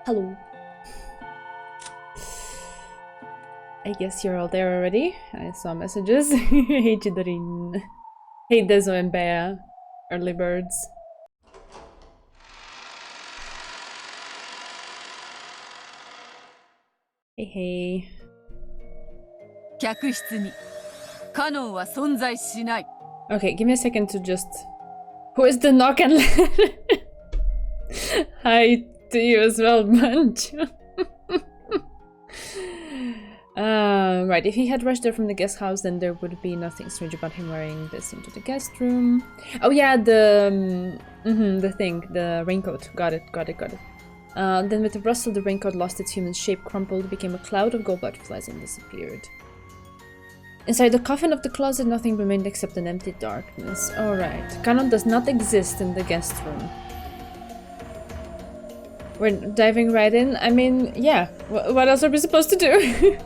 Hello. I guess you're all there already. I saw messages. Hey Chidarin. Hey Dezo and Bea. Early birds. Hey hey. Okay, give me a second to just... Who is the knock and Hi to you as well, Munch. Right, if he had rushed there from the guest house, then there would be nothing strange about him wearing this into the guest room. Oh yeah, the thing, the raincoat. Got it. Then with a rustle, the raincoat lost its human shape, crumpled, became a cloud of gold butterflies and disappeared. Inside the coffin of the closet, nothing remained except an empty darkness. Alright, Canon does not exist in the guest room. We're diving right in? I mean, yeah. What else are we supposed to do?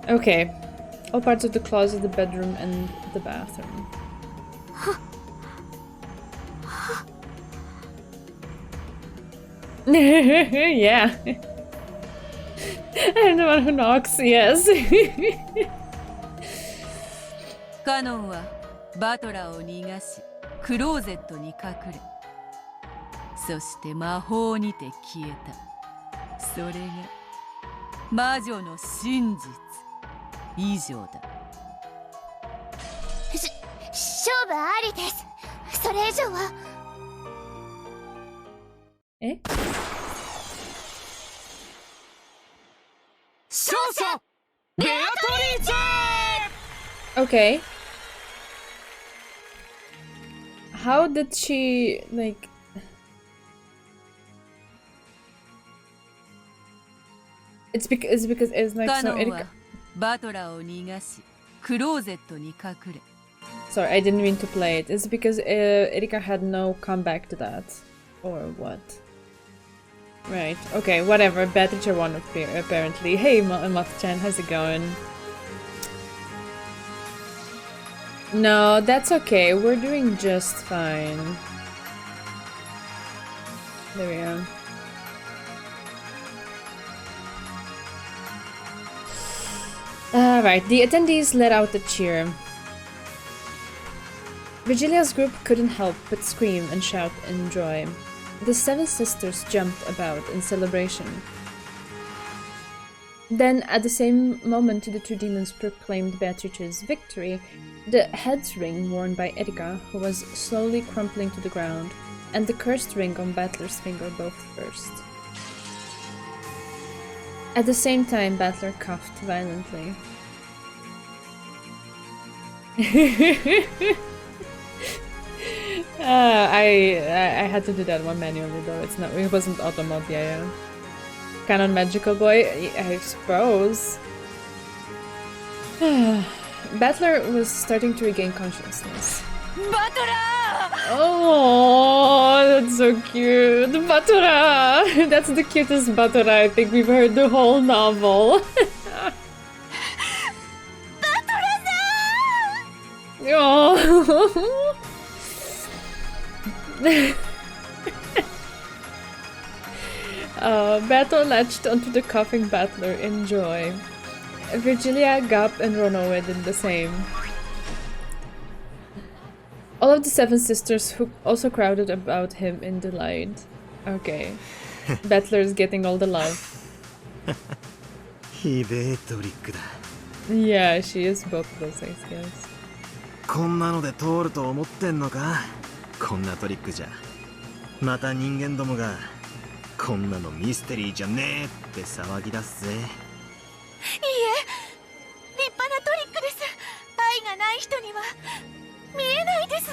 Okay. All parts of the closet, the bedroom, and the bathroom. Yeah. I'm the one who knocks, yes. Eh? Okay. How did she, like... It's because it's like so Erika... Sorry, I didn't mean to play it. It's because Erika had no comeback to that. Or what? Right, okay, whatever. Bad teacher 1 apparently. Hey, Mat-chan, how's it going? No, that's okay. We're doing just fine. There we go. Alright, the attendees let out a cheer. Virgilia's group couldn't help but scream and shout in joy. The 7 sisters jumped about in celebration. Then, at the same moment, the 2 demons proclaimed Beatrice's victory. The head's ring worn by Erika, who was slowly crumpling to the ground, and the cursed ring on Battler's finger both burst. At the same time, Battler coughed violently. I had to do that one manually though. It wasn't auto mode, yeah. Canon magical boy, I suppose. Battler was starting to regain consciousness. Oh, that's so cute. Batora! That's the cutest Batora I think we've heard the whole novel. Oh. Battle latched onto the coughing Battler in joy. Virgilia, Gap, and Ronoe did the same. All of the 7 sisters who also crowded about him in delight. Okay. Battler is getting all the love. Yeah, she is both those, I guess. こんなので通ると思ってんのかこんなトリックじゃまた人間どもがこんなのミステリーじゃねえって騒ぎ出すぜいいえ立派なトリックです愛がない人には見えないです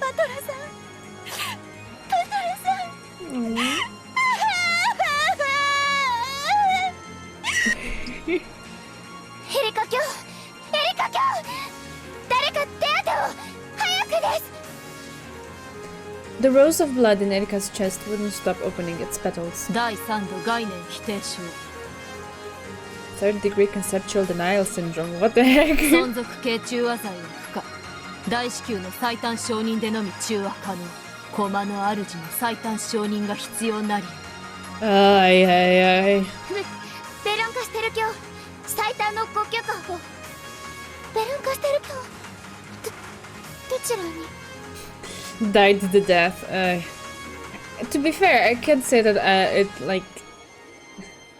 バトラさんバトラさんエリカ卿エリカ卿 The rose of blood in Erika's chest wouldn't stop opening its petals. Third-degree conceptual denial syndrome. What the heck? 存続系中和剤を付加。大至急の最短承認でのみ中和可能。駒の主の最短承認が必要なり。Ay, ay, ay. ベルン化してる今日最短の呼吸感をベルン化してる今日どちらに Died to death. To be fair, I can't say that it like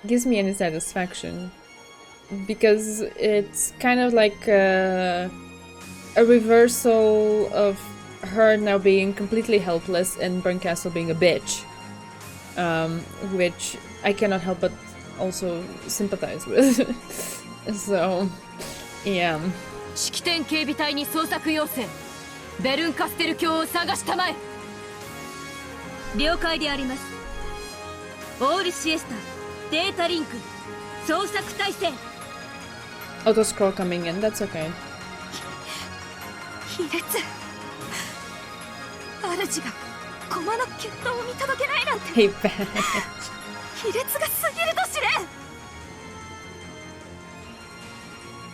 gives me any satisfaction because it's kind of like a reversal of her now being completely helpless and Burncastle being a bitch, which I cannot help but also sympathize with. So, yeah. 式典警備隊に捜索要請。ベルンカステル卿を探したまえ。了解であります。オールシエスタ、データリンク、捜索体制。Auto scroll coming in, that's okay. 卑劣主が駒の決闘を見届けないなんて Hey, bad. 卑劣が過ぎると知れ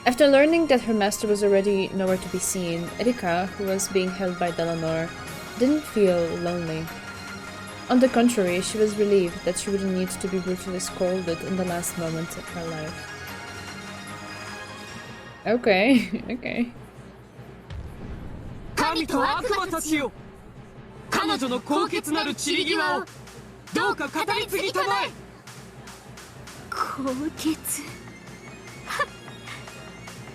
After learning that her master was already nowhere to be seen, Erika, who was being held by Delanor, didn't feel lonely. On the contrary, she was relieved that she wouldn't need to be brutally scolded in the last moments of her life. Okay, okay. 神と悪魔たちよ、彼女の高潔なる散り際をどうか語り継ぎたまえ。高潔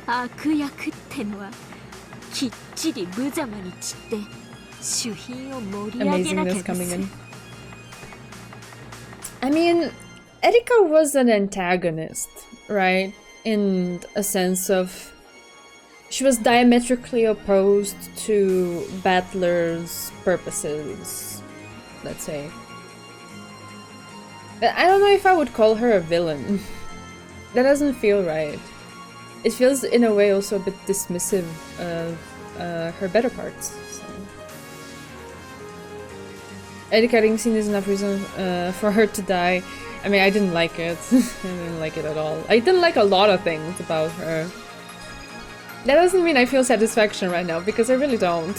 悪役ってのはきっちり無様に散って主賓を盛り上げなきゃ Amazingness で coming す in. I mean, Erika was an antagonist, right? In a sense of she was diametrically opposed to Battler's purposes, let's say. But I don't know if I would call her a villain. That doesn't feel right. It feels in a way also a bit dismissive of her better parts. So. Erika didn't see there's enough reason for her to die. I mean, I didn't like it. I didn't like it at all. I didn't like a lot of things about her. That doesn't mean I feel satisfaction right now, because I really don't.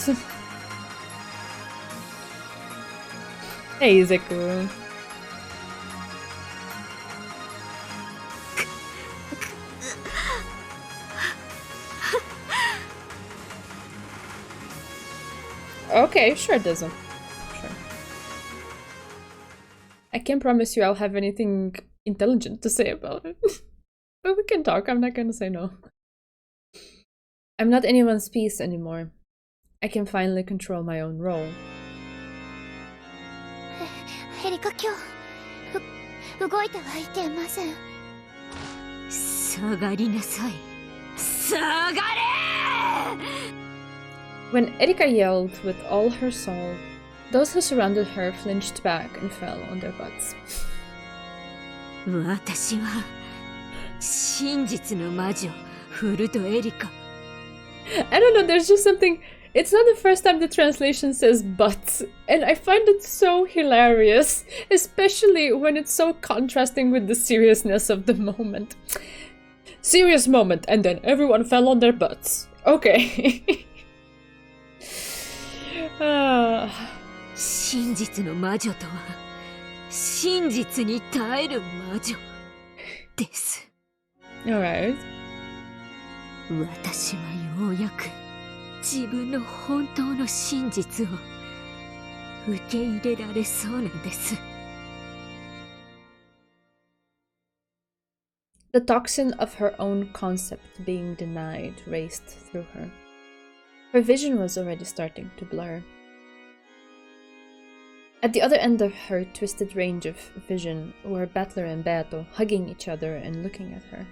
Hey, Zeku. Okay, sure, Dizzle. Sure. I can't promise you I'll have anything intelligent to say about it. But we can talk, I'm not gonna say no. I'm not anyone's piece anymore. I can finally control my own role. エリカ今日動いてはいけません下がりなさい下がれ When Erika yelled with all her soul, those who surrounded her flinched back and fell on their butts. 私は真実の魔女フルトエリカ I don't know, there's just something... It's not the first time the translation says but, and I find it so hilarious, especially when it's so contrasting with the seriousness of the moment. Serious moment, and then everyone fell on their butts. Okay. 真実の魔女とは真実に耐える魔女です。Alright. 私はようやく自分の本当の真実を受け入れられそうなんです。The toxin of her own concept being denied raced through her. Her vision was already starting to blur. At the other end of her twisted range of vision were Battler and Beato hugging each other and looking at her.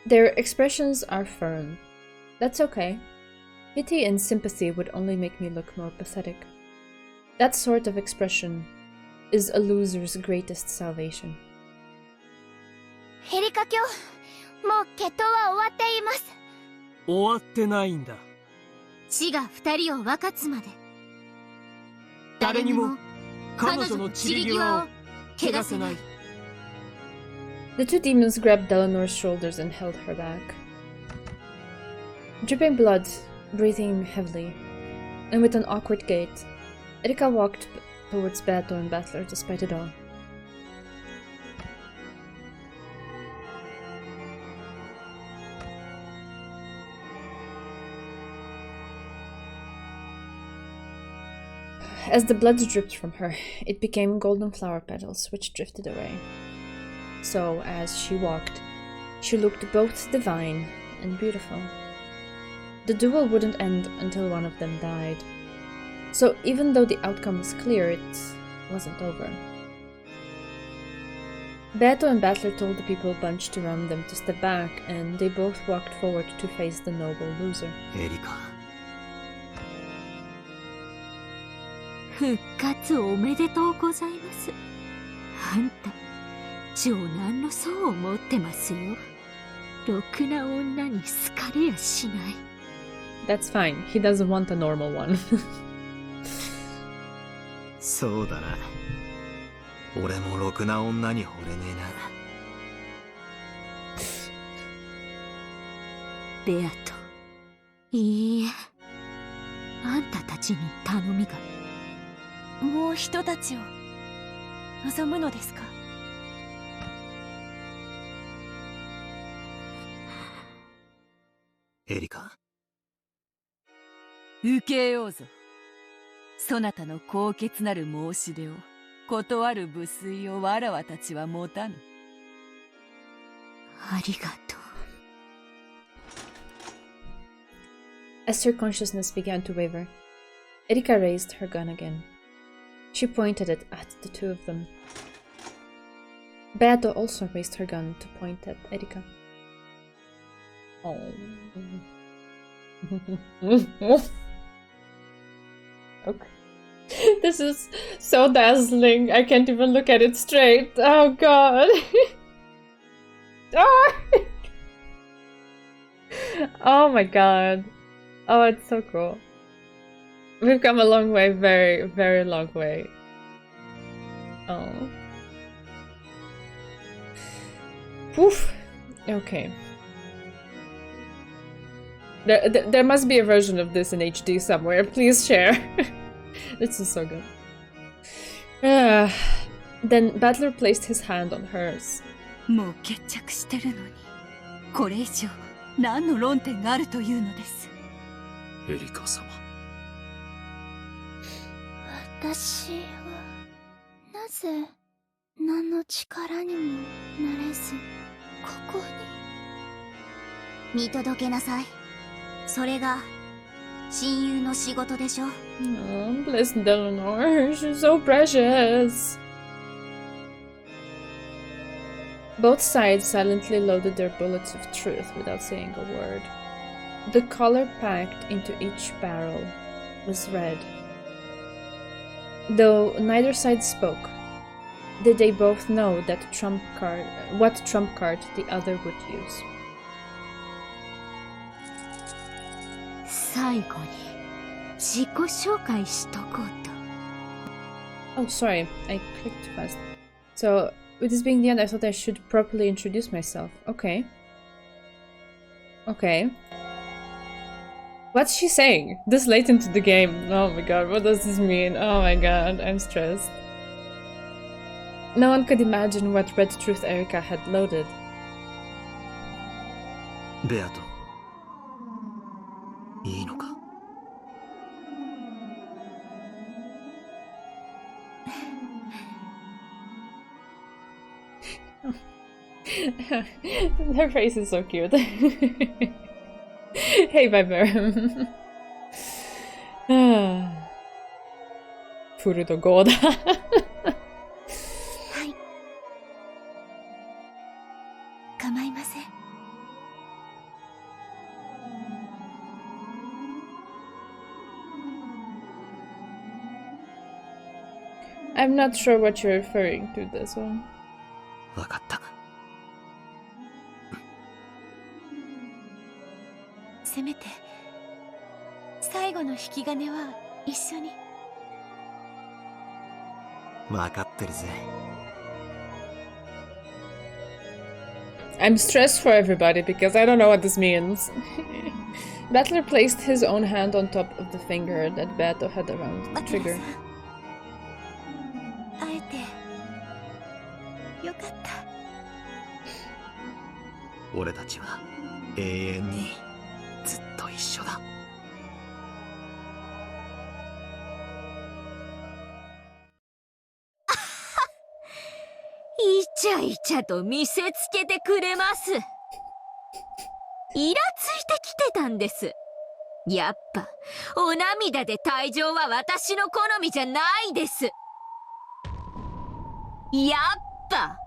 Their expressions are firm. That's okay. Pity and sympathy would only make me look more pathetic. That sort of expression is a loser's greatest salvation. ヘリカ卿、もう決闘は終わっています。終わってないんだ。死が二人を分かつまで誰にも彼女の散り際を汚せない。 The two demons grabbed Delanor's shoulders and held her back. Dripping blood, breathing heavily, and with an awkward gait, Erika walked towards Beato and Battler despite it all. As the blood dripped from her, it became golden flower petals, which drifted away. So, as she walked, she looked both divine and beautiful. The duel wouldn't end until one of them died. So, even though the outcome was clear, it wasn't over. Beato and Battler told the people bunched around them to step back, and they both walked forward to face the noble loser. Erika. 復活おめでとうございます。あんた、長男の層を持ってますよ。ろくな女に好かれやしない。That's fine. He doesn't want a normal one. そうだな。俺もろくな女に惚れねベアト。いいえ。あんたたちに頼みが。もう人たちを望むのですか？えな。エリカ。受けようぞ。そなたの高潔なる申し出を断る無粋をわらわたちは持たぬ。ありがとう。As her consciousness began to waver, Erika raised her gun again. She pointed it at the two of them. Beato also raised her gun to point at Erika. Oh. Okay. This is so dazzling. I can't even look at it straight. Oh god. Oh my god. Oh, it's so cool. We've come a long way, very, very long way. Oh. Poof. Okay. There must be a version of this in HD somewhere. Please share. This is so good. Then Battler placed his hand on hers. もう決着してるのに、これ以上何の論点があるというのです。エリカ様。私はなぜ何の力にもなれずここに。見届けなさい。それが親友の仕事でしょ。Oh, bless Delanar. She's so precious. Both sides silently loaded their bullets of truth without saying a word. The color packed into each barrel was red. Though neither side spoke, did they both know what trump card the other would use. 最後に自己紹介しとこうと。Oh, sorry, I clicked too fast. So, with this being the end, I thought I should properly introduce myself. Okay. Okay. What's she saying? This late into the game. Oh my god, what does this mean? Oh my god, I'm stressed. No one could imagine what red truth Erika had loaded. ベアト。いいのか。Her face is so cute. Hey, Viper. Furu to goだ。はい。構いません。I'm not sure what you're referring to this one. わかった。せめて最後の引き金は一緒に。分かってるぜ。I'm stressed for everybody because I don't know what this means. Battler placed his own hand on top of the finger that Beto had around the trigger. 会えてよかった。俺たちは永遠にずっと一緒だ。イチャイチャと見せつけてくれます。イラついてきてたんです。やっぱお涙で退場は私の好みじゃないです。やっぱ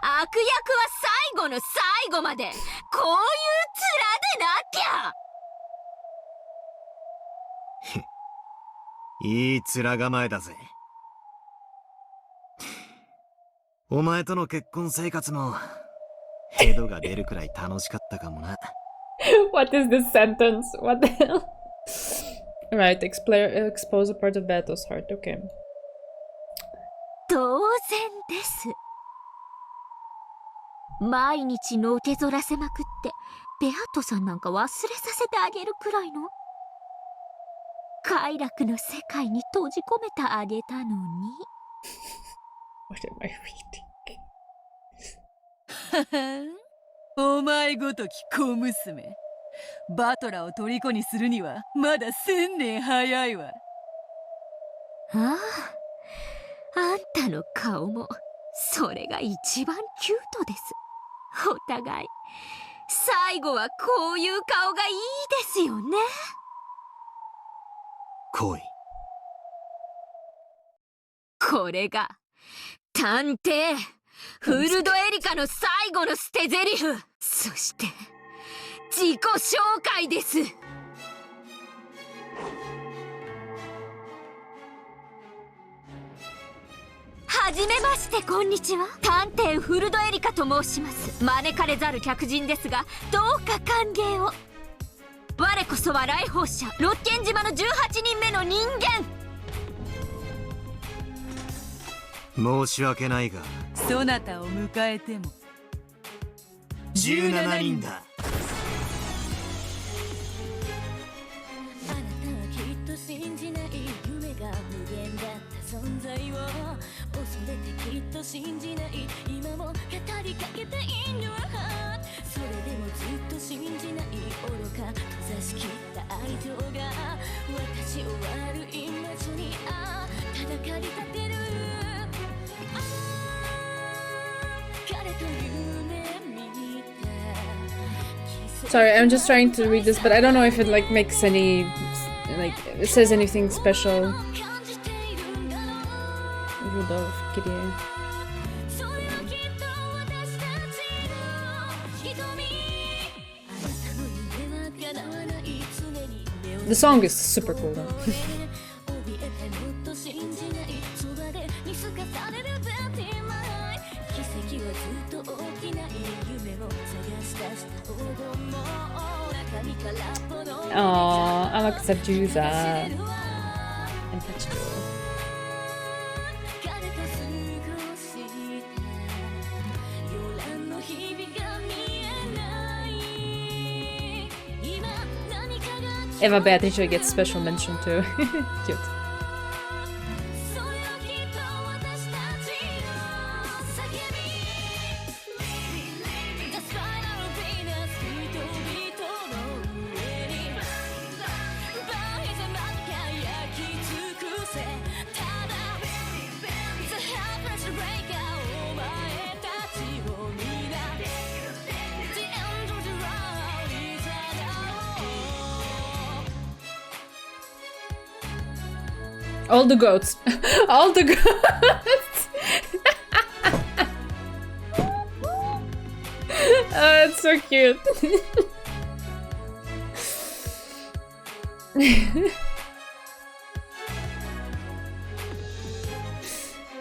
悪役は最後の最後までこういう面でなきゃ。いい面構えだぜ。お前との結婚生活もヘドが出るくらい楽しかったかもな。What is this sentence? What the hell? Right, expose a part of Beto's heart. Okay. 当然です。毎日のけぞらせまくってベアトさんなんか忘れさせてあげるくらいの快楽の世界に閉じ込めてあげたのに。What am I reading? お前ごとき小娘、バトラーを虜にするにはまだ1000年早いわ。ああ、あんたの顔もそれが一番キュートです。お互い最後はこういう顔がいいですよね。来い。これが探偵フルドエリカの最後の捨て台詞、そして自己紹介です。はじめまして、こんにちは。探偵フルドエリカと申します。招かれざる客人ですがどうか歓迎を。我こそは来訪者六軒島の18人目の人間。申し訳ないがそなたを迎えても17人だ。あなたはきっと信じない夢が無限だった存在を恐れてきっと信じない今も語りかけて In your heart それでもずっと信じない愚か閉ざしきった愛情が私を悪い魔女にただ駆り立てる。Sorry, I'm just trying to read this, but I don't know if it like makes any like it says anything special. Rudolph, Kyrie. The song is super cool though. Aww, Amakusa Juza and Pachiko. Eva Beatrice gets special mention too. Cute. All the goats. All the goats. Oh, it's so cute.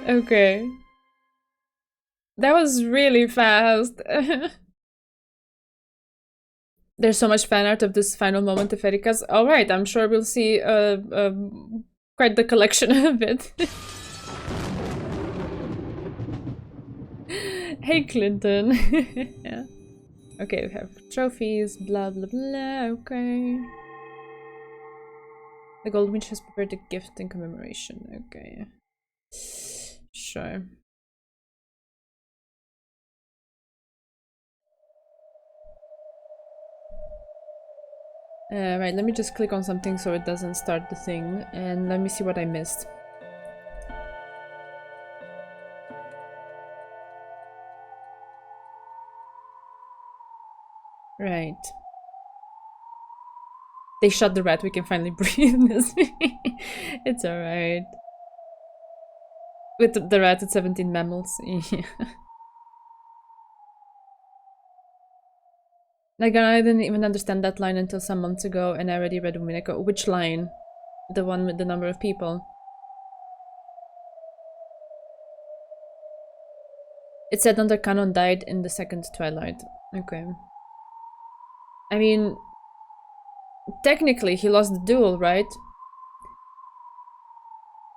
Okay. That was really fast. There's so much fan art of this final moment of Erika's. All right, I'm sure we'll see quite the collection of it. Hey, Clinton. Yeah. Okay, we have trophies, blah blah blah. Okay. The Gold Witch has prepared a gift in commemoration. Okay. Sure. Right, let me just click on something so it doesn't start the thing, and let me see what I missed. Right. They shot the rat, we can finally breathe in this. It's alright. With the rat at 17 mammals. Yeah. Like, I didn't even understand that line until some months ago, and I already read Umineko. Which line? The one with the number of people. It said under canon died in the second Twilight. Okay. I mean, technically he lost the duel, right?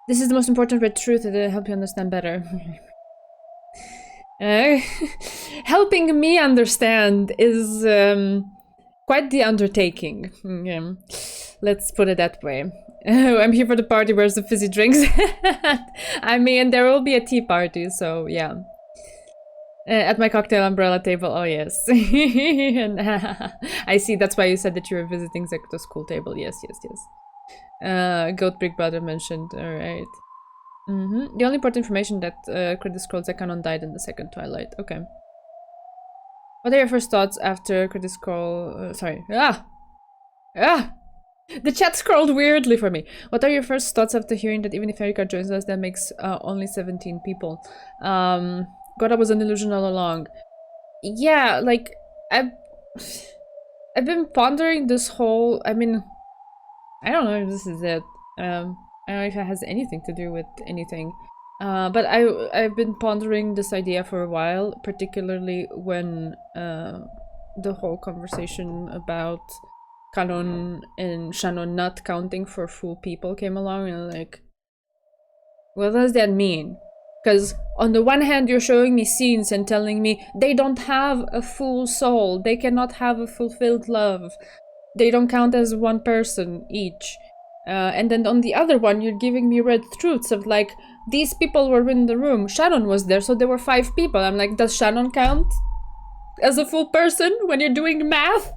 This is the most important red truth that will help you understand better. Helping me understand is quite the undertaking. Yeah. Let's put it that way. I'm here for the party, where's the fizzy drinks? I mean, there will be a tea party, so yeah. At my cocktail umbrella table, oh yes. And, I see, that's why you said that you were visiting Zekuto's school table. Yes, yes, yes. Goat Big Brother mentioned, alright. The only important information that Credit Scroll's canon died in the second Twilight. Okay. What are your first thoughts after Credit Scroll... sorry. The chat scrolled weirdly for me. What are your first thoughts after hearing that even if Erika joins us, that makes only 17 people? Gora was an illusion all along. Yeah, like, I've been pondering this whole... I mean, I don't know if this is it. I don't know if it has anything to do with anything. But I've been pondering this idea for a while, particularly when the whole conversation about Canon and Shannon not counting for full people came along, and like, what does that mean? Because on the one hand, you're showing me scenes and telling me they don't have a full soul, they cannot have a fulfilled love, they don't count as one person each. And then on the other one, you're giving me red truths of like, these people were in the room, Shannon was there, so there were 5 people. I'm like, does Shannon count as a full person when you're doing math?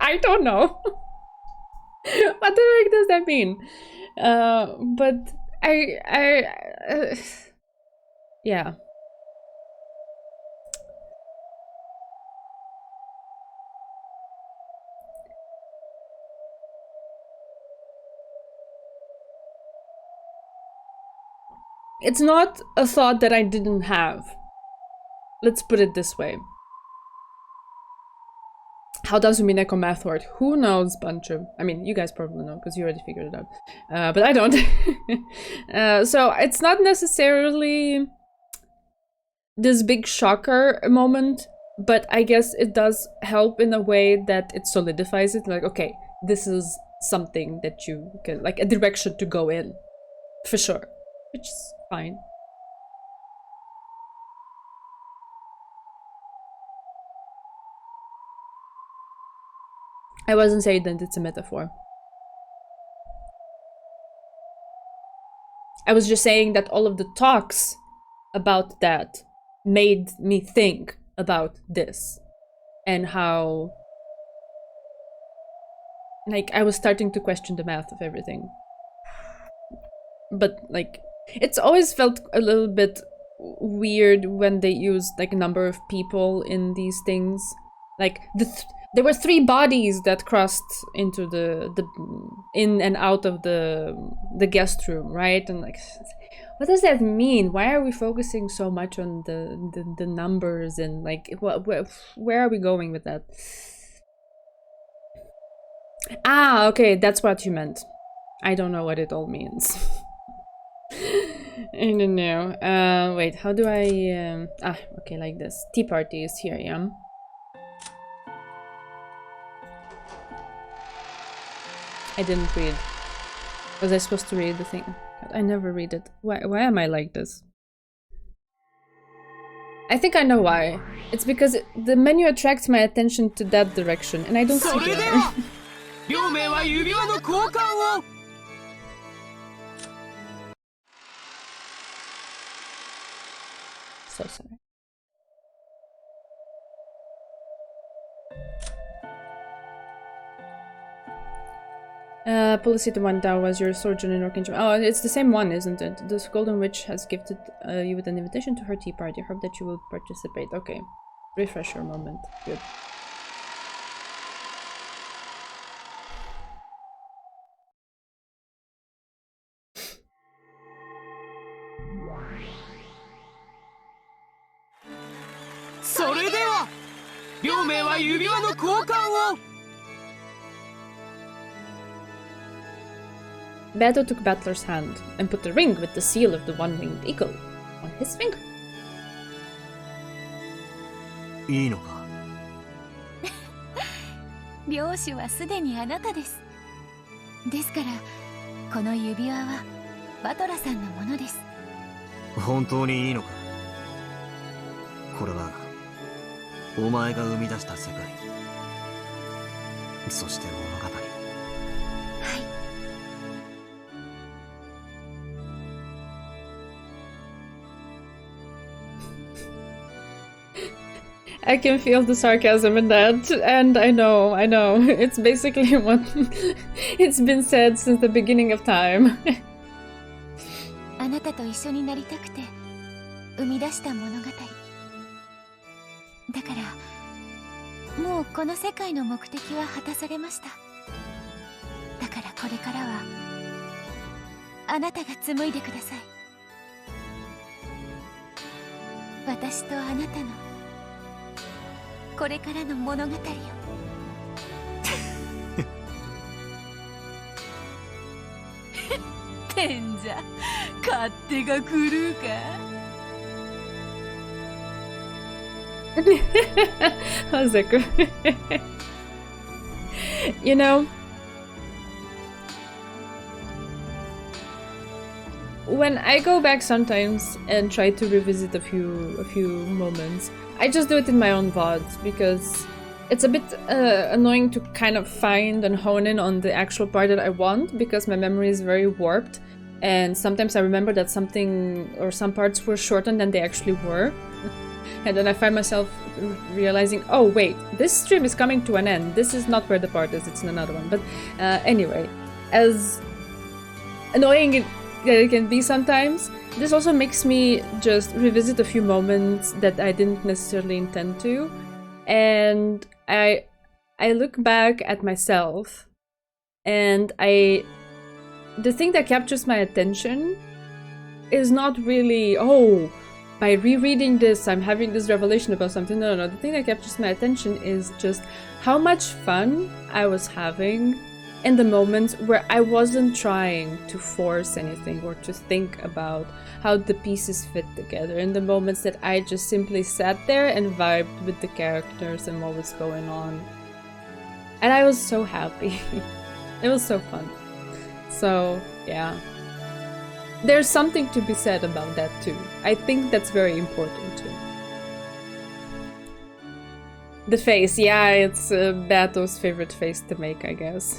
I don't know. What the heck does that mean? But yeah. It's not a thought that I didn't have. Let's put it this way. How does Umineko math work? Who knows, Buncho? I mean, you guys probably know, because you already figured it out. But I don't. So it's not necessarily this big shocker moment, but I guess it does help in a way that it solidifies it. Like, okay, this is something that you can, like, a direction to go in. For sure. Which is fine. I wasn't saying that it's a metaphor. I was just saying that all of the talks about that made me think about this. And how... like, I was starting to question the math of everything. But, like, it's always felt a little bit weird when they used, like, a number of people in these things. Like, there were 3 bodies that crossed into the in and out of the guest room, right? And like, what does that mean? Why are we focusing so much on the numbers and like, where are we going with that? Ah, okay, that's what you meant. I don't know what it all means. I don't know. Wait, how do I... okay, like this. Tea party is here, yeah. I didn't read. Was I supposed to read the thing? God, I never read it. Why am I like this? I think I know why. It's because the menu attracts my attention to that direction, and I don't see the other. 両名は指輪の交換を So sorry. Policy to one down was your sojourn in Orkinsham. Oh, it's the same one, isn't it? This Golden Witch has gifted you with an invitation to her tea party. Hope that you will participate. Okay. Refresher moment. Good.それでは両名は指輪の交換を Beto took Battler's hand and put the ring with the seal of the one-winged eagle on his finger. いいのか領主はすでにあなたです。ですからこの指輪はバトラさんのものです。本当にいいのかこれはお前が生み出した世界そして物語 I can feel the sarcasm in that, and I know, it's basically what it's been said since the beginning of time. あなたと一緒になりたくて生み出した物語。だからもうこの世界の目的は果たされました。だからこれからはあなたが紡いでください。私とあなたのこれからの物語を。てんじゃ勝手が狂うか。Hazeku. You know, when I go back sometimes and try to revisit a few moments, I just do it in my own VODs because it's a bit annoying to kind of find and hone in on the actual part that I want because my memory is very warped and sometimes I remember that something or some parts were shortened than they actually were. And then I find myself realizing, oh wait, this stream is coming to an end. This is not where the part is, it's in another one. But anyway, as annoying as it can be sometimes, this also makes me just revisit a few moments that I didn't necessarily intend to. And I look back at myself and the thing that captures my attention is not really, oh, by rereading this, I'm having this revelation about something. No, the thing that captures my attention is just how much fun I was having in the moments where I wasn't trying to force anything or to think about how the pieces fit together. In the moments that I just simply sat there and vibed with the characters and what was going on. And I was so happy. It was so fun. So, yeah. There's something to be said about that too. I think that's very important too. The face, yeah, it's Bato's favorite face to make, I guess.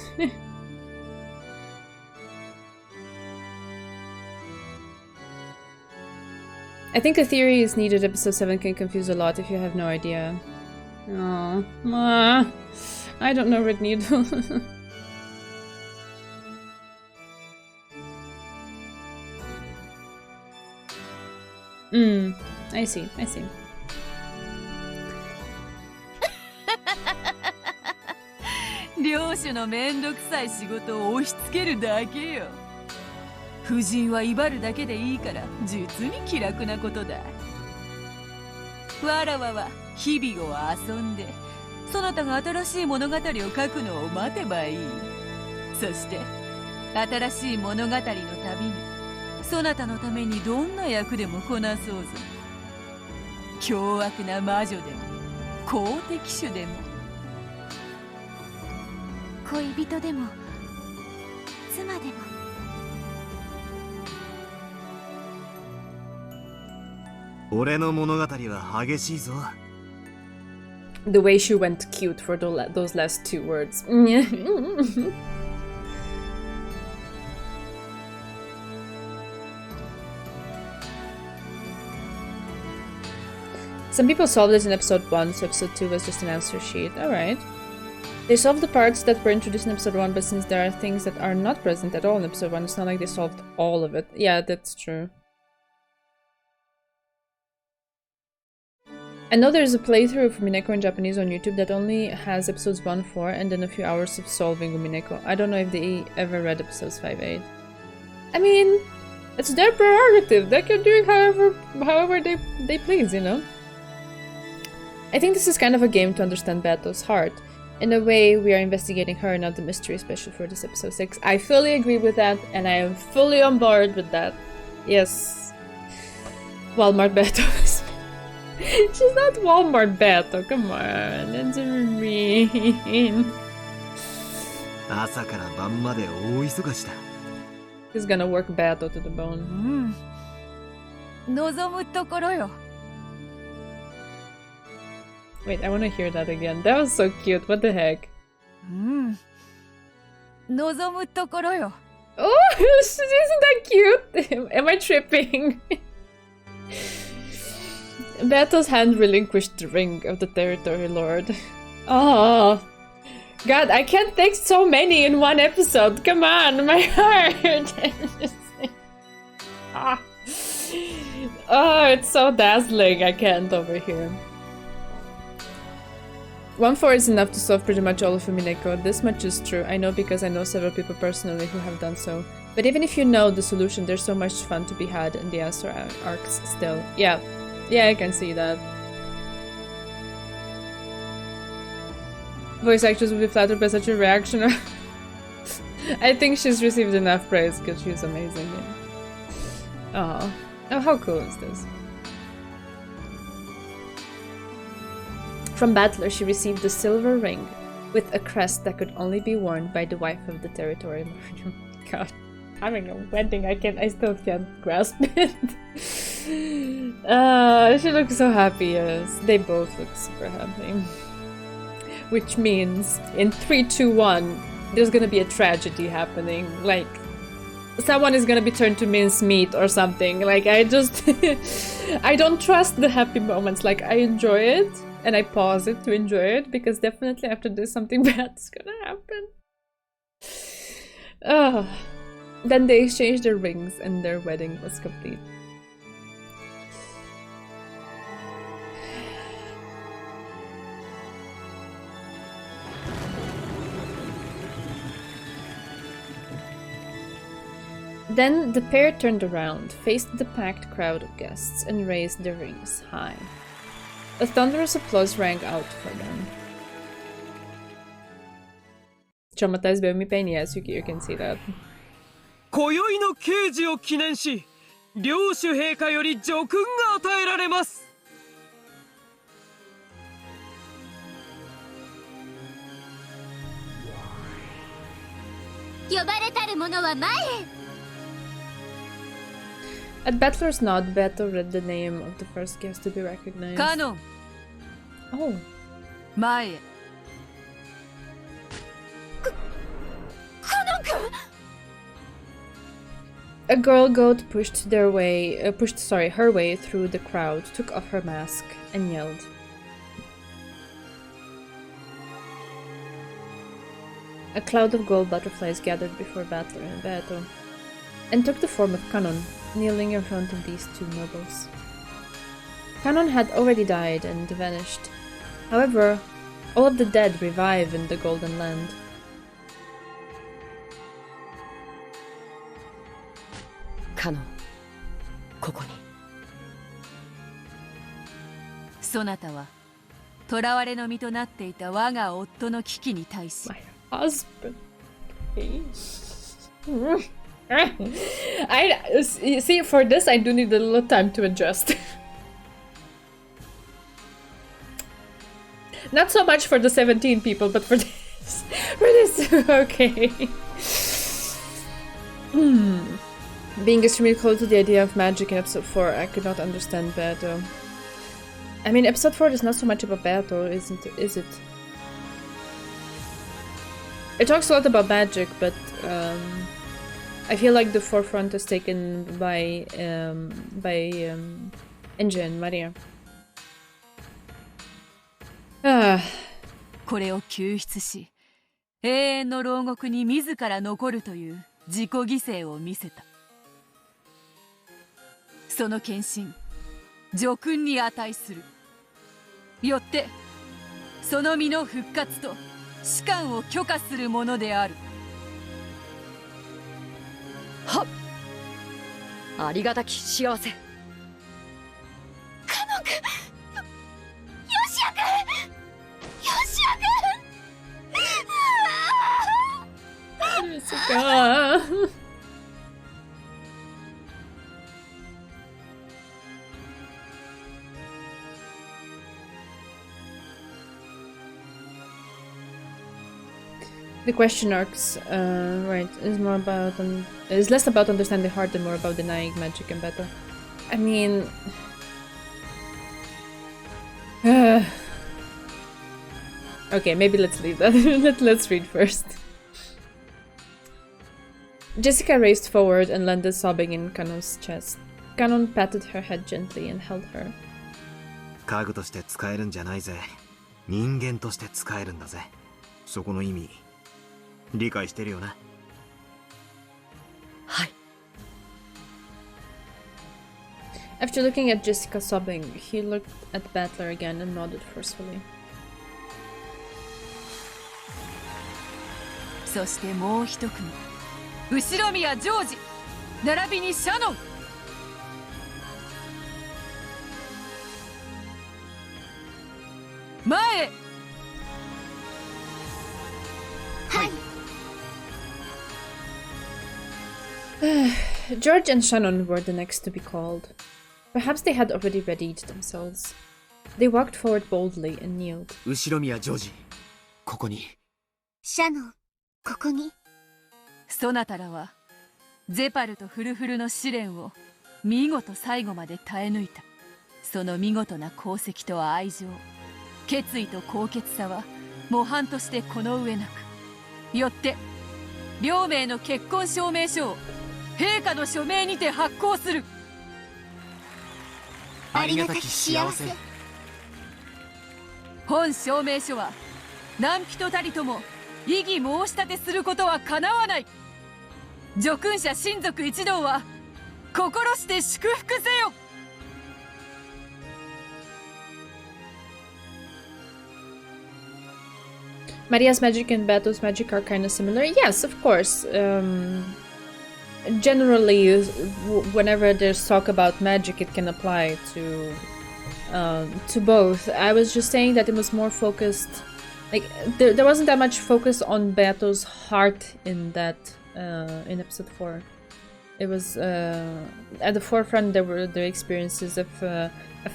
I think a theory is needed. Episode 7 can confuse a lot if you have no idea. Oh, I don't know Red Needle. I see. 領主のめんどくさい仕事を押し付けるだけよ。夫人は威張るだけでいいから実に気楽なことだ。わらわは日々を遊んでそなたが新しい物語を書くのを待てばいい。そして新しい物語のたびにそなたのためにどんな役でもこなそうぞ。凶悪な魔女でも好敵手でも恋人でもつまでも。俺の物語は激しいぞ。 The way she went cute for those last two words. Some people solved it in episode 1, so episode 2 was just an answer sheet. Alright. They solved the parts that were introduced in episode 1, but since there are things that are not present at all in episode 1, it's not like they solved all of it. Yeah, that's true. I know there's a playthrough of Umineko in Japanese on YouTube that only has episodes 1-4 and then a few hours of solving Umineko. I don't know if they ever read episodes 5-8. I mean, it's their prerogative. They can do it however they please, you know? I think this is kind of a game to understand Beto's heart. In a way, we are investigating her, not the mystery, especially for this episode 6. I fully agree with that, and I am fully on board with that. Yes. Walmart Beto. She's not Walmart Beto, come on. That's mean. 朝から晩まで大忙しだ。 He's gonna work Beto to the bone. 望むところよ。 Wait, I wanna hear that again. That was so cute. What the heck? 望むところよ。 Oh, isn't that cute? Am I tripping? Beto's hand relinquished the ring of the territory lord. Oh, God, I can't take so many in one episode. Come on, my heart. Oh, it's so dazzling. I can't over here. 1-4 is enough to solve pretty much all of Umineko. This much is true. I know because I know several people personally who have done so. But even if you know the solution, there's so much fun to be had in the answer arcs still. Yeah, I can see that. Voice actors will be flattered by such a reaction. I think she's received enough praise because she's amazing. Yeah. Oh, how cool is this? From Battler, she received a silver ring with a crest that could only be worn by the wife of the territory lord. God, having a wedding, I still can't grasp it. She looks so happy, yes. They both look super happy. Which means in 3, 2, 1, there's gonna be a tragedy happening. Like, someone is gonna be turned to mincemeat or something. Like, I just... I don't trust the happy moments. Like, I enjoy it. And I pause it to enjoy it, because definitely after this something bad is gonna happen. Then they exchanged their rings and their wedding was complete. Then the pair turned around, faced the packed crowd of guests, and raised their rings high. A thunderous applause rang out for them. Traumatized by Umi Pain, yes, you can see that. 今宵の慶事を記念し、領主陛下より叙勲が与えられます。呼ばれたる者は前へ。 At Battler's nod, Beto read the name of the first guest to be recognized. Canon. Oh. 前へ。カノン君。 A girl goat pushed her way through the crowd, took off her mask, and yelled. A cloud of gold butterflies gathered before Battler and Beto, and took the form of Canon, kneeling in front of these two nobles. Canon had already died and vanished. However, all of the dead revive in the Golden Land. Canon, ここに。そなたは囚われの身となっていた我が夫の危機に対し。My husband. See, for this I do need a little time to adjust. Not so much for the 17 people, but for this. Okay. Being extremely close to the idea of magic in episode 4, I could not understand Beato. I mean, episode 4 is not so much about Beato, is it? It talks a lot about magic, but I feel like the forefront is taken by Ange and Maria. これを救出し、永遠の牢獄に自ら残るという自己犠牲を見せた。その献身、叙勲に値する。よって、その身の復活と士官を許可するものである。はっ、ありがたき幸せ。カノン君、ヨシア君、ヨシア君。The question arcs, right, is less about understanding the heart and more about denying magic and battle. I mean, okay, maybe let's leave that. Let's read first. Jessica raced forward and landed sobbing in Kanon's chest. Kanon patted her head gently and held her. 家具として使えるんじゃないぜ。人間として使えるんだぜ。そこの意味。理解してるよな。はい。After looking at Jessica sobbing, he looked at Battler again and nodded forcefully. そしてもう一組、後ろ宮ジョージ、並びにシャノン。前へ。はい。George and Shannon were the next to be called. Perhaps they had already readied themselves. They walked forward boldly and kneeled. 後ろ宮ジョージ、ここに。シャノン、ここに。そなたらはゼパルとフルフルの試練を見事最後まで耐え抜いた。その見事な功績と愛情、決意と高潔さは模範としてこの上なく。よって両名の結婚証明書を陛下の署名にて発行する。ありがたき幸せ。本証明書は何人たりとも異議申し立てすることはかなわない。叙勲者親族一同は心して祝福せよ。Maria's magic and Bato's magic are kind of similar. Yes, of course. Generally, whenever there's talk about magic, it can apply to both. I was just saying that it was more focused. Like there wasn't that much focus on Bato's heart in that in episode 4. It was at the forefront. There were the experiences of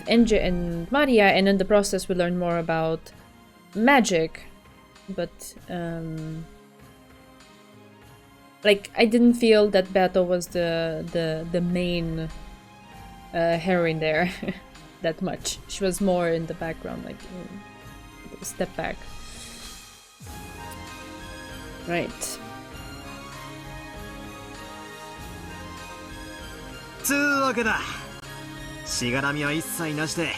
Ange and Maria, and in the process, we learned more about magic. But like I didn't feel that Bato was the main heroine there that much. She was more in the background, like step back. Right. つうわけだ。しがらみは一切なしで、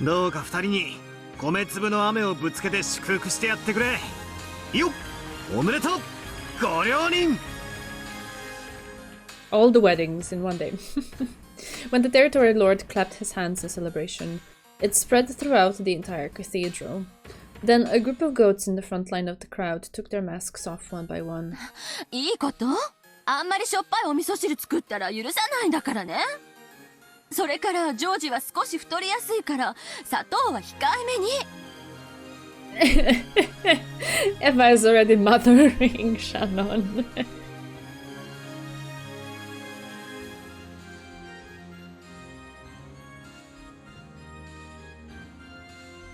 どうか二人に米粒の雨をぶつけて祝福してやってくれ。よっ、おめでとう、ご両人。All the weddings in one day. When the territory lord clapped his hands in celebration, it spread throughout the entire cathedral. Then a group of goats in the front line of the crowd took their masks off one by one. いいこと？あんまりしょっぱいお味噌汁作ったら許さないんだからね。それからジョージは少し太りやすいから砂糖は控えめに。Emma is already mothering Shannon.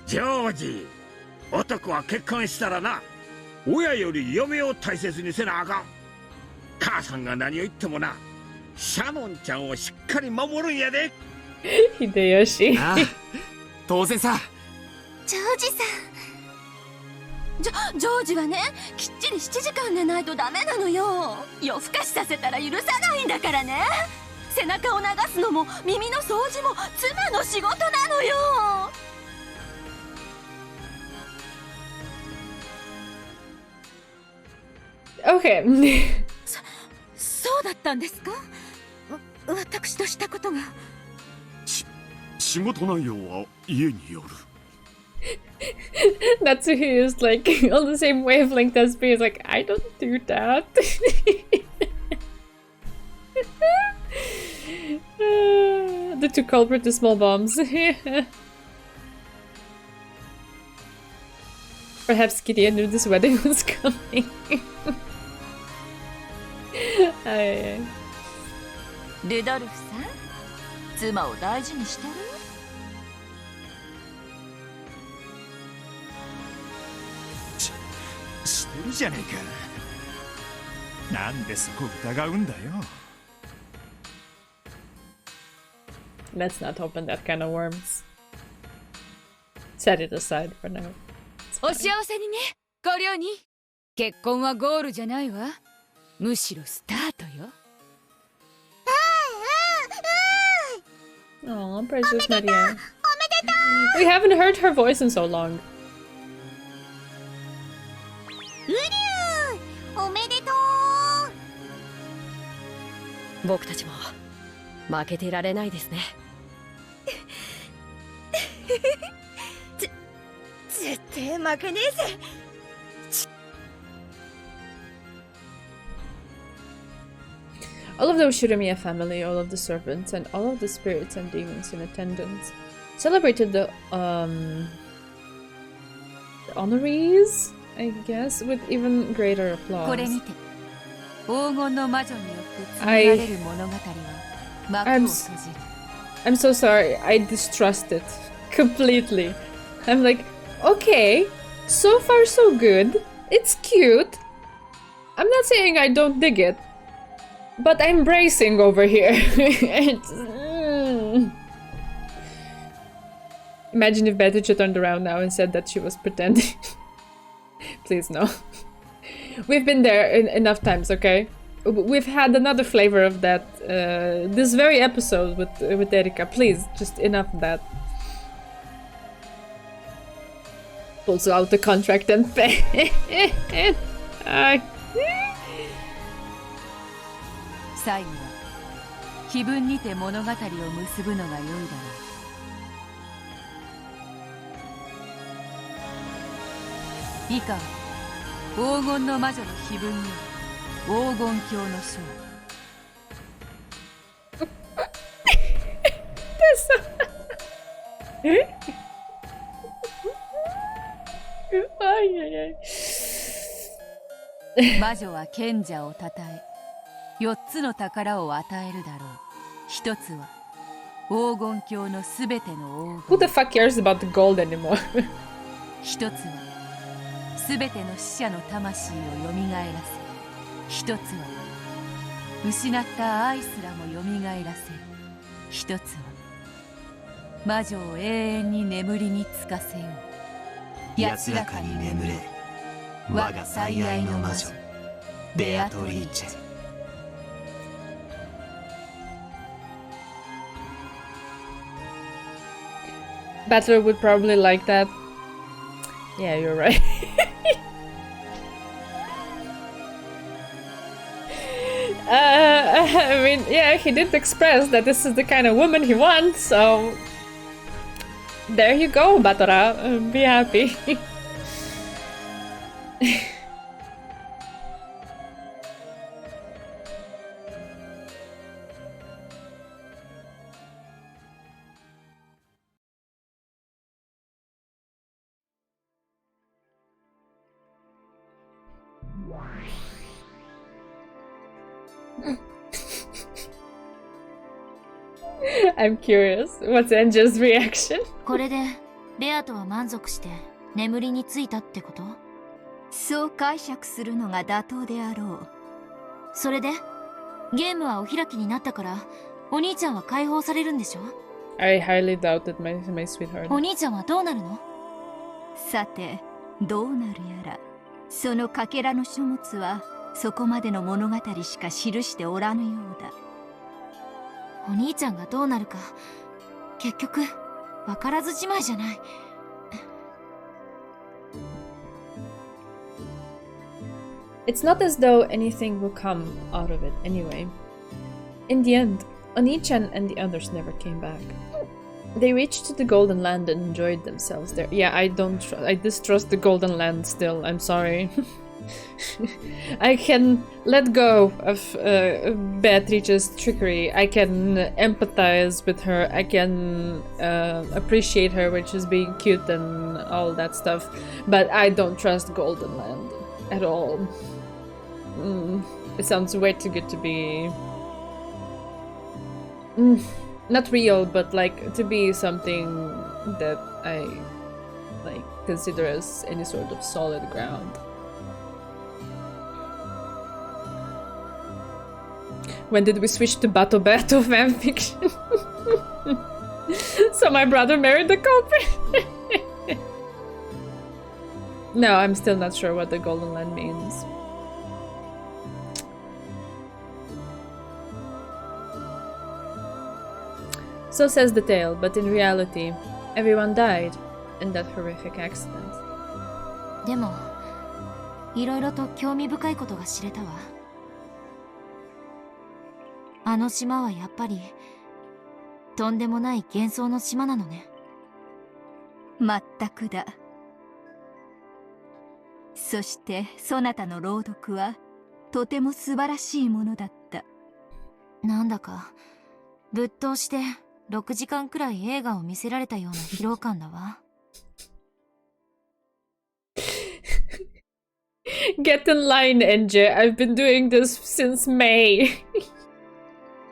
ジョージ、男は結婚したらな、親より嫁を大切にせなあかん。母さんが何を言ってもな、シャノンちゃんをしっかり守るんやで。秀吉。ああ、当然さ。ジョージさん。ジョージはね、きっちり7時間寝ないとダメなのよ。夜更かしさせたら許さないんだからね。背中を流すのも耳の掃除も妻の仕事なのよ。Okay. そうだったんですか？私としたことが。仕事内容は家による。Natsuhi is like on the same wavelength as me. Is like, I don't do that. The two culprit, the small bombs. Perhaps Gideon knew this wedding was coming. ルドルフさん、妻を大事にしてる？してるじゃねえか。なんでそこ疑うんだよ。Let's not open that kind of worms. Set it aside for now. お幸せにね、ご両人。結婚はゴールじゃないわ。むしろスタートよ。Aw, precious Maria. We haven't heard her voice in so long. おめでとう。僕たちも負けてられないですね。絶対負けねえぜ。All of the Ushirimiya family, all of the servants, and all of the spirits and demons in attendance celebrated the honorees, I guess, with even greater applause. これにて黄金の魔女によって紡がれる物語は幕を閉じる。I'm so sorry, I distrust it completely. I'm like, okay, so far so good. It's cute. I'm not saying I don't dig it, but I'm bracing over here. Imagine if Beatrice turned around now and said that she was pretending. Please, no. We've been there enough times, okay? We've had another flavor of that this very episode with Erika. Please, just enough of that. Pulls out the contract and pay. 最後は碑文にて物語を結ぶのが良いだろう。以下は黄金の魔女の碑文による黄金鏡の章。魔女は賢者をたたえ4つの宝を与えるだろう。1つは黄金鏡のすべての黄 Who the 金。 fuck cares about the gold anymore? 1つはすべての死者の魂をよみがえらせ、1つは失った愛すらもよみがえらせる、1つは魔女を永遠に眠りにつかせよう。安らかに眠れ、我が最愛の魔女ベアトリーチェ。Battler would probably like that. Yeah, you're right. I mean, yeah, he did express that this is the kind of woman he wants, so there you go, Batora. Be happy. I'm curious. What's Ange's reaction? これでベアとは満足して眠りについたってこと？そう解釈するのが妥当であろう。それでゲームはお開きになったからお兄ちゃんは解放されるんでしょ？ I highly doubt it, my sweetheart. お兄ちゃんはどうなるの？さてどうなるやら。そのかけらの書物はそこまでの物語しか記しておらぬようだ。お兄ちゃんがどうなるか結局分からずじまいじゃない。It's not as though anything will come out of it anyway. In the end, Oni-chan and the others never came back. They reached the Golden Land and enjoyed themselves there. Yeah, I distrust the Golden Land still, I'm sorry. I can let go of Beatrice's trickery. I can empathize with her. I can appreciate her, which is being cute and all that stuff. But I don't trust Golden Land at all. It sounds way too good to be... not real, but like to be something that I like consider as any sort of solid ground. When did we switch to Bato Bato fanfiction? So my brother married the culprit? No, I'm still not sure what the Golden Land means. So says the tale, but in reality, everyone died in that horrific accident. でもいろいろと興味深いことが知れたわ。あの島はやっぱりとんでもない幻想の島なのね。まったくだ。そしてそなたの朗読はとても素晴らしいものだった。なんだかぶっ通して6時間くらい映画を見せられたような疲労感だわ。Get in line, Ange. I've been doing this since May.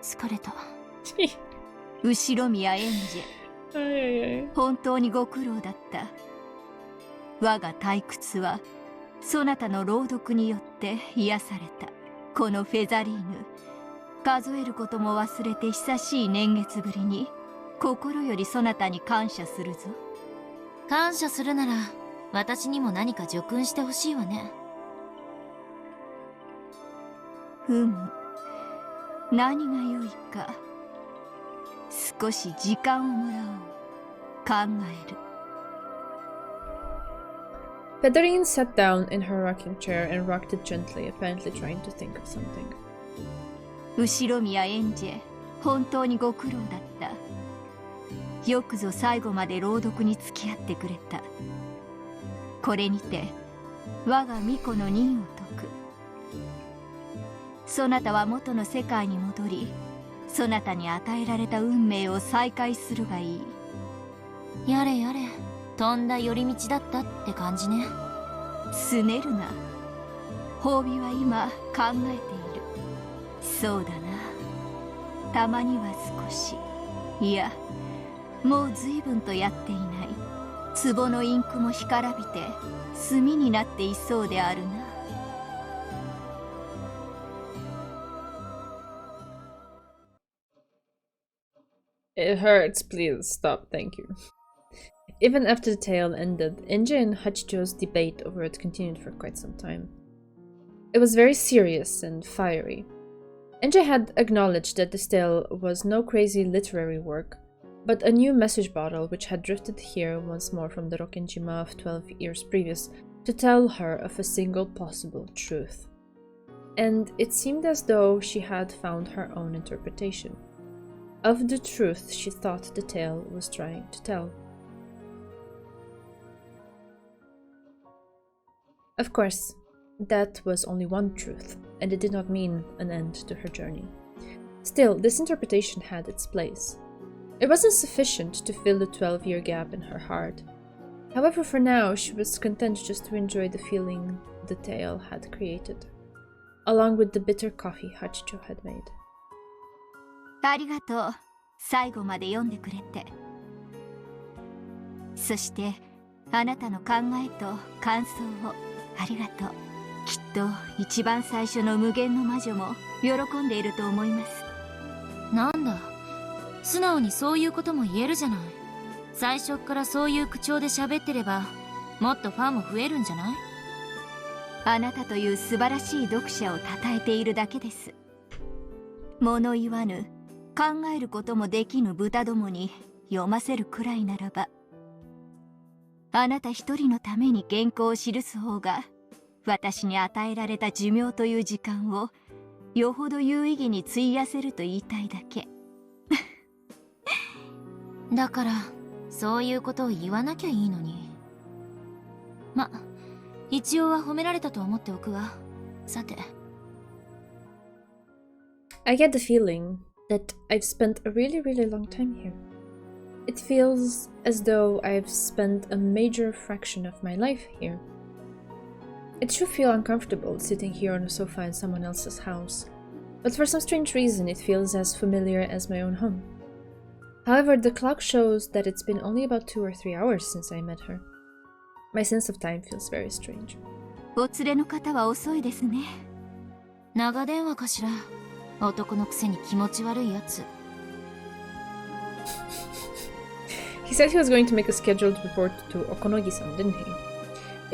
疲れた。後宮エンジェ、本当にご苦労だった。我が退屈はそなたの朗読によって癒された。このフェザリーヌ、数えることも忘れて久しい年月ぶりに心よりそなたに感謝するぞ。感謝するなら私にも何か助訓してほしいわね。ふむ、何が良いか。少し時間をもらおう。考える。Featherine sat down in her rocking chair and rocked it gently, apparently trying to think of something. 後宮エンジェ、本当にご苦労だった。よくぞ最後まで朗読に付き合ってくれた。これにて我が巫女の任を解く。そなたは元の世界に戻り、そなたに与えられた運命を再開するがいい。やれやれ、とんだ寄り道だったって感じね。すねるな。褒美は今考えている。そうだな。たまには少し、いやもう随分とやっていない壺のインクも干からびて炭になっていそうであるな。It hurts, please stop, thank you. Even after the tale ended, Ange and Hachijo's debate over it continued for quite some time. It was very serious and fiery. Ange had acknowledged that this tale was no crazy literary work, but a new message bottle which had drifted here once more from the Rokkenjima of 12 years previous to tell her of a single possible truth. And it seemed as though she had found her own interpretation of the truth she thought the tale was trying to tell. Of course, that was only one truth, and it did not mean an end to her journey. Still, this interpretation had its place. It wasn't sufficient to fill the 12-year gap in her heart. However, for now, she was content just to enjoy the feeling the tale had created, along with the bitter coffee Hachijo had made. ありがとう。最後まで読んでくれて。そしてあなたの考えと感想をありがとう。きっと一番最初の無限の魔女も喜んでいると思います。なんだ、素直にそういうことも言えるじゃない。最初っからそういう口調で喋ってればもっとファンも増えるんじゃない？あなたという素晴らしい読者を称えているだけです。物言わぬ、考えることもできぬ豚どもに読ませるくらいならば、あなた一人のために原稿を記す方が、私に与えられた寿命という時間をよほど有意義に費やせると言いたいだけ。だからそういうことを言わなきゃいいのに。ま、一応は褒められたと思っておくわ。さて。I get the feeling that I've spent a really long time here. It feels as though I've spent a major fraction of my life here. It should feel uncomfortable sitting here on a sofa in someone else's house, but for some strange reason it feels as familiar as my own home. However, the clock shows that it's been only about 2 or 3 hours since I met her. My sense of time feels very strange. お連れの方は遅いですね。長電話かしら。男のくせに気持ち悪いやつ。He said he was going to make a scheduled report to Okonogi-san, didn't he?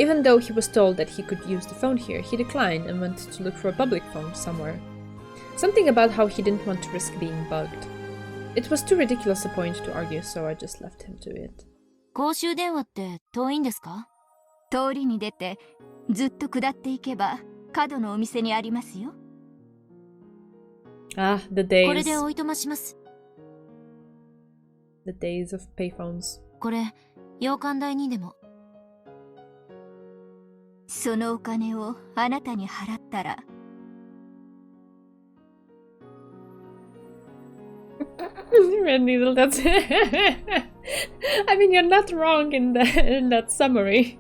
Even though he was told that he could use the phone here, he declined and went to look for a public phone somewhere. Something about how he didn't want to risk being bugged. It was too ridiculous a point to argue, so I just left him to it. 公衆電話って遠いんですか？通りに出てずっと下っていけば角のお店にありますよ。Ah, the days. これでおいとまします。The days of payphones. これ、洋館代にでも。そのお金をあなたに払ったら。Red Needle, that's I mean, you're not wrong in that summary.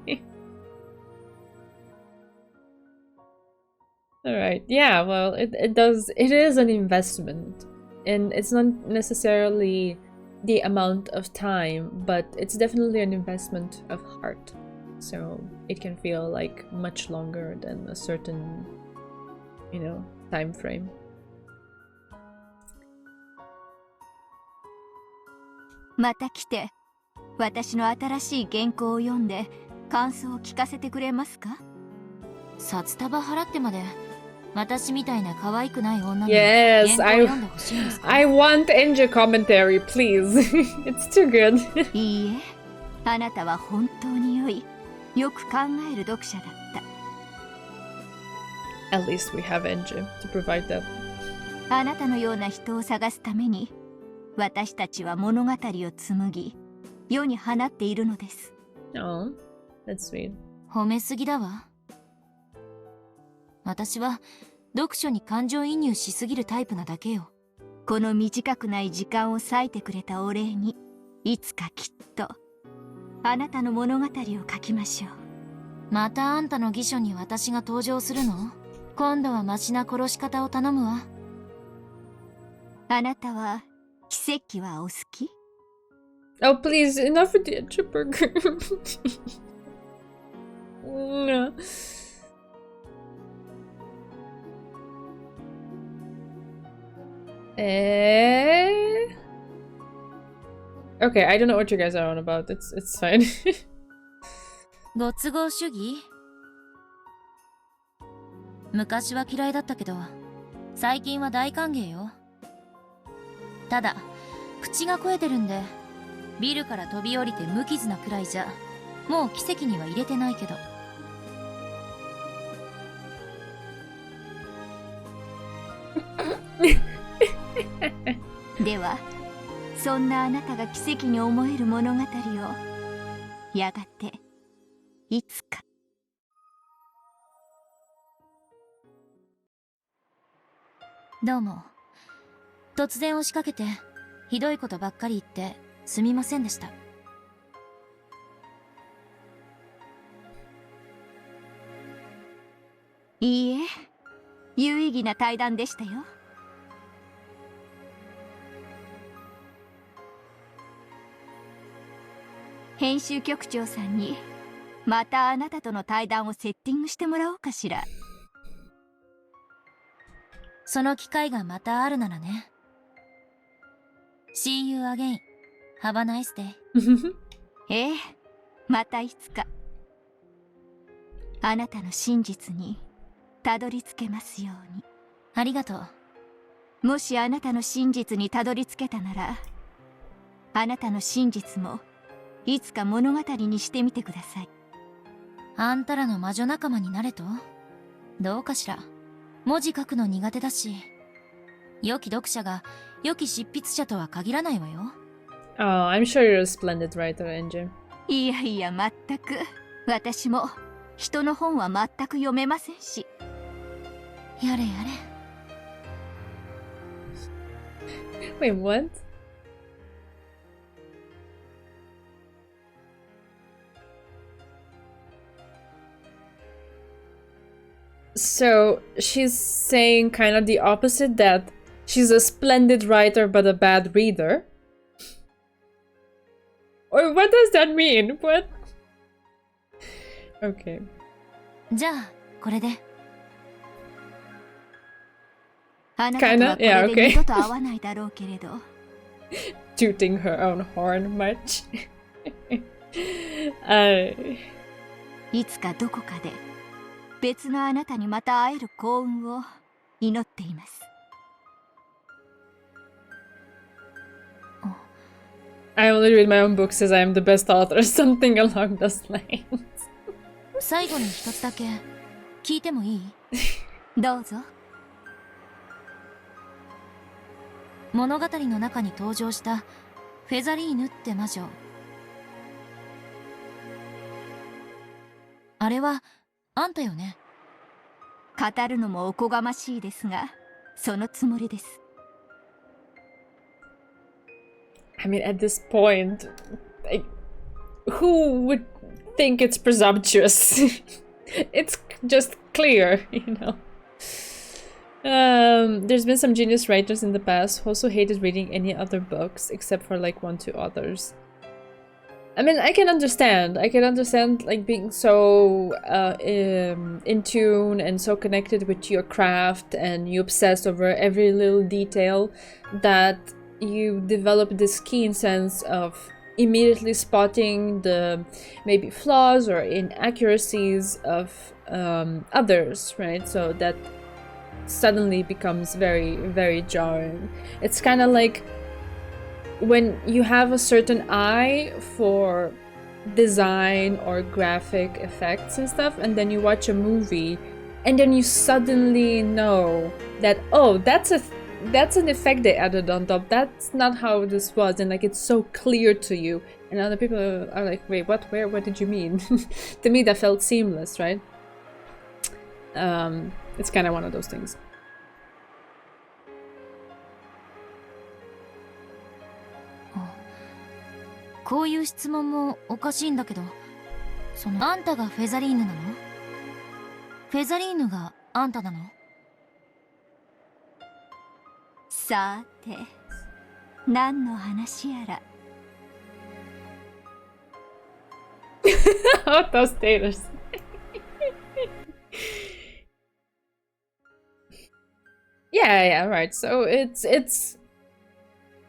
Alright, yeah, well, it is an investment. And it's not necessarily the amount of time, but it's definitely an investment of heart. So it can feel like much longer than a certain, time frame. また来て、私の新しい原稿を読んで感想を聞かせてくれますか？札束払ってまで私みたいな可愛くない女に Yes, 原稿を読んでほしいんですか？ I want Ange commentary, please. It's too good. いいえ、あなたは本当に良い、よく考える読者だった。At least we have Ange to provide that. あなたのような人を探すために、私たちは物語を紡ぎ、世に放っているのです。Oh, that's sweet. 褒めすぎだわ。私は読書に感情移入しすぎるタイプなだけよ。この短くない時間を割いてくれたお礼に、いつかきっとあなたの物語を書きましょう。またあんたの義書に私が登場するの？今度はマシな殺し方を頼むわ。あなたは奇跡はお好き？ Oh, please, enough with the Chipper. No. Okay, I don't know what you guys are on about. It's fine. ご都合主義？昔は嫌いだったけど、最近は大歓迎よ。ただ、口が肥えてるんで、ビルから飛び降りて無傷なくらいじゃ、もう奇跡には入れてないけど。では、そんなあなたが奇跡に思える物語を、やがて、いつか。どうも。突然押しかけて、ひどいことばっかり言って、すみませんでした。いいえ、有意義な対談でしたよ。編集局長さんにまたあなたとの対談をセッティングしてもらおうかしら。その機会がまたあるならね。See you again. Have a nice day. ええ、またいつか。あなたの真実にたどり着けますように。ありがとう。もしあなたの真実にたどり着けたなら、あなたの真実もいつか物語にしてみてください。あんたらの魔女仲間になれと？どうかしら。文字書くの苦手だし、良き読者が良き執筆者とは限らないわよ。Oh, I'm sure you're a splendid writer, Ange. いやいや、全く。私も人の本は全く読めませんし。やれやれ。Wait, what? So she's saying kind of the opposite, that she's a splendid writer but a bad reader? Or what does that mean? What? Okay. じゃあこれで。あなたとはこれで二度と会わないだろうけれど。Tooting her own horn much. いつかどこかで別のあなたにまた会える幸運を祈っています。I only read my own books as I am the best author, something along those lines. 最後に一つだけ聞いてもいい？どうぞ。物語の中に登場したフェザリーヌって魔女、あれはあんたよね？語るのもおこがましいですが、そのつもりです。I mean, at this point, like, who would think it's presumptuous? It's just clear, you know. There's been some genius writers in the past who also hated reading any other books except for like 1-2 authors. I mean, I can understand like being so in tune and so connected with your craft, and you obsess over every little detail that you develop this keen sense of immediately spotting the maybe flaws or inaccuracies of others, right? So that suddenly becomes very, very jarring. It's kind of like when you have a certain eye for design or graphic effects and stuff, and then you watch a movie and then you suddenly know that, oh, that's an effect they added on top, that's not how this was, and like it's so clear to you, and other people are like, wait, what, where, what did you mean? To me that felt seamless, right? It's kind of one of those things. Oh. こういう質問もおかしいんだけど、あんたがフェザリーヌなの？フェザリーヌがあんたなの？さて、何の話やら。Auto status. Yeah, right. So it's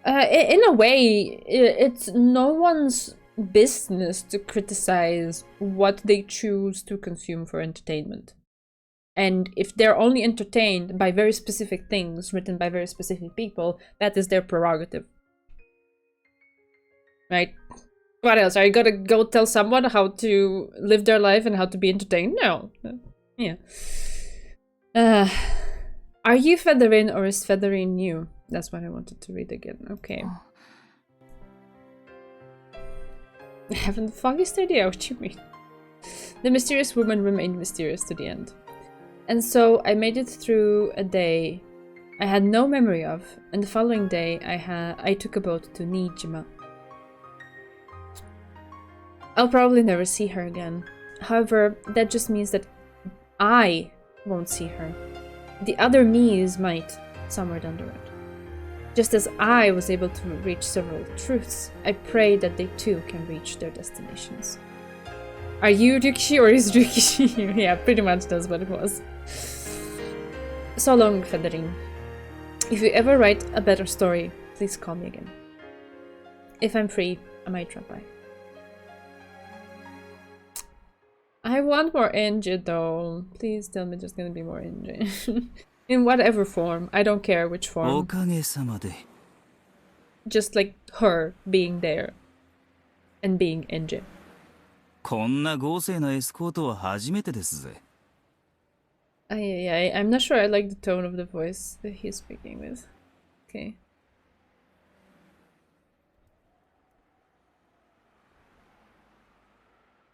in a way, it's no one's business to criticize what they choose to consume for entertainment. And if they're only entertained by very specific things written by very specific people, that is their prerogative. Right? What else? Are you gonna go tell someone how to live their life and how to be entertained? No. Yeah. Are you Featherine or is Featherine you? That's what I wanted to read again. Okay. I haven't the foggiest idea what you mean. The mysterious woman remained mysterious to the end. And so I made it through a day I had no memory of, and the following day I took a boat to Nijima. I'll probably never see her again. However, that just means that I won't see her. The other me's might, somewhere down the road. Just as I was able to reach several truths, I pray that they too can reach their destinations. Are you Ryukishi or is Ryukishi you? Yeah, pretty much that's what it was. So long, Featherine. If you ever write a better story, please call me again. If I'm free, I might drop by. I want more Ange though. Please tell me there's gonna be more Ange. In whatever form. I don't care which form. Just like her being there. And being Ange. こんな豪勢なエスコートは初めてですぜ。I'm not sure I like the tone of the voice that he's speaking with. Okay.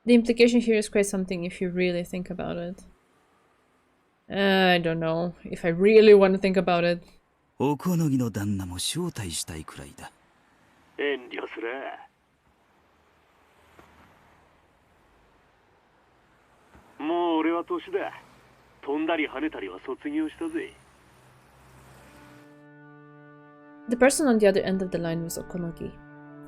The implication here is quite something if you really think about it. I don't know if I really want to think about it. おこのぎの旦那も招待したいくらいだ。遠慮すれ。もう俺は年だ。飛んだり跳ねたりは卒業したぜ。The person on the other end of the line was Okonogi.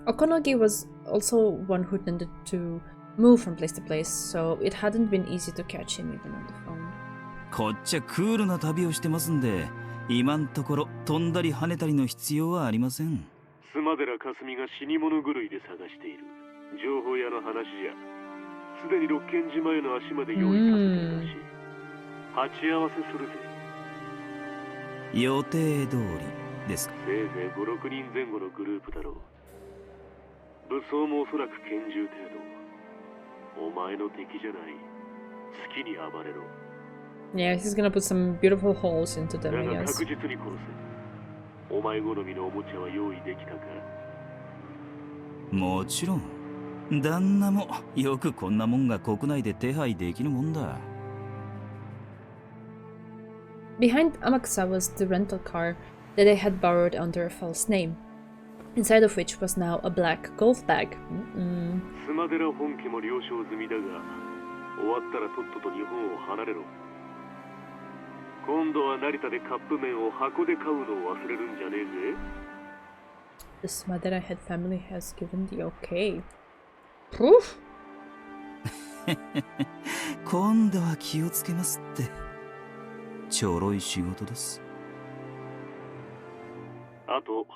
Okonogi was also one who tended to move from place to place, so it hadn't been easy to catch him even on the phone. こっちはクールな旅をしてますんで、今んところ飛んだり跳ねたりの必要はありません。スマデラカスミが死に物狂いで探している。情報屋の話じゃ、すでに六軒島への足まで用意させているし、鉢合わせするぜ。予定通りですか。せいぜい5、6人前後のグループだろう。武装もおそらく拳銃程度。お前の敵じゃない。好きに暴れろ。Yeah, he's gonna put some beautiful holes into them, I guess. 確実に殺せ。お前好みのおもちゃは用意できたか？もちろん。旦那もよくこんなもんが国内で手配できるもんだ。Behind Amakusa was the rental car that they had borrowed under a false name, inside of which was now a black golf bag. スマデラ本家も了承済みだが、終わったらとっとと日本を離れろ。今度は成田でカップ麺を箱で買うのを忘れるんじゃねえぜ。The Smadera head family has given the okay. Proof? 今度は気をつけますって。ちょろい仕事です。あと、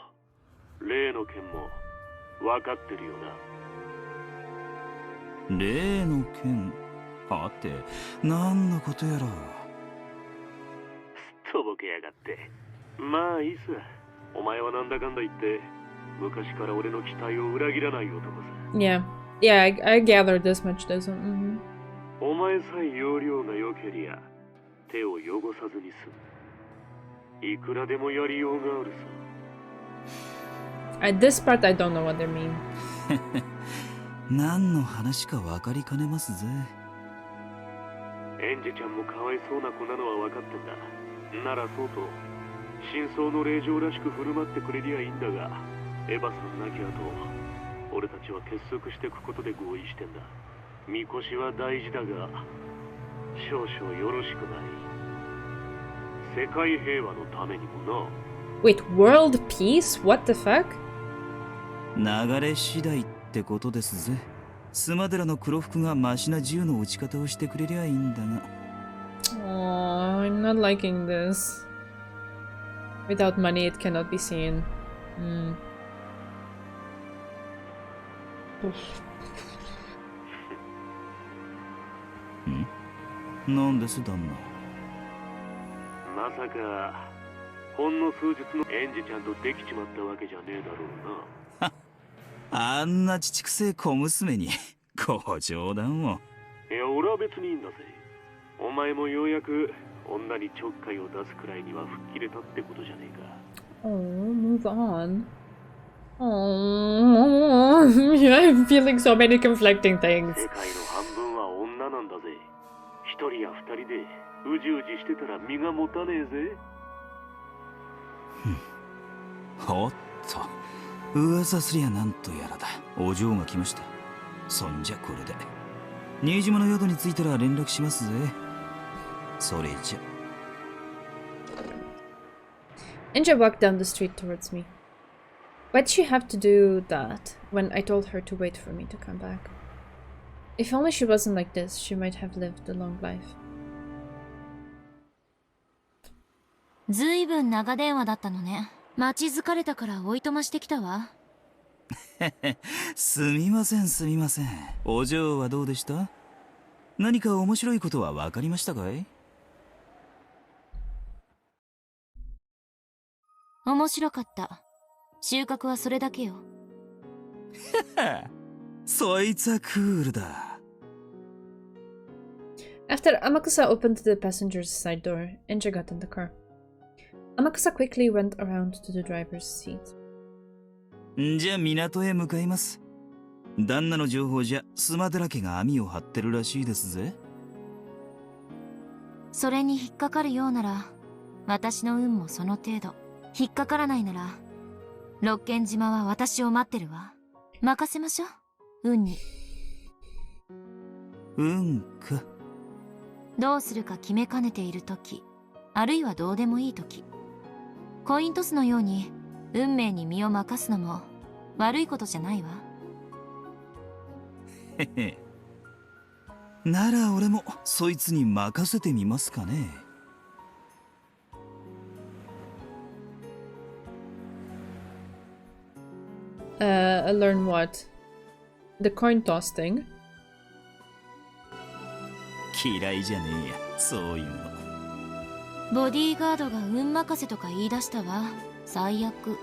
例の件も分かってるよな。例の件はて何のことやら。すっとぼけやがって。まあいいさ。お前はなんだかんだ言って昔から俺の期待を裏切らない男さ。Yeah, I gathered this much, doesn't. お前さえ容量が良けりゃ手を汚さずに済む。いくらでもやりようがあるさ。At this part, I don't know what they mean. 何の話か分かりかねますぜ。エンジェちゃんもかわいそうな子なのは分かってんだ。ならそうと真相の令状らしく振る舞ってくれりゃいいんだが、エヴァさんなきゃと俺たちは結束していくことで合意してんだ。みこしは大事だが少々よろしくない。世界平和のためにもな。Wait, world peace? What the fuck? 流れ次第ってことですぜ。スマデラの黒服がマシな銃の撃ち方をしてくれりゃいいんだが。Oh, I'm not liking this. Without money, it cannot be seen. なんです旦那。まさかほんの数日のエンジちゃんとできちまったわけじゃねえだろうな。あんなちちくせえ小娘にご冗談を。いや俺は別にいいんだぜ。お前もようやく女にちょっかいを出すくらいには吹っ切れたってことじゃねえか。Oh, move on. Oh, I'm feeling so many conflicting things. 世界の半分は女なんだぜ。一人や二人でうじうじしてたら身が持たねえぜ。おっと、噂すりゃなんとやらだ。お嬢が来ました。そんじゃこれで新島の宿に着いたら連絡しますぜ。それじゃ。Ange walked down the street towards me. Why'd she have to do that when I told her to wait for me to come back? If only she wasn't like this, she might have lived a long life. ずいぶん長電話だったのね。待ち疲れたからおいとましてきたわ。すみませんすみません。お嬢はどうでした？何か面白いことは分かりましたかい？面白かった。収穫はそれだけよ。そいつはクールだ。After Amakusa opened the passenger's side door, Ange got in the car. Amakusa quickly went around to the driver's seat. じゃあ港へ向かいます。旦那の情報じゃスマドラ家が網を張ってるらしいですぜ。それに引っかかるようなら、私の運もその程度。引っかからないなら、六軒島は私を待ってるわ。任せましょう、運に。運か。どうするか決めかねている時、あるいはどうでもいい時、コイントスのように運命に身を任すのも悪いことじゃないわ。へへ。なら俺もそいつに任せてみますかね。Learn what? The coin toss thing? 嫌いじゃねえや、そういうの。ボディーガードが運任せとか言い出したわ。最悪。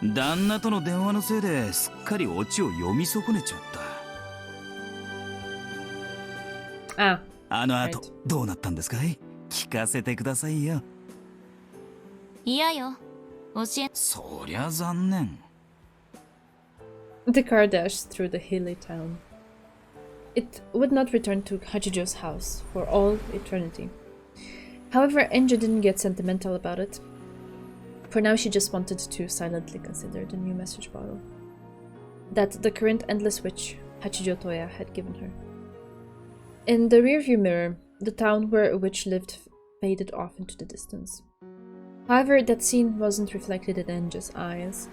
旦那との電話のせいですっかりオチを読み損ねちゃった。あの後、どうなったんですかい？聞かせてくださいよ。嫌よ。教え。そりゃ残念。The car dashed through the hilly town. It would not return to Hachijo's house for all eternity. However, Ange didn't get sentimental about it. For now, she just wanted to silently consider the new message bottle that the current endless witch, Hachijo Toya, had given her. In the rearview mirror, the town where a witch lived faded off into the distance. However, that scene wasn't reflected in Ange's eyes.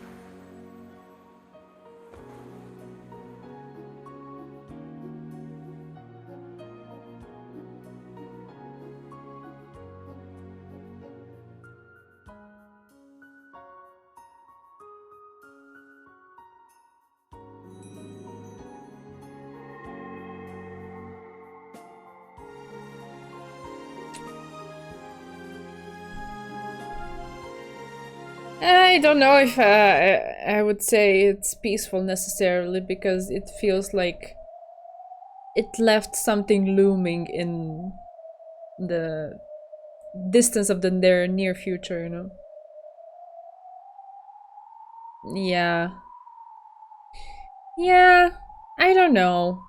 I don't know if I would say it's peaceful necessarily, because it feels like it left something looming in the distance of their near future, you know? Yeah. Yeah, I don't know.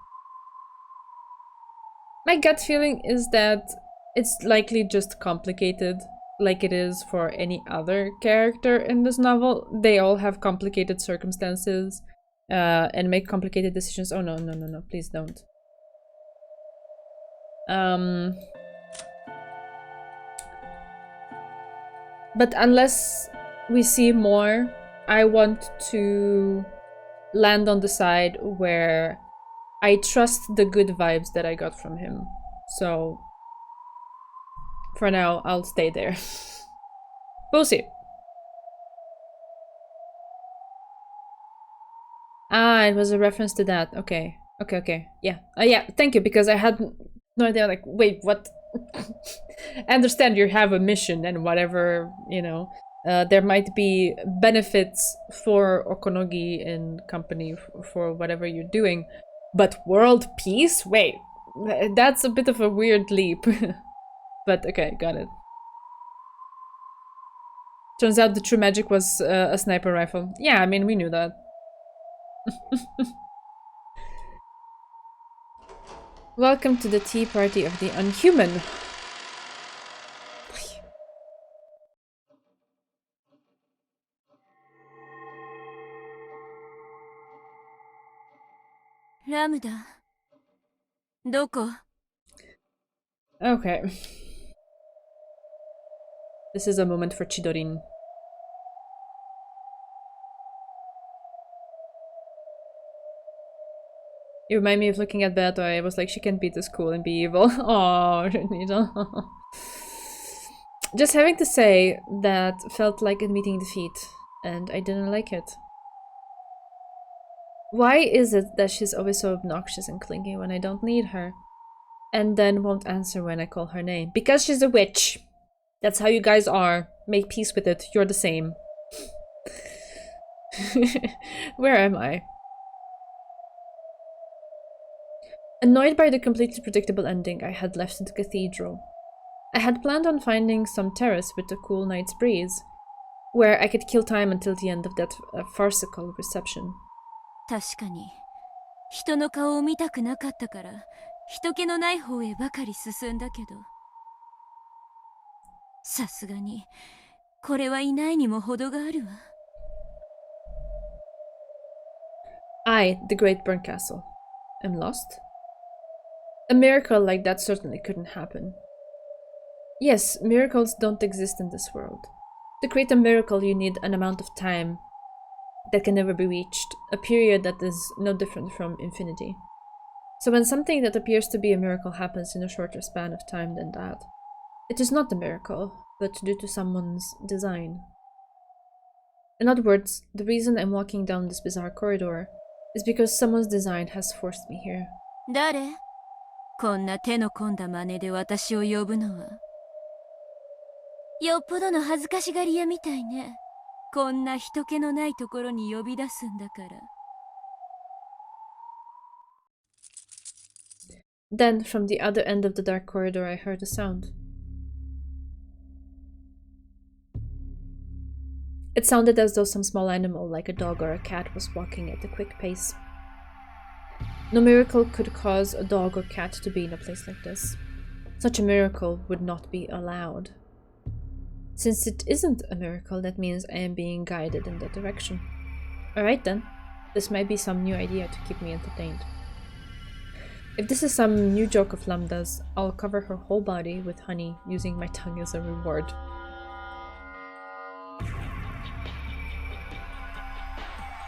My gut feeling is that it's likely just complicated, like it is for any other character in this novel. They all have complicated circumstances and make complicated decisions. Oh no, no, no, no, please don't. But unless we see more, I want to land on the side where I trust the good vibes that I got from him. So for now, I'll stay there. We'll see. Ah, it was a reference to that. Okay. Okay, okay. Yeah. Yeah, thank you, because I had no idea, like, wait, what? I understand you have a mission and whatever, you know. There might be benefits for Okonogi and company for whatever you're doing. But world peace? Wait, that's a bit of a weird leap. But okay, got it. Turns out the true magic was a sniper rifle. Yeah, I mean, we knew that. Welcome to the tea party of the unhuman. Okay. This is a moment for Chidorin. You remind me of looking at Beto. I was like, she can be this cool and be evil. Oh, just having to say that felt like admitting defeat, and I didn't like it. Why is it that she's always so obnoxious and clingy when I don't need her? And then won't answer when I call her name? Because she's a witch. That's how you guys are. Make peace with it. You're the same. Where am I? Annoyed by the completely predictable ending, I had left the cathedral. I had planned on finding some terrace with a cool night's breeze, where I could kill time until the end of that farcical reception. 確かに人の顔を見たくなかったから人気のない方へばかり進んだけどさすがにこれはいないにも程があるわ I, the Great Burnt Castle, am lost? A miracle like that certainly couldn't happen. Yes, miracles don't exist in this world. To create a miracle, you need an amount of time that can never be reached, a period that is no different from infinity. So when something that appears to be a miracle happens in a shorter span of time than that, it is not a miracle, but due to someone's design. In other words, the reason I'm walking down this bizarre corridor is because someone's design has forced me here. 誰こんな手の込んだ真似で私を呼ぶのはよっぽどの恥ずかしがり屋みたいねこんな人気のないところに呼び出すんだから Then, from the other end of the dark corridor, I heard a sound. It sounded as though some small animal, like a dog or a cat, was walking at a quick pace. No miracle could cause a dog or cat to be in a place like this. Such a miracle would not be allowed. Since it isn't a miracle, that means I am being guided in that direction. Alright then, this might be some new idea to keep me entertained. If this is some new joke of Lambda's, I'll cover her whole body with honey using my tongue as a reward.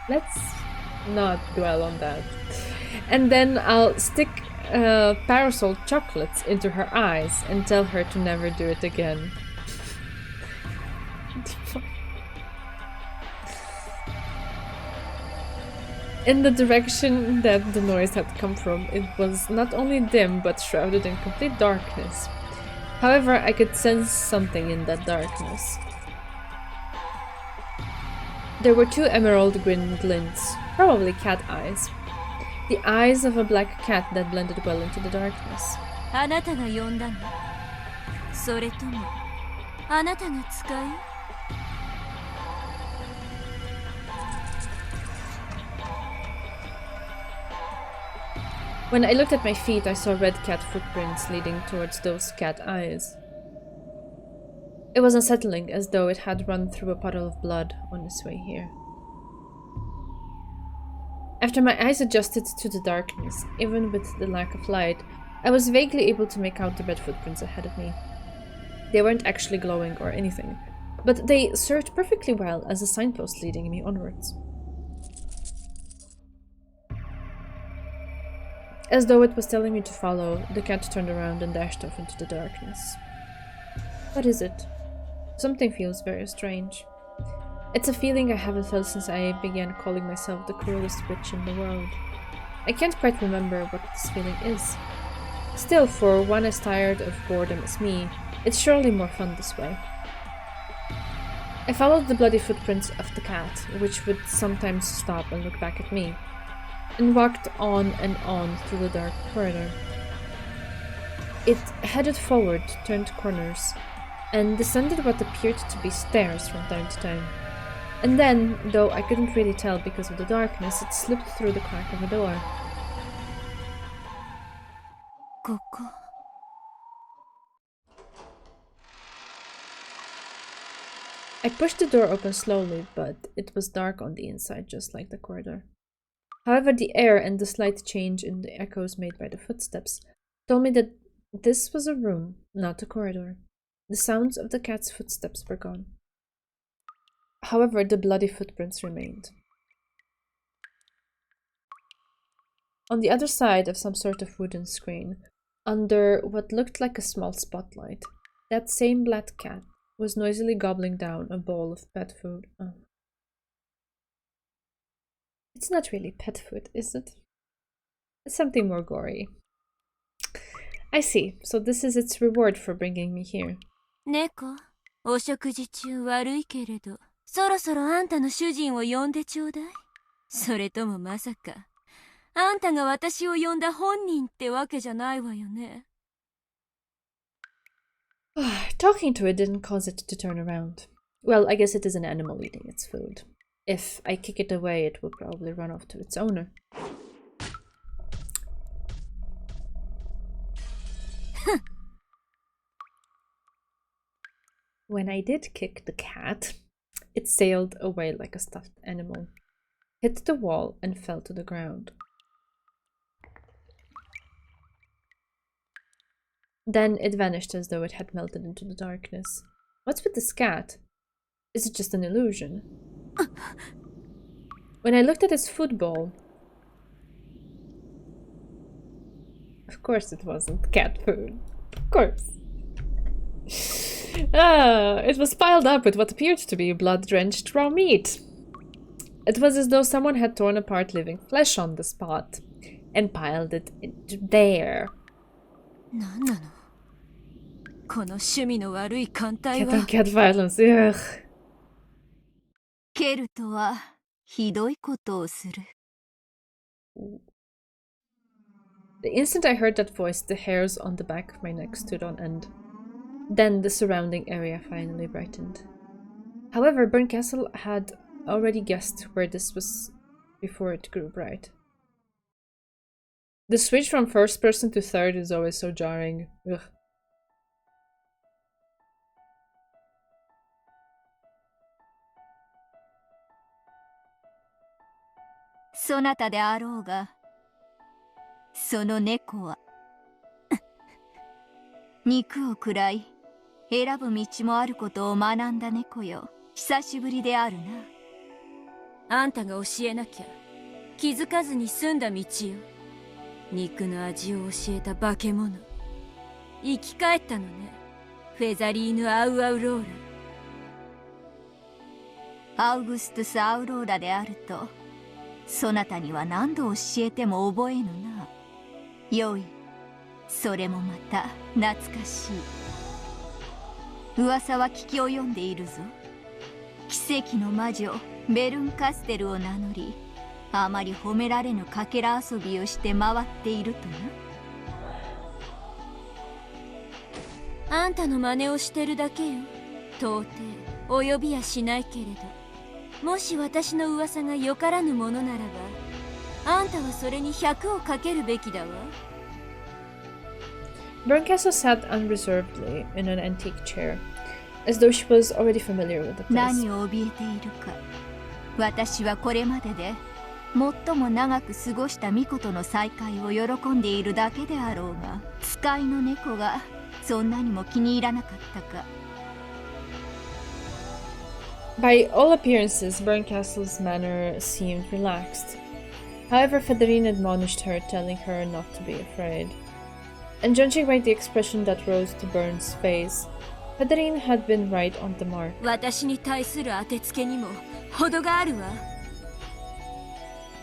Let's not dwell on that. And then I'll stick parasol chocolates into her eyes and tell her to never do it again. In the direction that the noise had come from, it was not only dim but shrouded in complete darkness. However, I could sense something in that darkness. There were two emerald green glints, probably cat eyes. The eyes of a black cat that blended well into the darkness. あなたが呼んだのそれともあなたが使い When I looked at my feet, I saw red cat footprints leading towards those cat eyes. It was unsettling, as though it had run through a puddle of blood on its way here. After my eyes adjusted to the darkness, even with the lack of light, I was vaguely able to make out the red footprints ahead of me. They weren't actually glowing or anything, but they served perfectly well as a signpost leading me onwards. As though it was telling me to follow, the cat turned around and dashed off into the darkness. What is it? Something feels very strange. It's a feeling I haven't felt since I began calling myself the cruelest witch in the world. I can't quite remember what this feeling is. Still, for one as tired of boredom as me, it's surely more fun this way. I followed the bloody footprints of the cat, which would sometimes stop and look back at me, and walked on and on through the dark corridor. It headed forward, turned corners, and descended what appeared to be stairs from time to time. And then, though I couldn't really tell because of the darkness, it slipped through the crack of a door. ここ I pushed the door open slowly, but it was dark on the inside, just like the corridor. However, the air and the slight change in the echoes made by the footsteps told me that this was a room, not a corridor. The sounds of the cat's footsteps were gone. However, the bloody footprints remained. on the other side of some sort of wooden screen, under what looked like a small spotlight, that same black cat was noisily gobbling down a bowl of pet food. Oh. It's not really pet food, is it? It's something more gory. I see. So this is its reward for bringing me here. 猫、お食事中悪いけれど、そろそろあんたの主人を呼んでちょうだい。それともまさか、あんたが私を呼んだ本人ってわけじゃないわよね。Talking to it didn't cause it to turn around. Well, I guess it is an animal eating its food. If I kick it away, it will probably run off to its owner. When I did kick the cat, it sailed away like a stuffed animal, hit the wall, and fell to the ground. Then it vanished as though it had melted into the darkness. What's with this cat? Is it just an illusion? When I looked at its food bowl... Of course it wasn't cat food. Of course. It was piled up with what appeared to be blood-drenched raw meat. It was as though someone had torn apart living flesh on the spot and piled it into there. なんなの？この趣味の悪い艦隊 Cat は。 on cat violence, ugh. ケルトはひどいことをする。The instant I heard that voice, the hairs on the back of my neck stood on end. Then the surrounding area finally brightened. However, Burncastle had already guessed where this was before it grew bright. The switch from first person to third is always so jarring. Ugh. そなたであろうが、その猫は肉を食らい選ぶ道もあることを学んだ猫よ。久しぶりであるな。あんたが教えなきゃ気づかずに済んだ道よ。肉の味を教えた化け物。生き返ったのね。フェザリーヌ・アウアウローラ。アウグストゥス・アウローラであるとそなたには何度教えても覚えぬな。よい、それもまた懐かしい。噂は聞き及んでいるぞ。奇跡の魔女ベルンカステルを名乗り、あまり褒められぬかけら遊びをして回っているとな。あんたの真似をしてるだけよ。到底及びやしないけれど、もし私の噂がよからぬものならば、あんたはそれに100をかけるべきだわ。Burncastle sat unreservedly in an antique chair, as though she was already familiar with the place. 何を怯えているか。私はこれまでで最も長く過ごした巫女との再会を喜んでいるだけであろうが、使いの猫がそんなにも気に入らなかったか。By all appearances, Burncastle's manner seemed relaxed. However, Featherine admonished her, telling her not to be afraid. And judging by the expression that rose to Burn's face, Featherine had been right on the mark. 私に対する当てつけにも程があるわ。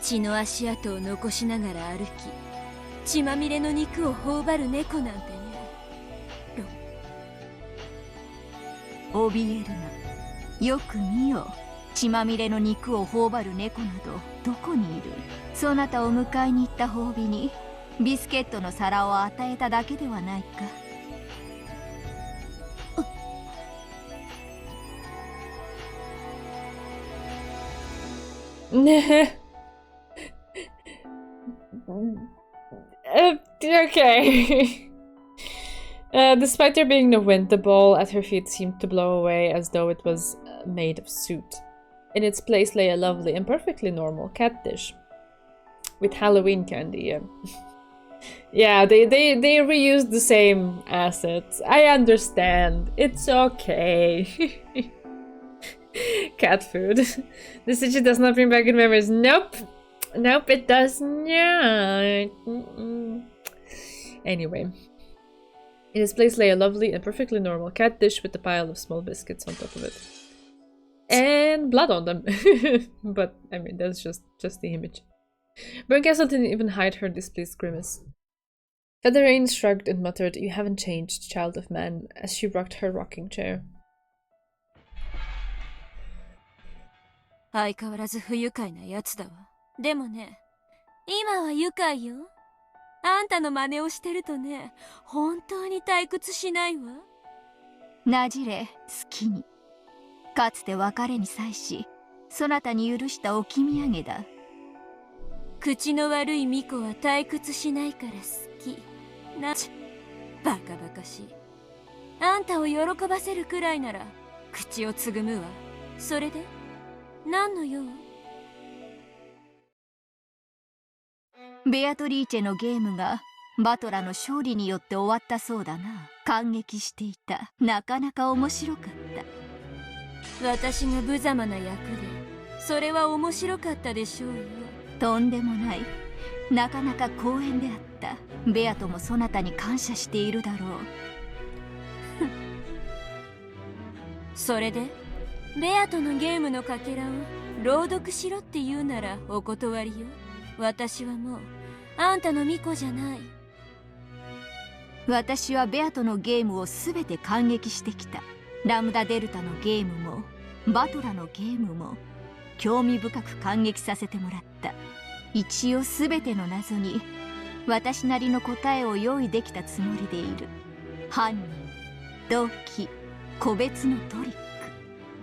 血の足跡を残しながら歩き、血まみれの肉を頬張る猫なんてね。怯えるな。よく見よ。血まみれの肉を頬張る猫などどこにいる。そなたを迎えに行った褒美にビスケットの皿を与えただけではないか。Okay. Despite there being no wind, the bowl at her feet seemed to blow away as though it was made of soot. In its place lay a lovely and perfectly normal cat dish with Halloween candy. Yeah, they reused the same assets. I understand. It's okay. Cat food. The city does not bring back good memories. Nope. Nope, it does not. Anyway. In its place lay a lovely and perfectly normal cat dish with a pile of small biscuits on top of it. And blood on them. But, I mean, that's just the image. Bernkastel didn't even hide her displeased grimace. Featherine shrugged and muttered, "You haven't changed, child of man," as she rocked her rocking chair. 相変わらず不愉快なやつだわ。でもね、今は愉快よ。あんたの真似をしてるとね、本当に退屈しないわ。なじれ、好きに。かつて別れに際し、そなたに許した置き土産だ。口の悪い巫女は退屈しないから好き。なち、バカバカしい。あんたを喜ばせるくらいなら、口をつぐむわ。それで、何の用？ベアトリーチェのゲームがバトラの勝利によって終わったそうだな。感激していた。なかなか面白かった。私が無様な役で、それは面白かったでしょうよ。とんでもない。なかなか光栄であった。ベアトもそなたに感謝しているだろう。それでベアトのゲームのかけらを朗読しろって言うならお断りよ。私はもうあんたの巫女じゃない。私はベアトのゲームをすべて感激してきた。ラムダデルタのゲームもバトラのゲームも興味深く感激させてもらった。一応すべての謎に私なりの答えを用意できたつもりでいる。犯人、動機、個別のトリック、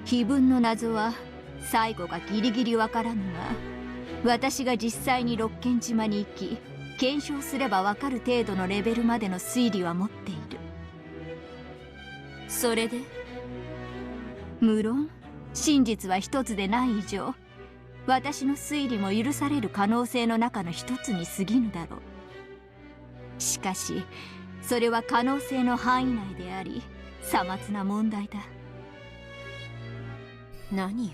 碑文の謎は最後がギリギリわからぬが、私が実際に六軒島に行き検証すればわかる程度のレベルまでの推理は持っている。それで？無論真実は一つでない以上、私の推理も許される可能性の中の一つに過ぎぬだろう。しかしそれは可能性の範囲内であり、さまつな問題だ。何よ、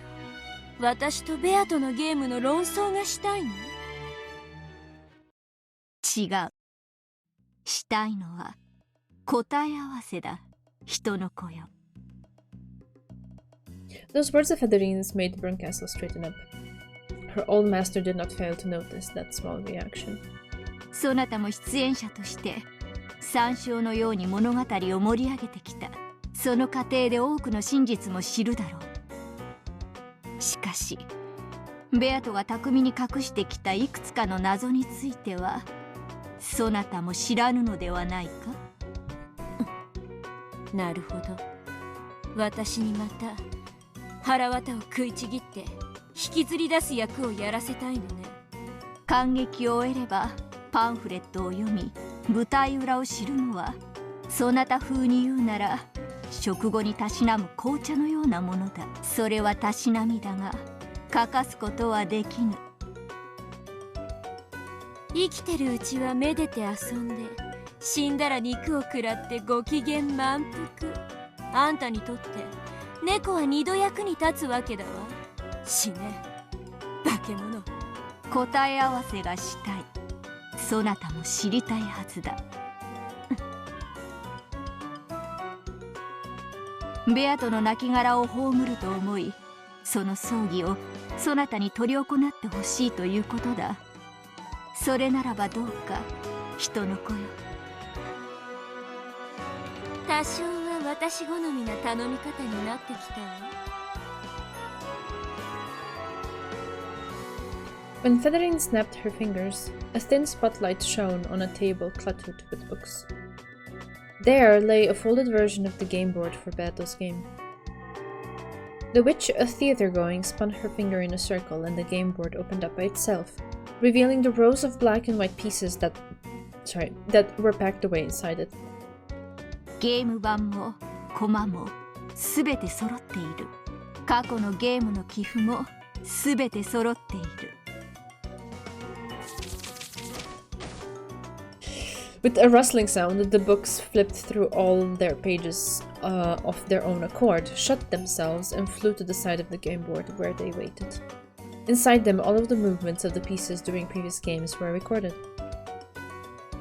私とベアとのゲームの論争がしたいの？違う。したいのは答え合わせだ。人の子よ。Those words of Featherines made Bernkastel straighten up. Her old master did not fail to notice that small reaction. そなたも出演者として参照のように物語を盛り上げてきた。その過程で多くの真実も知るだろう。しかしベアトが巧みに隠してきたいくつかの謎についてはそなたも知らぬのではないか？なるほど。私にまた腹渡を食いちぎって引きずり出す役をやらせたいのね。感激を終えればパンフレットを読み舞台裏を知るのはそなた風に言うなら食後にたしなむ紅茶のようなものだ。それはたしなみだが欠かすことはできぬ。生きてるうちはめでて遊んで、死んだら肉を食らってご機嫌満腹。あんたにとって猫は二度役に立つわけだわ。死ね、化け物。答え合わせがしたい。そなたも知りたいはずだ。ベアトの亡骸を葬ると思い、その葬儀をそなたに執り行ってほしいということだ。それならばどうか、人の子よ。多少は私好みな頼み方になってきたわ。When Featherine snapped her fingers, a thin spotlight shone on a table cluttered with books. There lay a folded version of the game board for Beato's game. The witch, a theater-going, spun her finger in a circle and the game board opened up by itself, revealing the rows of black and white pieces that were packed away inside it. ゲーム版もコマもすべて揃っている。過去のゲームの寄付もすべて揃っている。With a rustling sound, the books flipped through all their pages of their own accord, shut themselves, and flew to the side of the game board where they waited. Inside them, all of the movements of the pieces during previous games were recorded.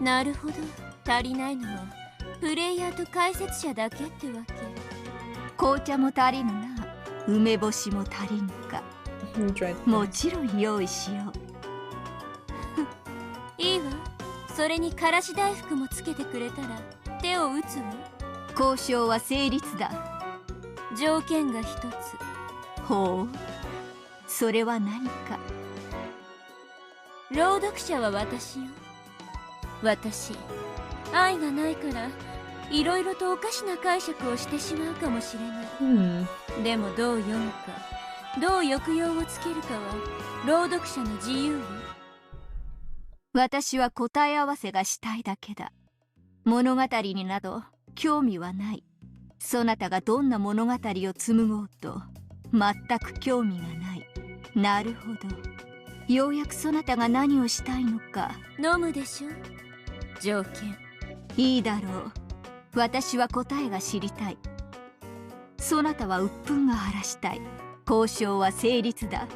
なるほど、足りないのはプレイヤーと解説者だけってわけ。紅茶も足りぬな、梅干しも足りんか。もちろん用意しよう。いいわ。それにからし大福もつけてくれたら手を打つわ。交渉は成立だ。条件が一つ。ほう、それは何か。朗読者は私よ。私、愛がないからいろいろとおかしな解釈をしてしまうかもしれない、でもどう読むか、どう抑揚をつけるかは朗読者の自由よ。私は答え合わせがしたいだけだ。物語になど興味はない。そなたがどんな物語を紡ごうと全く興味がない。なるほど、ようやくそなたが何をしたいのか。飲むでしょ。条件。いいだろう。私は答えが知りたい。そなたは鬱憤が晴らしたい。交渉は成立だ。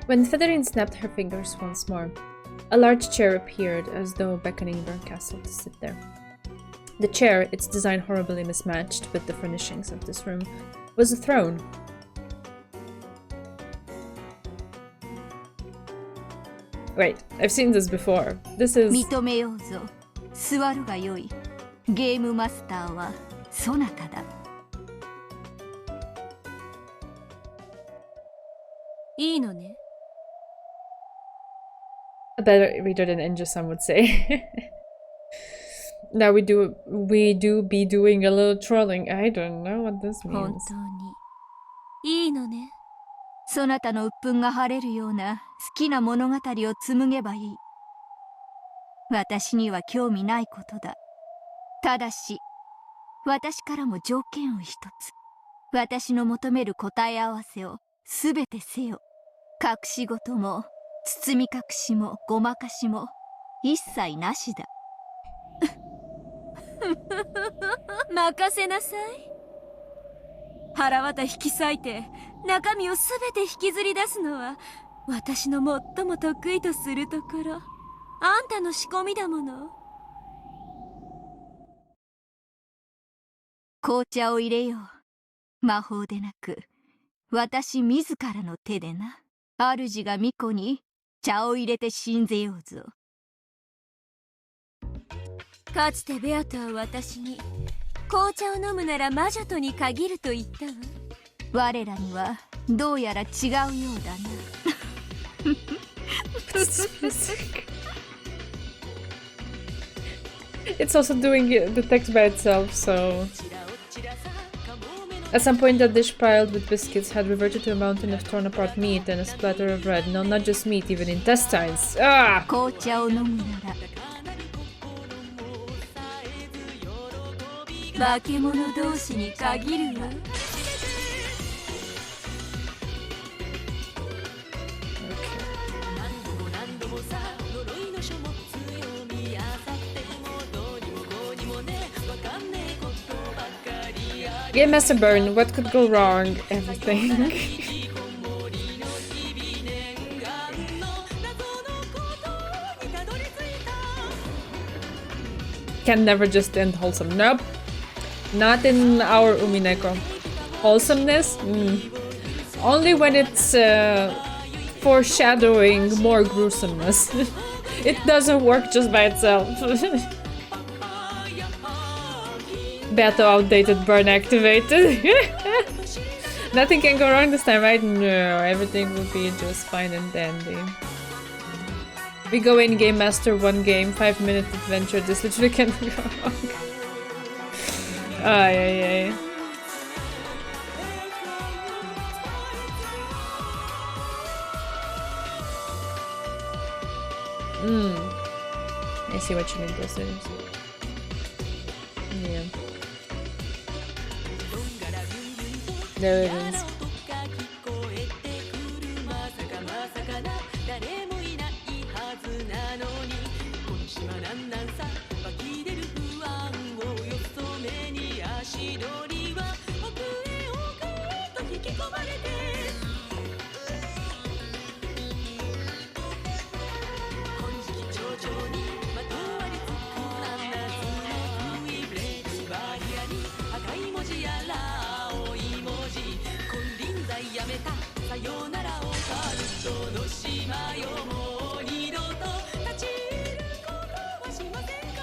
When Featherine snapped her fingers once more, a large chair appeared as though beckoning Berncastle to sit there. The chair, its design horribly mismatched with the furnishings of this room, was a throne. Wait, I've seen this before. This is... 認めようぞ。座るがよい。ゲームマスターはそなただ。いいのね。A better reader than Ange-san would say. Now we do be doing a little trolling. I don't know what this means. 本当にいいのね。そなたの鬱憤が晴れるような好きな物語を紡げばいい。私には興味ないことだ。ただし、私からも条件を一つ。私の求める答え合わせをすべてせよ。隠し事も包み隠しもごまかしも一切なしだ。任せなさい。腹渡引き裂いて中身をすべて引きずり出すのは私の最も得意とするところ。あんたの仕込みだもの。紅茶を入れよう。魔法でなく私自らの手でな。主が巫女に茶を入れて信ぜようぞ。かつてベアトは私に紅茶を飲むなら魔女とに限ると言ったわ。我らにはどうやら違うようだな。It's also doing the text by itself, so... At some point, that dish piled with biscuits had reverted to a mountain of torn apart meat and a splatter of red. No, not just meat, even intestines. Ah! 紅茶を飲むなら化け物同士に限るわ。Game Master Burn, what could go wrong? Everything. Can never just end wholesome. Nope. Not in our Umineko. Wholesomeness? Only when it's foreshadowing more gruesomeness. It doesn't work just by itself. Beto outdated burn activated. Nothing can go wrong this time, right? No, everything will be just fine and dandy. We go in Game Master, 1 game, 5-minute adventure. This literally can't go wrong. Ay, ay, ay. I see what you mean, Blizzard. Yeah. There it is.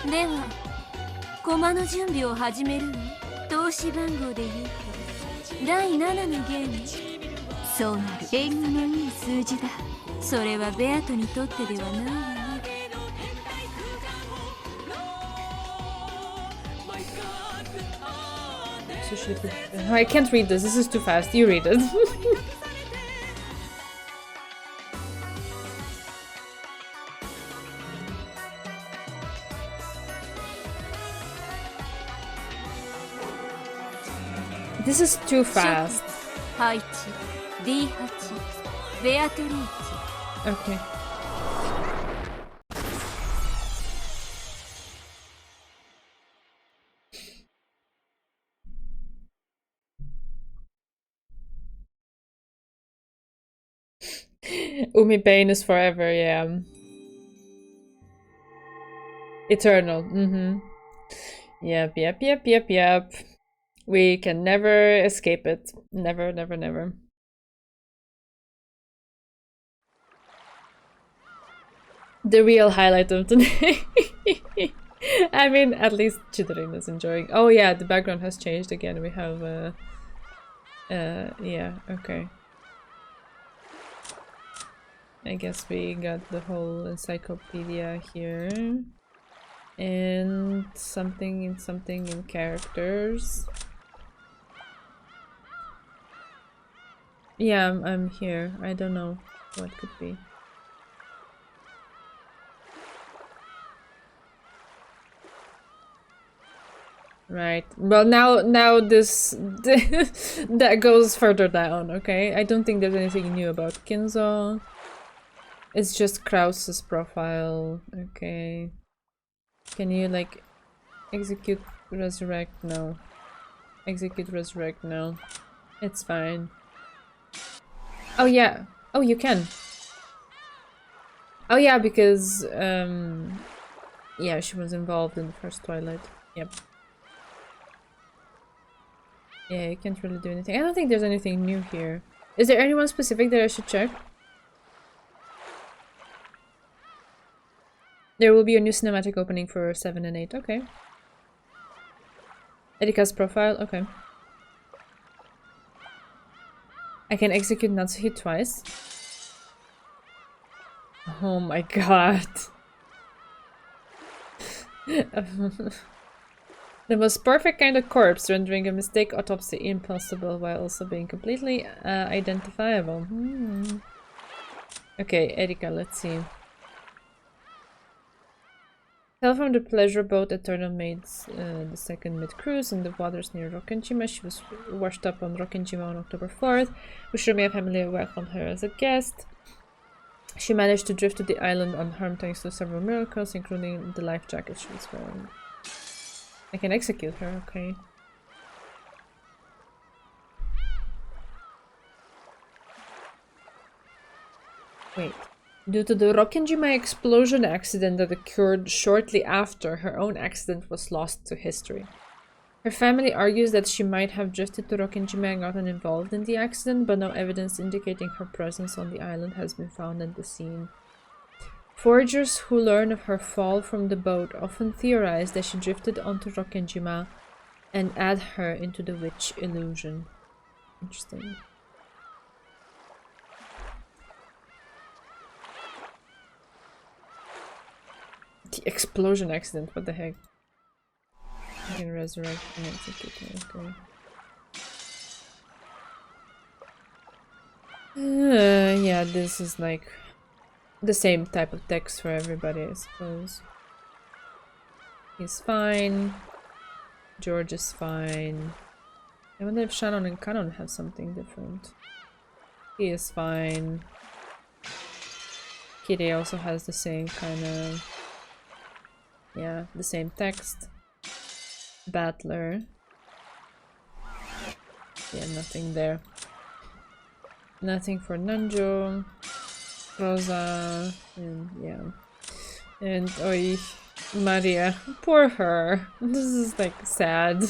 では駒の準備を始めるわ。投資番号で言うと第7のゲーム。そうなる。縁起のいい数字だ。それはベアトにとってではないわね。I can't read this. This is too fast. You read it. This is too fast. 配置 D8 ベアトリーチ。 Okay. Umi pain is forever, yeah. Eternal, Yep. We can never escape it. Never. The real highlight of today. I mean, at least Chidrin is enjoying. Oh yeah, the background has changed again. We have yeah, okay. I guess we got the whole encyclopedia here. And something in characters. Yeah, I'm here. I don't know what could be. Right. Well, now this that goes further down. Okay. I don't think there's anything new about Kinzo. It's just Krause's profile. Okay. Can you like execute resurrect? No. Execute resurrect? No. It's fine. Oh yeah. Oh, you can. Oh yeah, because yeah, she was involved in the first Twilight. Yep. Yeah, you can't really do anything. I don't think there's anything new here. Is there anyone specific that I should check? There will be a new cinematic opening for 7 and 8. Okay. Erika's profile. Okay. I can execute Natsuhi twice. Oh my god. The most perfect kind of corpse, rendering a mistake autopsy impossible while also being completely identifiable. Okay, Erika, let's see. Fell from the pleasure boat Eternal made the second mid-cruise in the waters near Rokkenjima. She was washed up on Rokkenjima on October 4th. Ushiromiya family welcomed her as a guest. She managed to drift to the island unharmed thanks to several miracles, including the life jacket she was wearing. I can execute her, okay. Wait. Due to the Rokkenjima explosion accident that occurred shortly after, her own accident was lost to history. Her family argues that she might have drifted to Rokkenjima and gotten involved in the accident, but no evidence indicating her presence on the island has been found at the scene. Foragers who learn of her fall from the boat often theorize that she drifted onto Rokkenjima and add her into the witch illusion. Interesting. The explosion accident, what the heck? I can resurrect and execute her, okay. Yeah, this is like the same type of text for everybody, I suppose. He's fine. George is fine. I wonder if Shannon and Canon have something different. He is fine. Kitty also has the same kind of... yeah, the same text. Battler. Yeah, nothing there. Nothing for Nanjo. Rosa. And yeah. And oi, Maria. Poor her. This is like sad.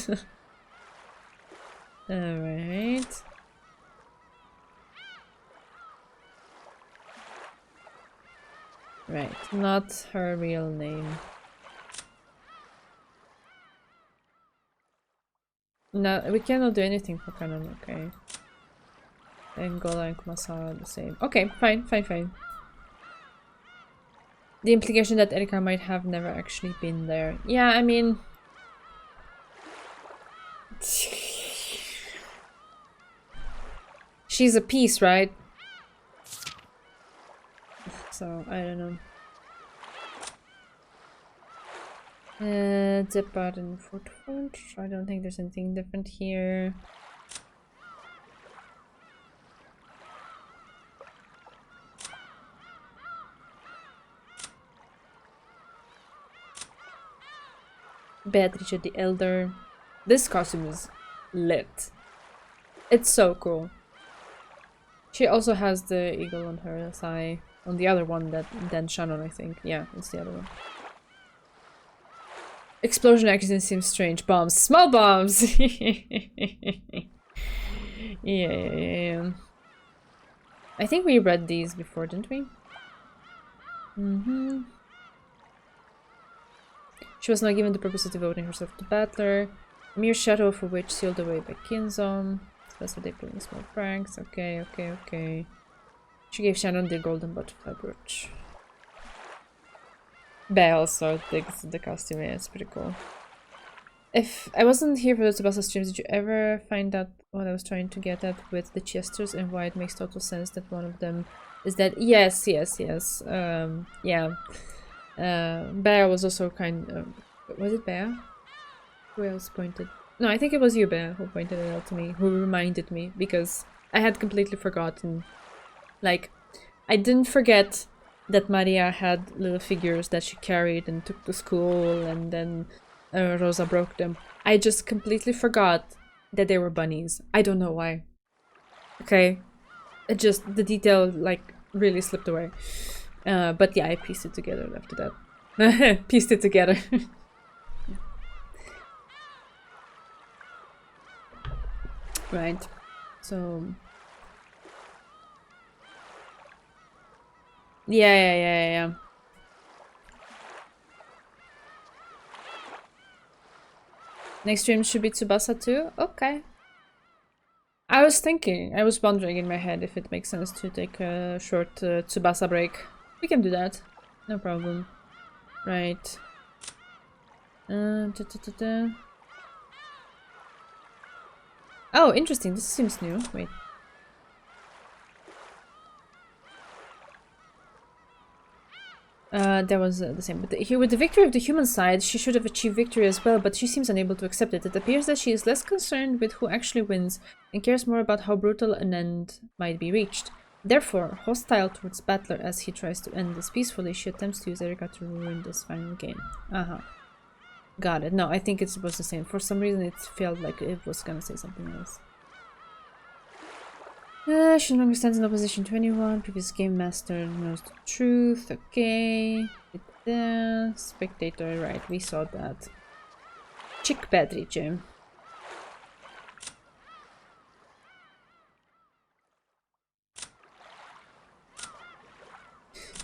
Alright. Right, not her real name. No, we cannot do anything for Canon, okay. Angola and Kumasa are the same. Okay, fine. The implication that Erika might have never actually been there. Yeah, I mean... She's a piece, right? So, I don't know. Depart and Fort Fort. I don't think there's anything different here. Beatrice the Elder. This costume is lit. It's so cool. She also has the eagle on her thigh. On the other one than Shannon, I think. Yeah, it's the other one. Explosion accident seems strange. Bombs. Small bombs! Yeah. I think we read these before, didn't we? She was not given the purpose of devoting herself to Battler. A mere shadow for which sealed away by Kinzon. That's what they put in small pranks. Okay. She gave Shannon the golden butterfly brooch. Bay also digs the costume. Yeah, it's pretty cool. If I wasn't here for the Tsubasa streams, did you ever find out what I was trying to get at with the Chesters and why it makes total sense that one of them is that? Yes. Yeah. Bear was also kind of... was it Bear? Who else pointed? No, I think it was you, Bear, who pointed it out to me, who reminded me, because I had completely forgotten. Like, I didn't forget that Maria had little figures that she carried and took to school, and then Rosa broke them. I just completely forgot that they were bunnies. I don't know why. Okay? It just, the detail, like, really slipped away. But yeah, I pieced it together after that. Pieced it together. Right. So... Yeah. Next stream should be Tsubasa too? Okay. I was wondering in my head if it makes sense to take a short Tsubasa break. We can do that. No problem. Right. Oh, interesting. This seems new. Wait. That was the same. But here, with the victory of the human side, she should have achieved victory as well, but she seems unable to accept it. It appears that she is less concerned with who actually wins and cares more about how brutal an end might be reached. Therefore, hostile towards Battler as he tries to end this peacefully, she attempts to use Erika to ruin this final game. Got it. No, I think it was the same. For some reason, it felt like it was gonna say something else. She no longer stands in opposition to anyone. Previous game master knows the truth. Okay. Spectator, right, we saw that. Chick Beatrice.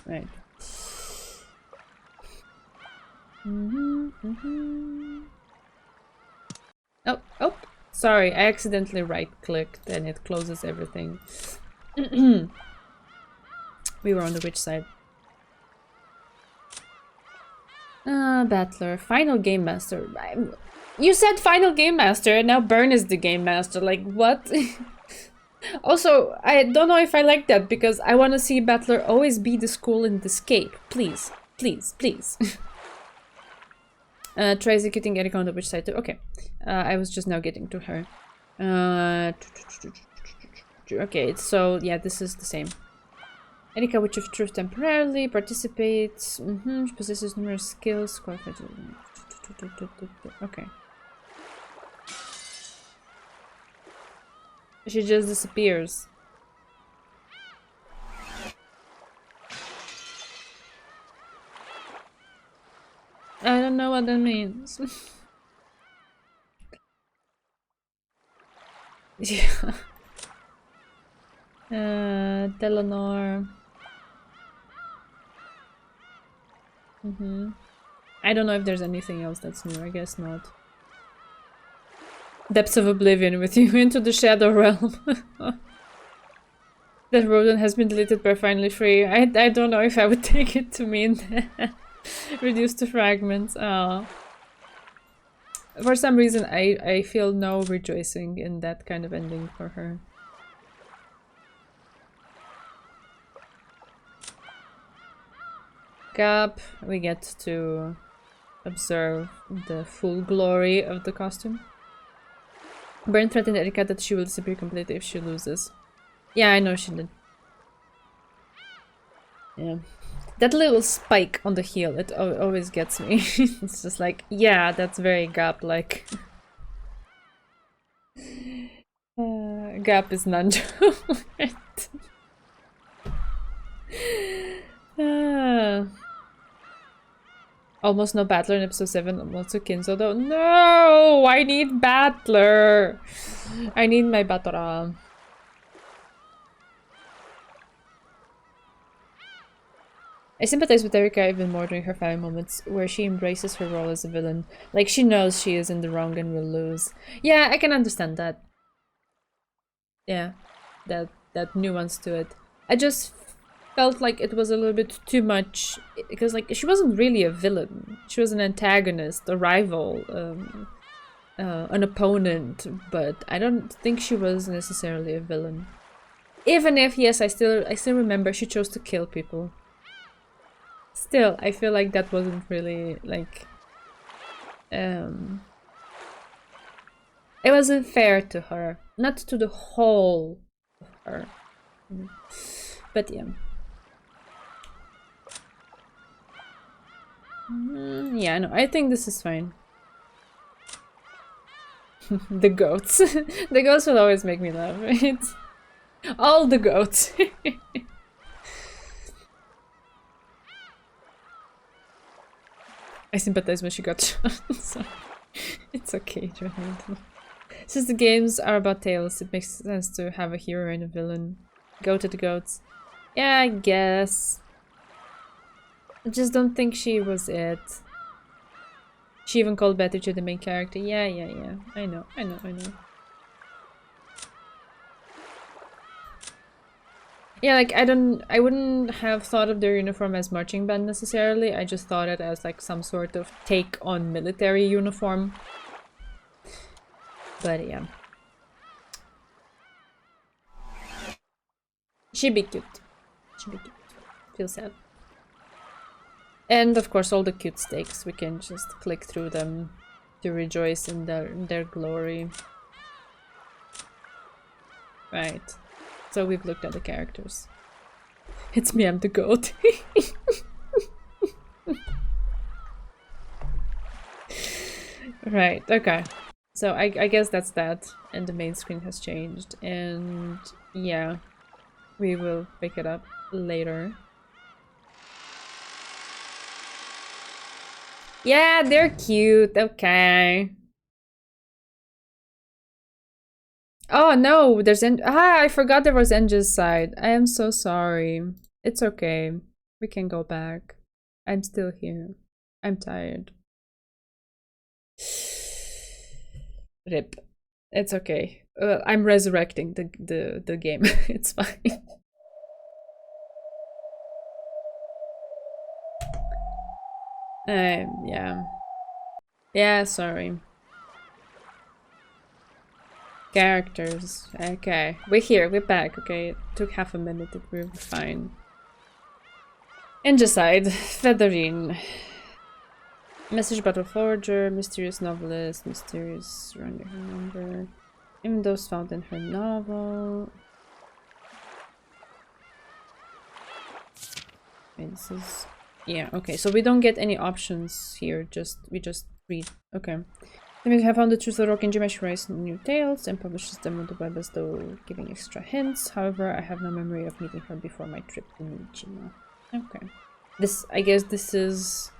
Right. Oh! Sorry, I accidentally right-clicked and it closes everything. We were on the witch side. Battler. Final Game Master. You said Final Game Master and now Burn is the Game Master. Like, what? Also, I don't know if I like that because I want to see Battler always be the school in this cape. Please. Please. Try executing Erika on the witch side too. Okay. I was just now getting to her. Okay, so yeah, this is the same. Erika, Witch of Truth temporarily participates. She possesses numerous skills. Okay. She just disappears. I don't know what that means. Yeah. Delanor. I don't know if there's anything else that's new. I guess not. Depths of oblivion with you into the shadow realm. That rodent has been deleted but finally free. I don't know if I would take it to mean reduced to fragments. Oh. For some reason, I feel no rejoicing in that kind of ending for her. Gap, we get to observe the full glory of the costume. Burn threatened Erika that she will disappear completely if she loses. Yeah, I know she did. Yeah. That little spike on the heel, it always gets me. It's just like, yeah, that's very Gap-like. Gap is Nanjo. Almost no Battler in episode 7, almost a Kinzo though. No! I need Battler! I need my Batora. I sympathize with Erika even more during her final moments, where she embraces her role as a villain. Like, she knows she is in the wrong and will lose. Yeah, I can understand that. Yeah, that nuance to it. I just felt like it was a little bit too much, because, like, she wasn't really a villain. She was an antagonist, a rival, an opponent, but I don't think she was necessarily a villain. Even if, yes, I still remember she chose to kill people. Still, I feel like that wasn't really, like, it wasn't fair to her. Not to the whole of her. But yeah. Yeah, no, I think this is fine. The goats. The goats will always make me laugh, right? All the goats. I sympathize when she got shot, so it's okay, right? Since the games are about tales, it makes sense to have a hero and a villain. Go to the goats. Yeah, I guess. I just don't think she was it. She even called Beatrice the main character. Yeah. I know. Yeah, like, I wouldn't have thought of their uniform as marching band necessarily. I just thought it as, like, some sort of take on military uniform. But yeah. She'd be cute. Feel sad. And of course all the cute stakes, we can just click through them to rejoice in their glory. Right. So we've looked at the characters. It's me, I'm the goat. Right, okay. So I guess that's that. And the main screen has changed. And yeah, we will pick it up later. Yeah, they're cute. Okay. Oh no, there's I forgot there was Ange's side. I am so sorry. It's okay. We can go back. I'm still here. I'm tired. Rip. It's okay. I'm resurrecting the game. It's fine. Yeah. Yeah, sorry. Characters. Okay. We're here. We're back. Okay. It took half a minute. We were fine. Angicide. Featherine. Message Battle Forger. Mysterious Novelist. Mysterious Surrounding her number. Even those found in her novel. Okay, this is... Yeah, okay. So we don't get any options here. We just read. Okay. They have found the truth of the rock in Jimesh writes new tales and publishes them on the web as though giving extra hints. However, I have no memory of meeting her before my trip to Nijima. Okay. I guess this is...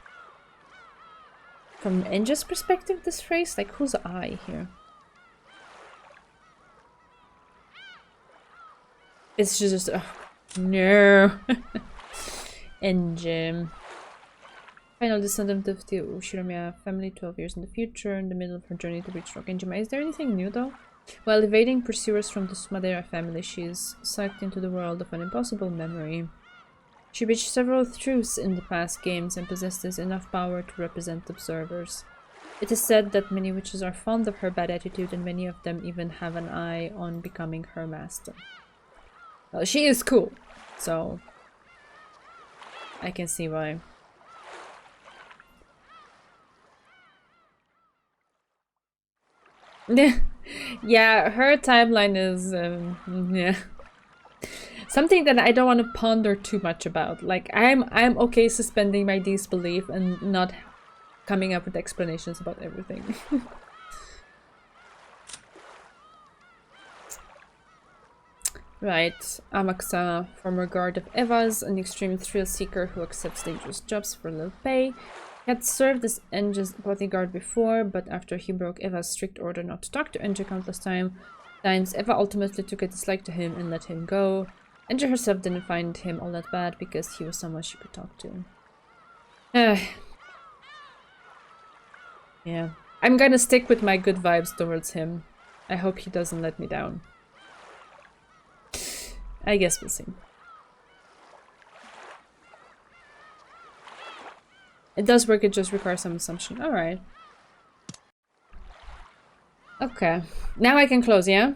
From Ange's perspective, this phrase? Like, who's I here? It's just... Oh, no! Ange. Final descendant of the Ushinomiya family 12 years in the future, in the middle of her journey to reach Rock Enjima. Is there anything new though? While evading pursuers from the Sumadera family, she is sucked into the world of an impossible memory. She reached several truths in the past games and possesses enough power to represent observers. It is said that many witches are fond of her bad attitude and many of them even have an eye on becoming her master. Well, she is cool, so I can see why. Yeah, her timeline is, yeah. Something that I don't want to ponder too much about. Like, I'm okay suspending my disbelief and not coming up with explanations about everything. Right, Amakusa, former guard of Eva's, an extreme thrill seeker who accepts dangerous jobs for little pay, had served as Ange's bodyguard before, but after he broke Eva's strict order not to talk to Ange countless times, Eva ultimately took a dislike to him and let him go. Ange herself didn't find him all that bad because he was someone she could talk to. Yeah, I'm gonna stick with my good vibes towards him. I hope he doesn't let me down. I guess we'll see. It does work, it just requires some assumption. Alright. Okay. Now I can close, yeah?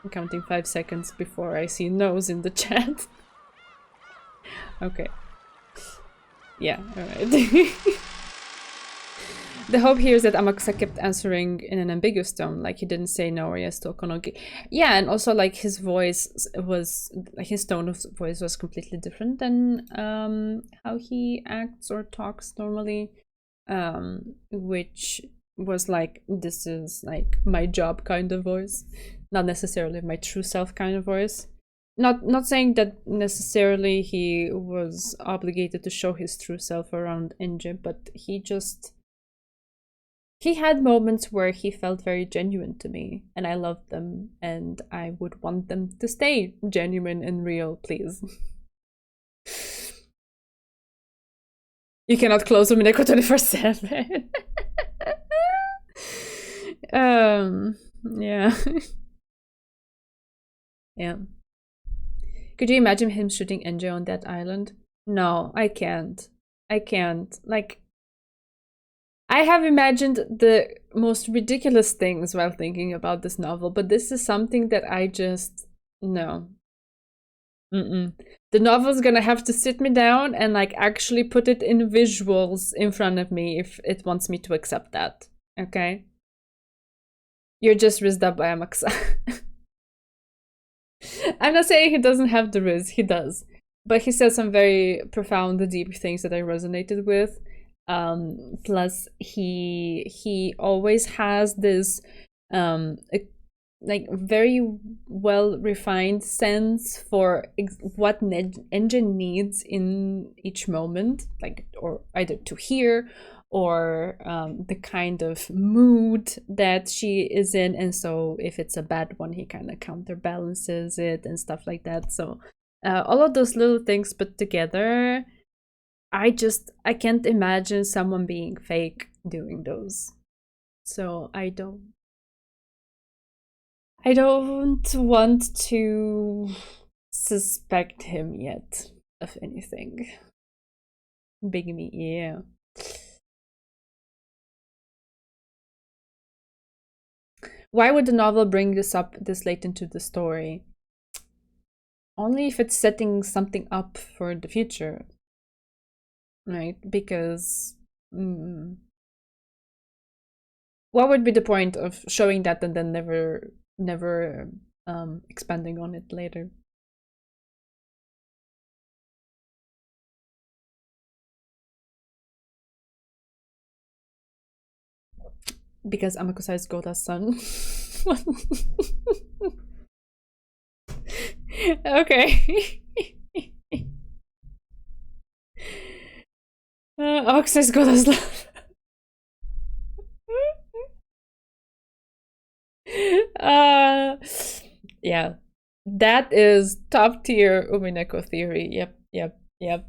I'm counting 5 seconds before I see no's in the chat. Okay. Yeah, alright. The hope here is that Amakusa kept answering in an ambiguous tone, like he didn't say no or yes to Okonogi. Yeah, and also like his voice was, like his tone of voice was completely different than how he acts or talks normally, which was like, this is like my job kind of voice, not necessarily my true self kind of voice. Not saying that necessarily he was obligated to show his true self around Ange, but he had moments where he felt very genuine to me, and I loved them, and I would want them to stay genuine and real, please. You cannot close Umineko 24/7. Yeah. Yeah. Could you imagine him shooting Ange on that island? No, I can't. I can't. Like, I have imagined the most ridiculous things while thinking about this novel, but this is something that I just... no. The novel's gonna have to sit me down and like actually put it in visuals in front of me if it wants me to accept that. Okay? You're just rizzed up by Amakusa. I'm not saying he doesn't have the riz, he does. But he says some very profound, deep things that I resonated with. Plus he always has this like very well refined sense for what Ange needs in each moment, like, or either to hear or the kind of mood that she is in, and so if it's a bad one he kind of counterbalances it and stuff like that. So all of those little things put together, I can't imagine someone being fake doing those. So I don't want to suspect him yet of anything. Big me, yeah. Why would the novel bring this up this late into the story? Only if it's setting something up for the future. Right? Because what would be the point of showing that and then never expanding on it later? Because Amakusa is Goda's son. Okay. Amakusa is Goda's love. Yeah, that is top tier Umineko theory. Yep. Yep.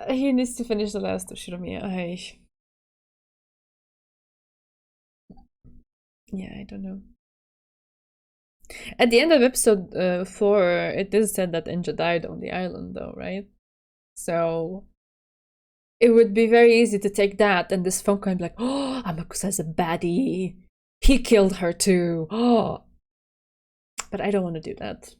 He needs to finish the last of Shiromiya. Yeah, I don't know. At the end of episode 4, it is said that Ange died on the island, though, right? So it would be very easy to take that and this phone call and be like, oh, Amakusa's a baddie. He killed her too. Oh. But I don't want to do that.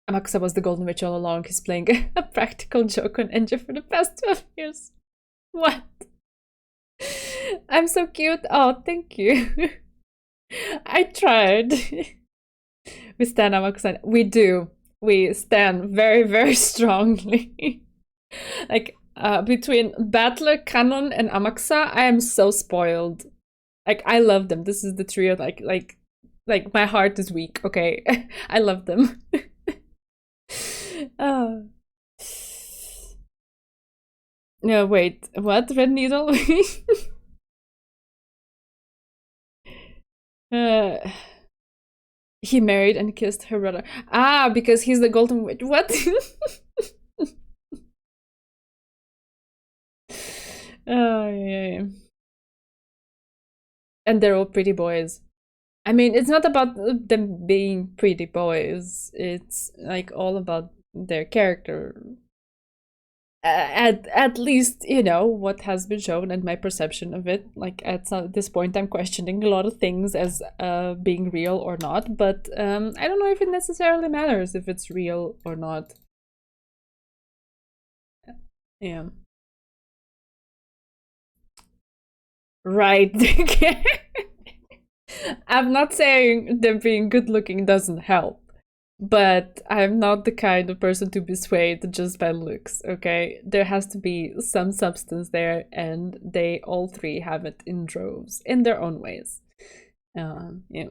Amakusa was the golden witch all along. He's playing a practical joke on Ange for the past 12 years. What? I'm so cute. Oh, thank you. I tried. We stand Amakusa. We do. We stand very, very strongly. Like, between Battler, Canon, and Amakusa, I am so spoiled. Like, I love them. This is the trio. Like my heart is weak. Okay, I love them. No, wait. What? Red Needle? He married and kissed her brother. Ah, because he's the golden witch. What? Oh, yeah. And they're all pretty boys. I mean, it's not about them being pretty boys. It's like all about their character. At least, you know, what has been shown and my perception of it. Like, at this point, I'm questioning a lot of things as being real or not. But I don't know if it necessarily matters if it's real or not. Yeah. Right. I'm not saying them being good looking doesn't help, but I'm not the kind of person to be swayed just by looks, okay? There has to be some substance there, and they all three have it in droves, in their own ways. Yeah.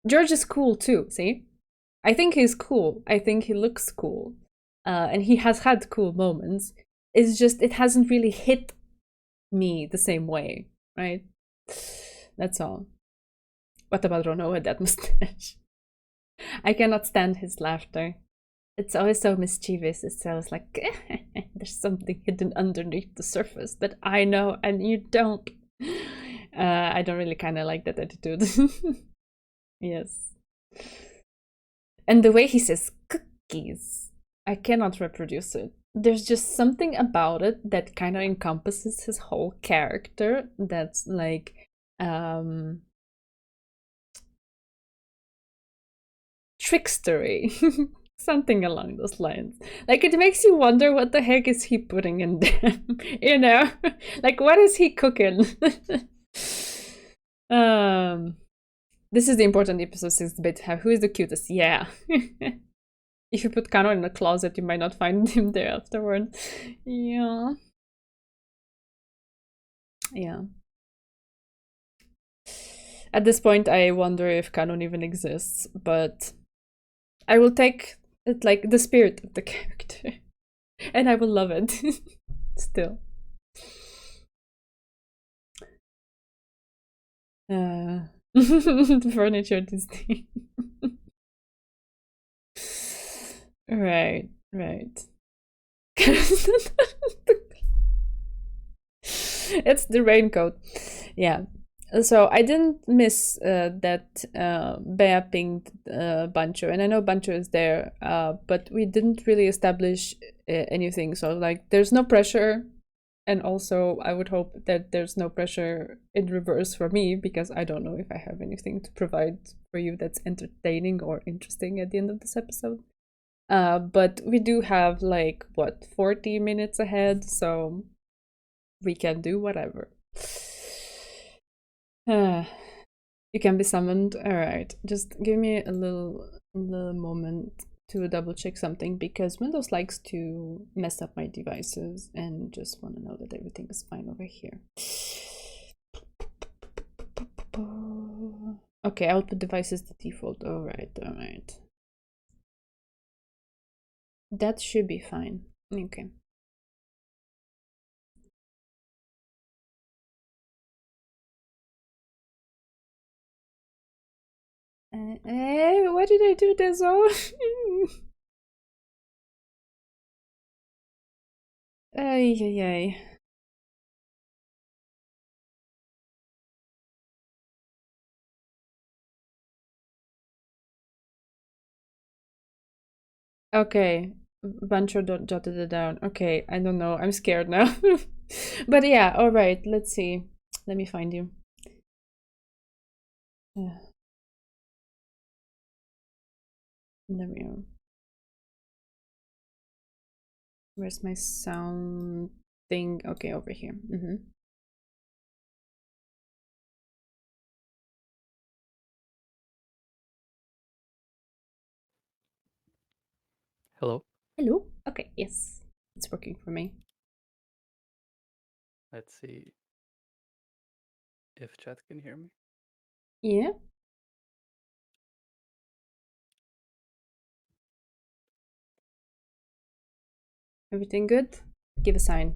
George is cool too, see? I think he's cool. I think he looks cool. And he has had cool moments. It's just, it hasn't really hit me the same way, right? That's all. What about Rono with that mustache? I cannot stand his laughter. It's always so mischievous. It's always like, there's something hidden underneath the surface that I know and you don't. I don't really kind of like that attitude. Yes. And the way he says cookies, I cannot reproduce it. There's just something about it that kind of encompasses his whole character that's like, trickstery. Something along those lines. Like, it makes you wonder what the heck is he putting in them, you know? Like, what is he cooking? This is the important episode 6 debate. Who is the cutest? Yeah. If you put Kano in a closet, you might not find him there afterward. Yeah. Yeah. At this point, I wonder if canon even exists, but I will take it like the spirit of the character. And I will love it. Still. Furniture Disney. Right. It's the raincoat. Yeah. So I didn't miss that Bea pinged Bancho, and I know Bancho is there, but we didn't really establish anything. So like, there's no pressure, and also I would hope that there's no pressure in reverse for me, because I don't know if I have anything to provide for you that's entertaining or interesting at the end of this episode. But we do have like, what, 40 minutes ahead, so we can do whatever. You can be summoned. Alright, just give me a little moment to double check something, because Windows likes to mess up my devices, and just want to know that everything is fine over here. Okay, output device is the default. Alright. That should be fine. Okay. Why did I do this? Oh. Ay, ay, ay. Okay, Bancho jotted it down. Okay, I don't know. I'm scared now. But yeah, all right. Let's see. Let me find you. There we go. Where's my sound thing? Okay, over here. Hello. Hello. Okay, yes, it's working for me. Let's see if chat can hear me. Yeah. Everything good? Give a sign.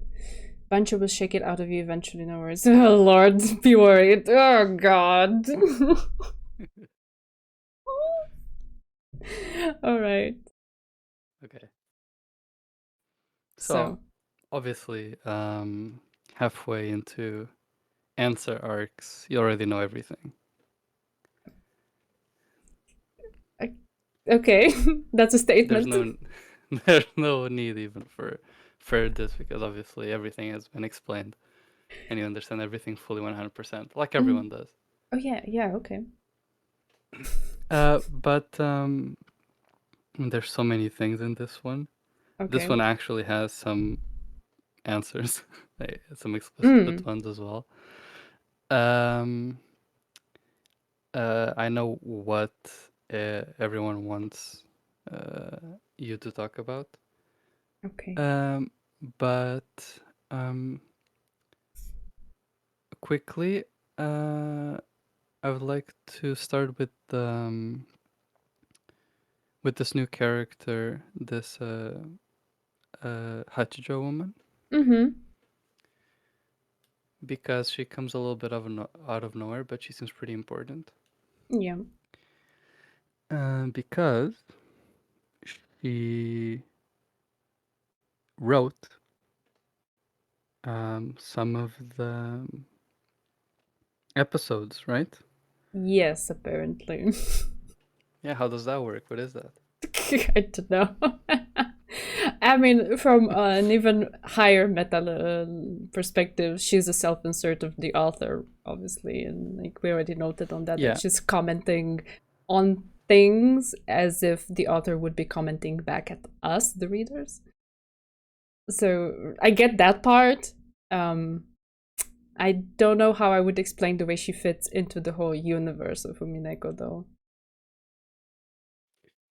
Bancho will shake it out of you eventually, no worries. Oh lord, be worried. Oh god. Alright. Okay. So obviously, halfway into answer arcs, you already know everything. okay, that's a statement. There's no need even for this, because obviously everything has been explained and you understand everything fully 100%, like everyone does. Oh yeah, okay. But there's so many things in this one. Okay. This one actually has some answers, some explicit ones as well. I know what everyone wants you to talk about. Okay. But quickly, I would like to start with this new character, this Hachijo woman. Because she comes a little bit out of nowhere, but she seems pretty important. Yeah. Because she wrote some of the episodes, right? Yes, apparently. Yeah, how does that work? What is that? I don't know. I mean, from an even higher meta perspective, she's a self-insert of the author, obviously, and like we already noted on that, that she's commenting on things as if the author would be commenting back at us, the readers. So I get that part. I don't know how I would explain the way she fits into the whole universe of Umineko, though.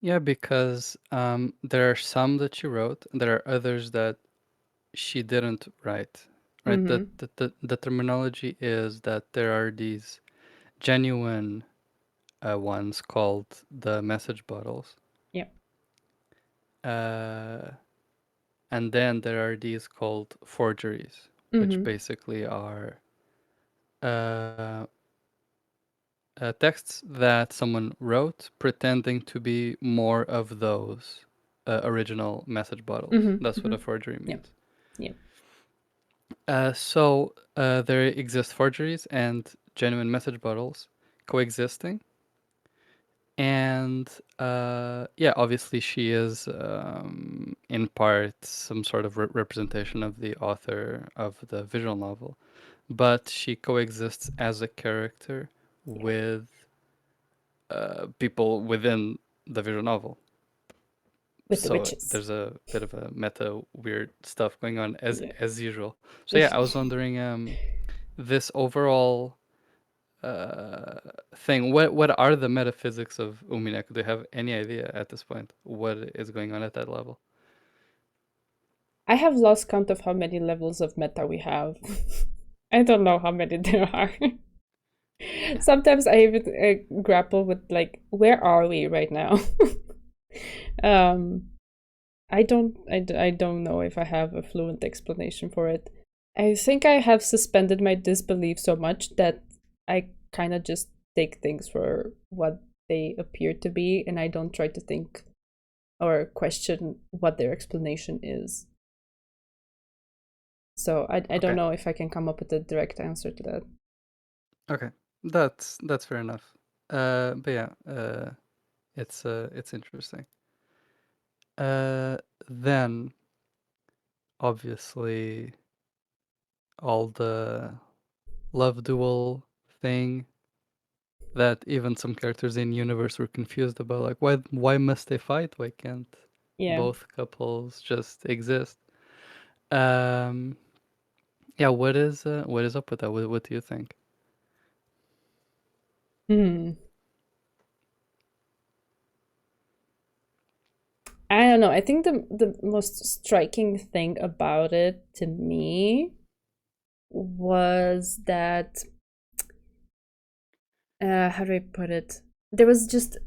Yeah, because there are some that she wrote, and there are others that she didn't write. Right? The terminology is that there are these genuine ones called the message bottles. Yeah. And then there are these called forgeries, which basically are texts that someone wrote pretending to be more of those original message bottles. That's what a forgery means. Yeah. So there exist forgeries and genuine message bottles coexisting. And yeah, obviously she is in part some sort of representation of the author of the visual novel, but she coexists as a character with people within the visual novel. With so the witches. There's a bit of a meta weird stuff going on as usual. So yeah, I was wondering this overall thing. What are the metaphysics of Umineko? Do you have any idea at this point what is going on at that level? I have lost count of how many levels of meta we have. I don't know how many there are. Sometimes I even grapple with like, where are we right now? I don't know if I have a fluent explanation for it. I think I have suspended my disbelief so much that I kind of just take things for what they appear to be, and I don't try to think or question what their explanation is. So I don't know if I can come up with a direct answer to that. Okay, that's fair enough. But yeah, it's interesting. Then obviously all the love duel thing that even some characters in universe were confused about, like why must they fight? Why can't both couples just exist? Yeah, what is up with that? What do you think? I don't know. I think the most striking thing about it to me was that how do I put it? There was just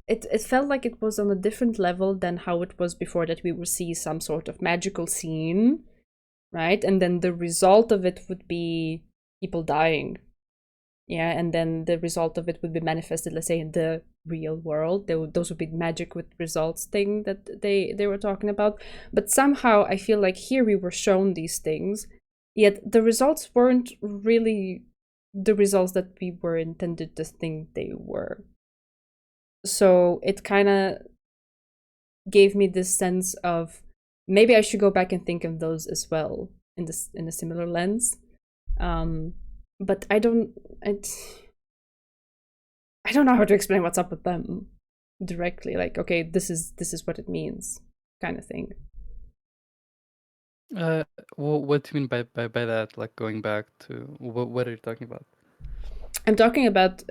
it felt like it was on a different level than how it was before, that we would see some sort of magical scene, right? And then the result of it would be people dying. Yeah, and then the result of it would be manifested, let's say, in the real world. Those would be magic with results thing that they were talking about. But somehow I feel like here we were shown these things, yet the results weren't really the results that we were intended to think they were. So it kind of gave me this sense of maybe I should go back and think of those as well in a similar lens. But I don't know how to explain what's up with them directly. Like, okay, this is what it means, kind of thing. Well, what do you mean by that? Like going back to what are you talking about? I'm talking about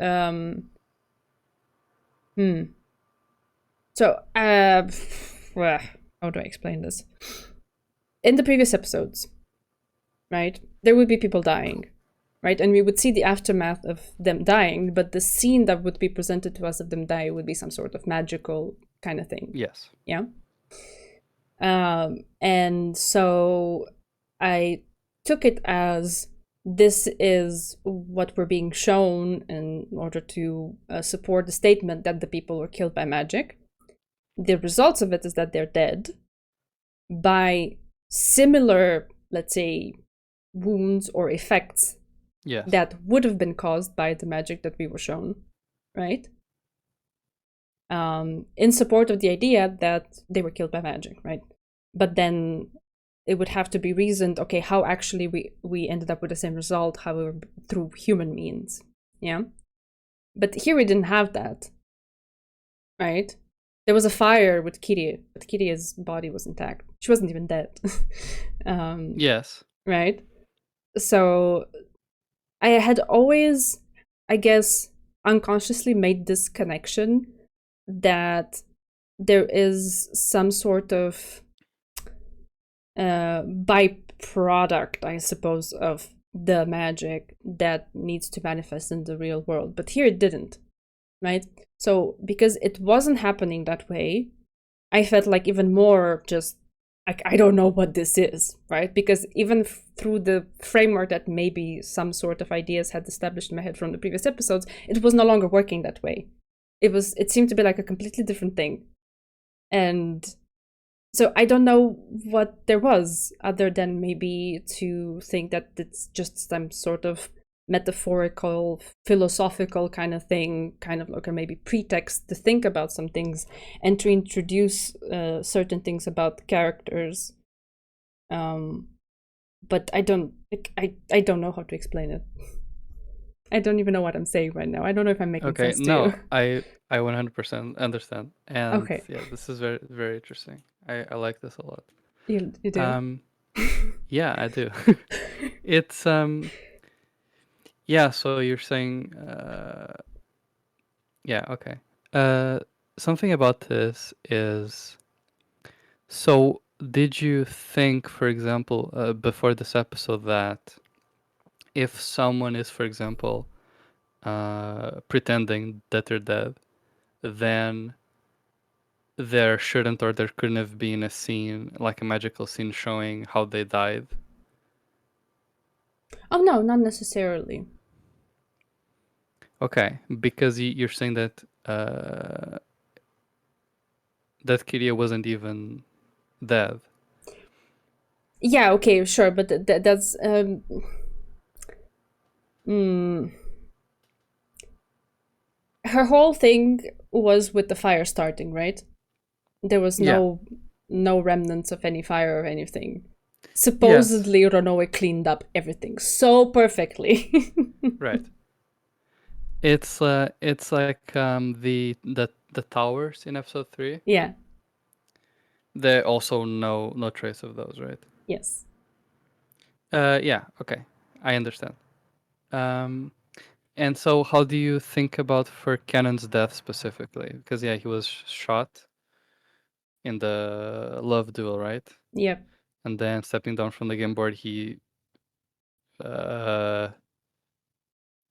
So well, how do I explain this? In the previous episodes, right, there would be people dying, right? And we would see the aftermath of them dying, but the scene that would be presented to us of them dying would be some sort of magical kind of thing. Yes. Yeah. And so I took it as this is what we're being shown in order to support the statement that the people were killed by magic. The results of it is that they're dead by similar, let's say, wounds or effects that would have been caused by the magic that we were shown, right? In support of the idea that they were killed by magic, right? But then it would have to be reasoned, okay, how actually we ended up with the same result, however, through human means, yeah? But here we didn't have that, right? There was a fire with Kirie, but Kirie's body was intact. She wasn't even dead. Yes. Right? So I had always, I guess, unconsciously made this connection that there is some sort of byproduct, I suppose, of the magic that needs to manifest in the real world. But here it didn't, right? So because it wasn't happening that way, I felt like even more just like, I don't know what this is, right? Because even through the framework that maybe some sort of ideas had established in my head from the previous episodes, it was no longer working that way. It seemed to be like a completely different thing. And so I don't know what there was other than maybe to think that it's just some sort of metaphorical, philosophical kind of thing, kind of like a maybe pretext to think about some things and to introduce certain things about characters. But I don't know how to explain it. I don't even know what I'm saying right now. I don't know if I'm making sense to you. I 100% understand. And okay. Yeah, this is very, very interesting. I like this a lot. You do? Yeah, I do. It's yeah, so you're saying yeah, okay. Something about this is, so did you think, for example, before this episode, that if someone is, for example, pretending that they're dead, then there shouldn't or there couldn't have been a scene, like a magical scene showing how they died? Oh no, not necessarily. Okay, because you're saying that uh, that Kiria wasn't even dead. Yeah, okay, sure, but that's her whole thing was with the fire starting, right? There was no remnants of any fire or anything. Supposedly, Ronoe cleaned up everything so perfectly. Right. It's like the towers in episode 3. Yeah. There also no trace of those, right? Yes. Yeah. Okay, I understand. And so, how do you think about Furcannon's death specifically? Because yeah, he was shot in the love duel, right? Yep. And then stepping down from the game board, he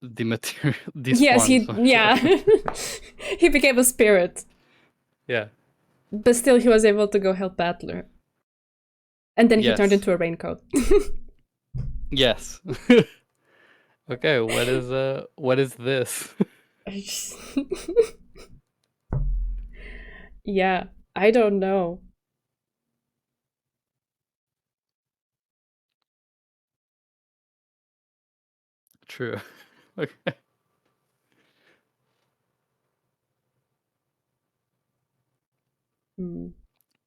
dematerial Yes, despawned. he became a spirit. Yeah. But still, he was able to go help Battler. And then he turned into a raincoat. Yes. Okay, what is this? Yeah, I don't know. True. Okay.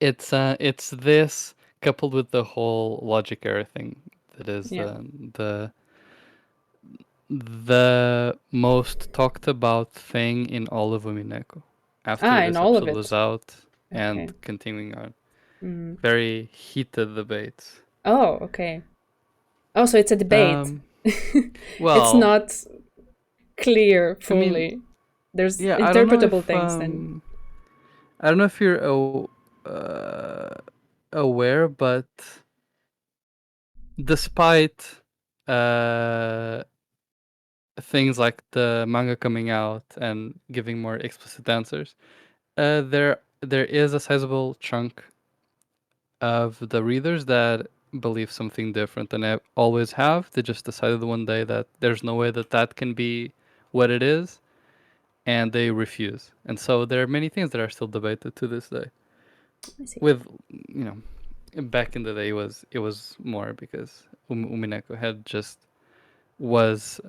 It's this coupled with the whole logic error thing that is the most talked about thing in all of Umineko after in this all of episode it. was out and Okay. continuing on. Mm. Very heated debates. Oh, okay. Oh, so it's a debate. Well, it's not clear I fully. mean, There's yeah, interpretable things then. I don't know if you're aware, but despite things like the manga coming out and giving more explicit answers, there is a sizable chunk of the readers that believe something different and I always have. They just decided one day that there's no way that that can be what it is, and they refuse. And so there are many things that are still debated to this day. I see. With back in the day, it was more because Umineko had just was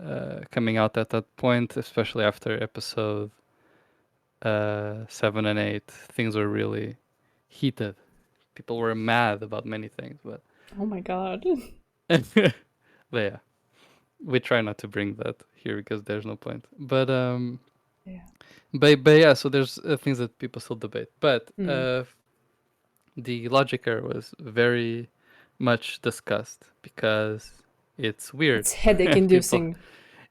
coming out at that point, especially after episode 7 and 8. Things were really heated. People were mad about many things, but oh my god. but yeah, we try not to bring that here because there's no point. But yeah. But yeah, so there's things that people still debate. But the logic error was very much discussed because it's weird. It's headache inducing.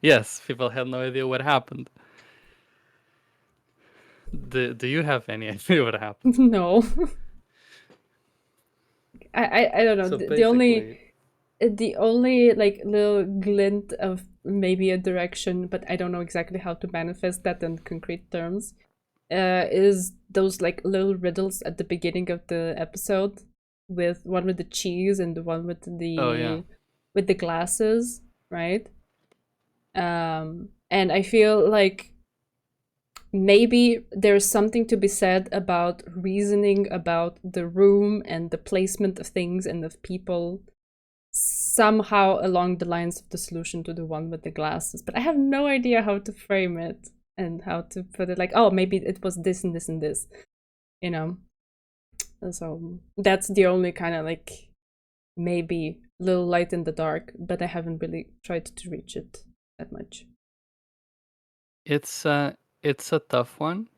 Yes, people had no idea what happened. Do you have any idea what happened? No. I don't know. So the only like little glint of maybe a direction, but I don't know exactly how to manifest that in concrete terms. Is those like little riddles at the beginning of the episode, with one with the cheese and the one with the glasses, right? And I feel like maybe there's something to be said about reasoning about the room and the placement of things and of people somehow along the lines of the solution to the one with the glasses, but I have no idea how to frame it and how to put it like, oh, maybe it was this and this and this, you know. So that's the only kind of like maybe little light in the dark, but I haven't really tried to reach it that much. it's a tough one,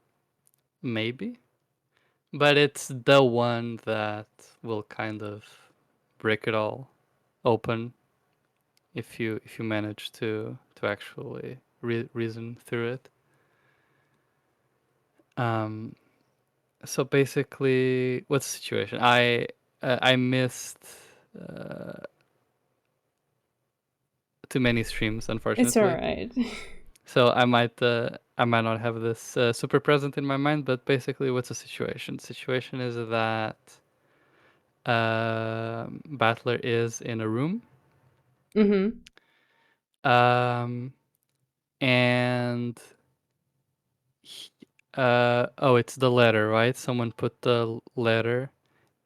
maybe, but it's the one that will kind of break it all open if you manage to actually reason through it. So basically, what's the situation? I missed too many streams, unfortunately. It's all right. So I might not have this super present in my mind, but basically, what's the situation? The situation is that Battler is in a room. And It's the letter, right? Someone put the letter,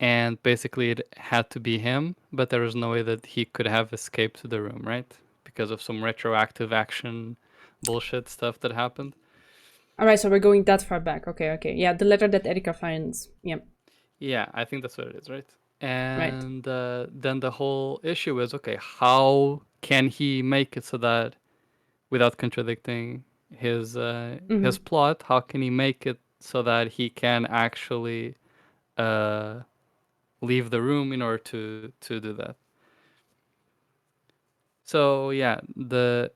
and basically it had to be him, but there was no way that he could have escaped to the room, right? Because of some retroactive action bullshit stuff that happened. All right, so we're going that far back. Okay. Yeah, the letter that Erika finds. Yeah. Yeah, I think that's what it is, right? Right. And then the whole issue is, okay, how can he make it so that, without contradicting his plot, how can he make it so that he can actually leave the room in order to do that? So yeah, the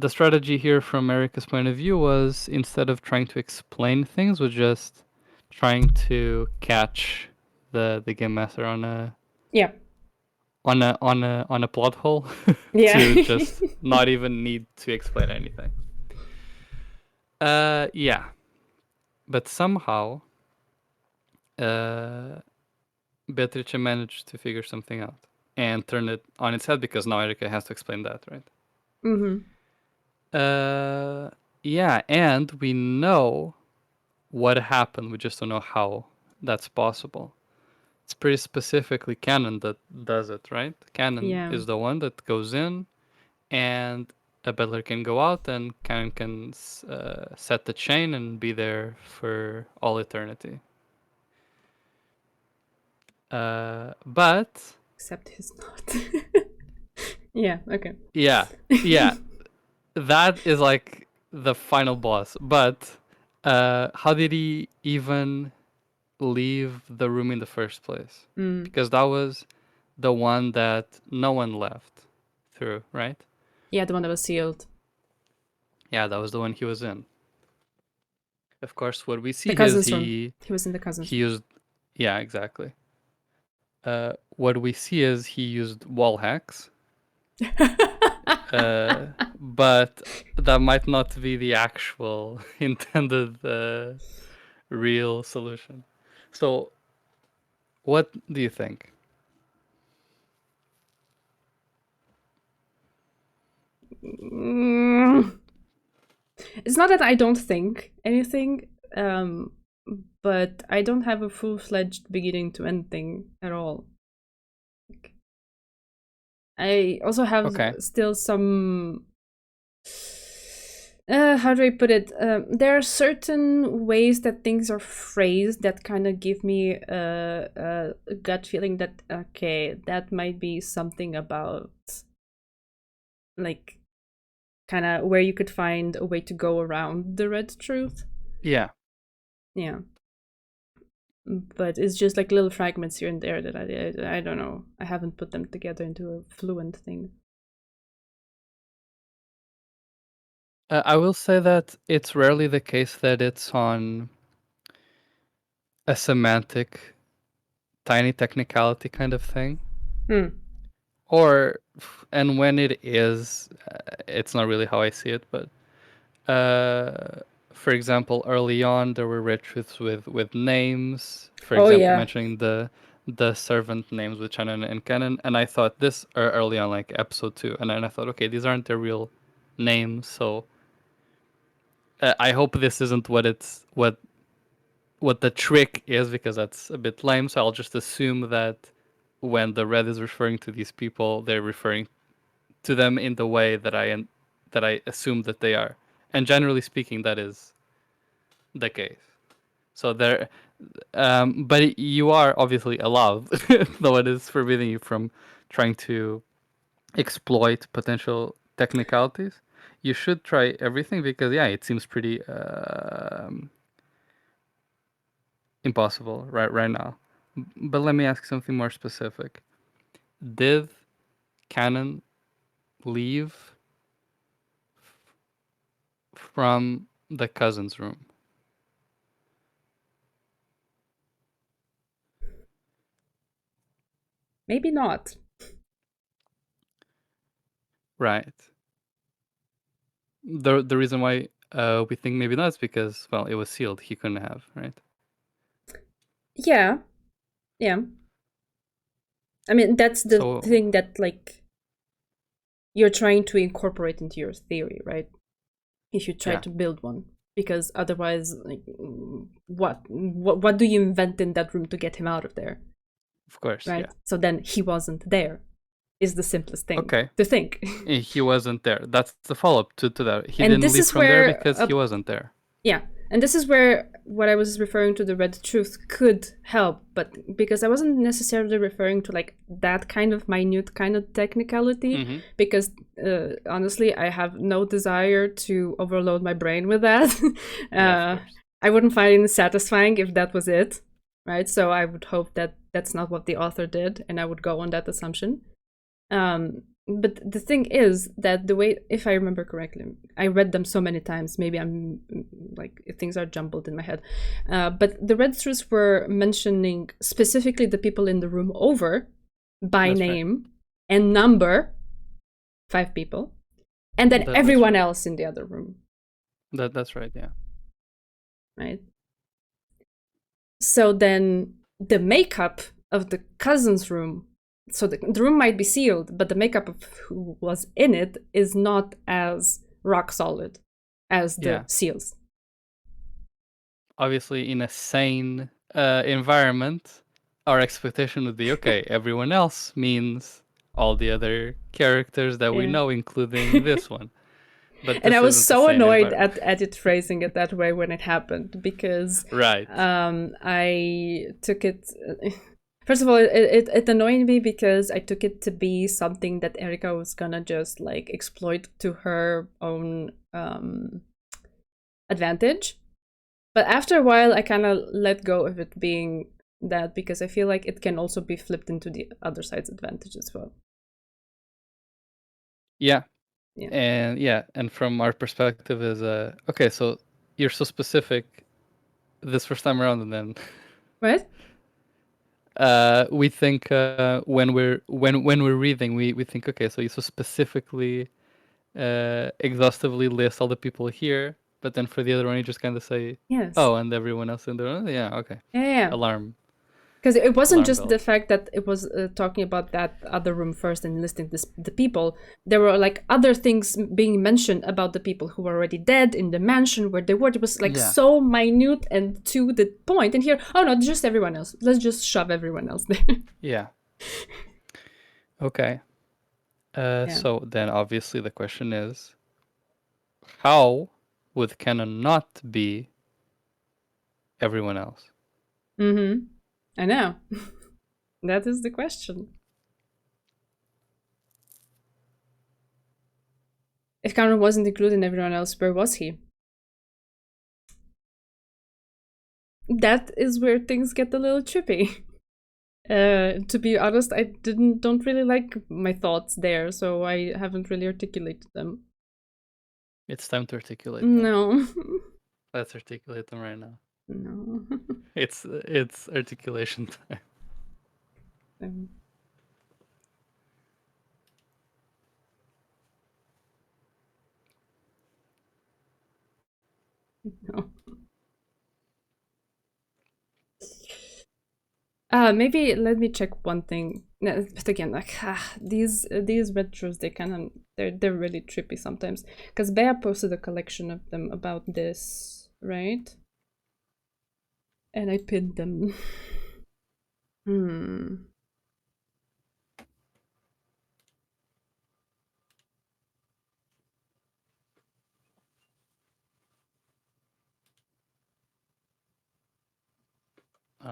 strategy here from Erica's point of view was, instead of trying to explain things, was just trying to catch the game master on a Yeah. on a plot hole Yeah. to just not even need to explain anything. Yeah, but somehow Beatrice managed to figure something out and turn it on its head, because now Erika has to explain that, right? Yeah, and we know what happened. We just don't know how that's possible. It's pretty specifically Canon that does it, right? Canon Yeah. is the one that goes in, and a butler can go out, and Canon can set the chain and be there for all eternity. But Except he's not. Yeah, okay. yeah, that is like the final boss. But how did he even leave the room in the first place? Because that was the one that no one left through, right? Yeah, the one that was sealed. Yeah, that was the one he was in. Of course, what we see The is cousin's room. He was in the cousin's he used, yeah, exactly. What we see is he used wall hacks. But that might not be the actual intended real solution. So, what do you think? room. It's not that I don't think anything, but I don't have a full-fledged beginning to end thing at all. I also have still some. How do I put it? There are certain ways that things are phrased that kind of give me a gut feeling that, okay, that might be something about, like, kind of where you could find a way to go around the red truth. Yeah. Yeah. But it's just like little fragments here and there that I don't know. I haven't put them together into a fluent thing. I will say that it's rarely the case that it's on a semantic, tiny technicality kind of thing. Or, and when it is, it's not really how I see it, but for example, early on there were red truths with names. For example, mentioning the servant names with Shannon and Canon, and I thought this early on, like episode 2, and then I thought, okay, these aren't their real names, so I hope this isn't what the trick is, because that's a bit lame. So I'll just assume that when the red is referring to these people, they're referring to them in the way that I assume that they are, and generally speaking, that is the case. So there, but you are obviously allowed, though it is forbidding you from trying to exploit potential technicalities. You should try everything, because yeah, it seems pretty impossible right now. But let me ask something more specific. Did Canon leave from the cousin's room? Maybe not. Right. The reason why we think maybe not is because, well, it was sealed. He couldn't have, right? Yeah. I mean, that's the thing that, like, you're trying to incorporate into your theory, right? If you try to build one. because otherwise, like, what do you invent in that room to get him out of there? Of course, right? yeah. So then he wasn't there. Is the simplest thing Okay. to think. He wasn't there. That's the follow-up to that. He And didn't this leave is from there where, because he wasn't there. Yeah, and this is where what I was referring to, the red truth, could help, but because I wasn't necessarily referring to like that kind of minute kind of technicality, because honestly, I have no desire to overload my brain with that. I wouldn't find it satisfying if that was it, right? So I would hope that that's not what the author did, and I would go on that assumption. But the thing is that the way, if I remember correctly, I read them so many times, maybe I'm like, things are jumbled in my head. But the red truths were mentioning specifically the people in the room over by name and number, 5 people, and then everyone else in the other room. That's right, yeah. Right. So then the makeup of the cousin's room, so the room might be sealed, but the makeup of who was in it is not as rock solid as the seals. Obviously, in a sane environment, our expectation would be, okay, everyone else means all the other characters that we know, including this one. But and I was so annoyed at it phrasing it that way when it happened, because I took it... First of all, it annoyed me because I took it to be something that Erika was gonna just like exploit to her own advantage. But after a while, I kind of let go of it being that, because I feel like it can also be flipped into the other side's advantage as well. Yeah. And from our perspective is okay, so you're so specific this first time around, and then what? We think when we're reading, we think, okay, so you so specifically exhaustively list all the people here, but then for the other one you just kind of say, oh, and everyone else in there. Yeah, okay. Alarm. Because it wasn't just the fact that it was talking about that other room first and listing the people. There were like other things being mentioned about the people who were already dead in the mansion where they were. It was like so minute and to the point. And here, oh no, just everyone else. Let's just shove everyone else there. Yeah. Okay. So then obviously the question is, how would canon not be everyone else? I know. That is the question. If Cameron wasn't included in everyone else, where was he? That is where things get a little trippy. To be honest, I don't really like my thoughts there, so I haven't really articulated them. It's time to articulate them. No. Let's articulate them right now. No. It's articulation time. No. Maybe let me check one thing. No, but again, like these red truths, they're really trippy sometimes. Because Bea posted a collection of them about this, right? And I pinned them. Oh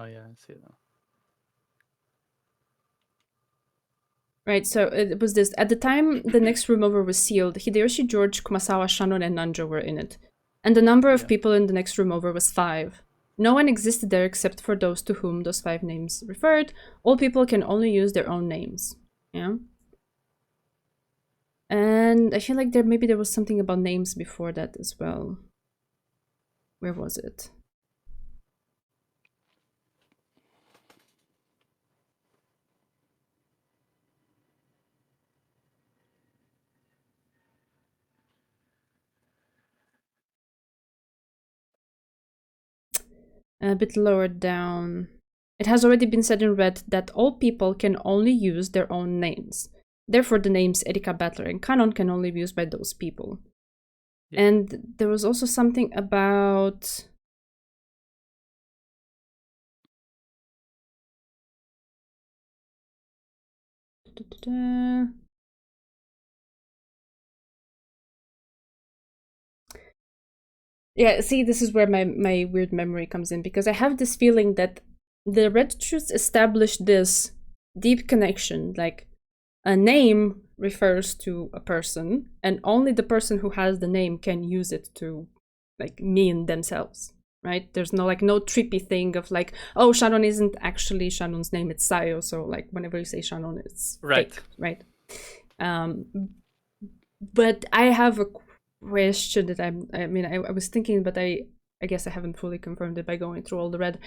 yeah, I see it now. Right, so it was this. At the time the next room over was sealed, Hideyoshi, George, Kumasawa, Shannon, and Nanjo were in it. And the number of people in the next room over was 5. No one existed there except for those to whom those 5 names referred. All people can only use their own names. Yeah. And I feel like maybe there was something about names before that as well. Where was it? A bit lower down. It has already been said in red that all people can only use their own names. Therefore, the names Erika, Battler, and Canon can only be used by those people. And there was also something about... Yeah, see, this is where my weird memory comes in, because I have this feeling that the Red Truths established this deep connection, like a name refers to a person, and only the person who has the name can use it to like mean themselves, right? There's no trippy thing of like, oh, Shannon isn't actually Shannon's name, it's Sayo, so like whenever you say Shannon, it's fake, right? But I have a question that I was thinking, but I guess I haven't fully confirmed it by going through all the red.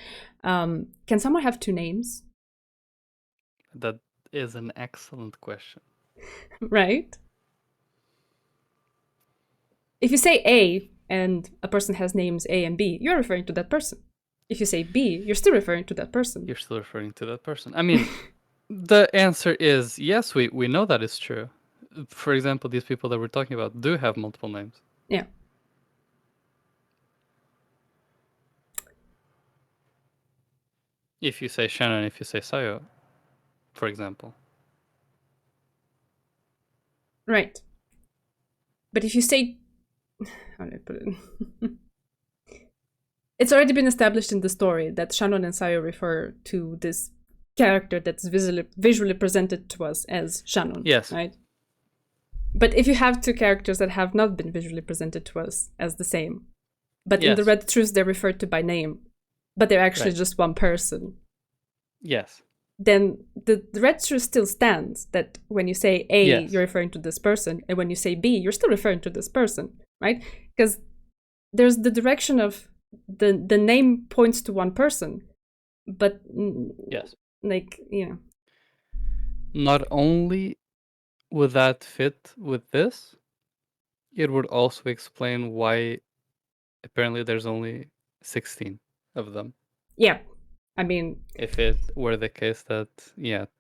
Can someone have two names? That is an excellent question. Right? If you say A and a person has names A and B, you're referring to that person. If you say B, you're still referring to that person. You're still referring to that person. I mean, the answer is yes, we know that is true. For example, these people that we're talking about do have multiple names. Yeah. If you say Shannon, if you say Sayo, for example. Right. But if you say... How do I put it? It's already been established in the story that Shannon and Sayo refer to this character that's visually presented to us as Shannon. Yes. Right? But if you have two characters that have not been visually presented to us as the same, but in the Red Truths they're referred to by name, but they're actually just one person. Yes. Then the Red Truth still stands that when you say A, you're referring to this person, and when you say B, you're still referring to this person, right? Because there's the direction of the name points to one person, but like, you know. Not only would that fit with this, it would also explain why apparently there's only 16 of them. Yeah. I mean, if it were the case that,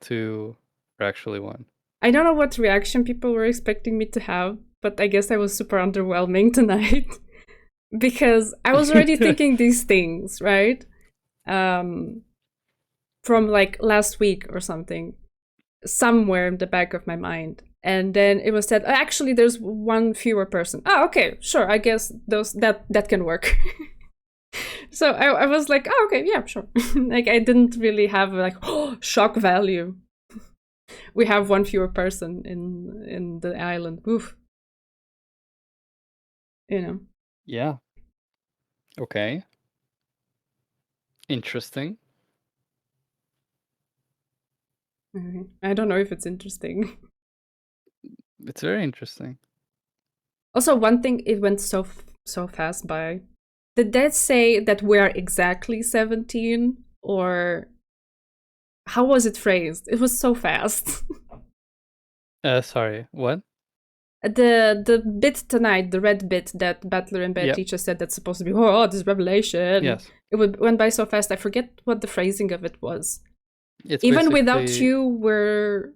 two are actually one. I don't know what reaction people were expecting me to have, but I guess I was super underwhelming tonight because I was already thinking these things, right? From like last week or something, somewhere in the back of my mind. And then it was said, actually, there's one fewer person. Oh, okay, sure. I guess that can work. So I was like, oh, okay, yeah, sure. Like I didn't really have like shock value. We have one fewer person in the island. Oof. You know. Yeah. Okay. Interesting. I don't know if it's interesting. It's very interesting. Also, one thing, it went so fast by. Did that say that we're exactly 17, or how was it phrased? It was so fast. Sorry, what? The bit tonight, the red bit that Battler and Beatrice said that's supposed to be, oh, this revelation. Yes. It went by so fast, I forget what the phrasing of it was. It's even without you, we're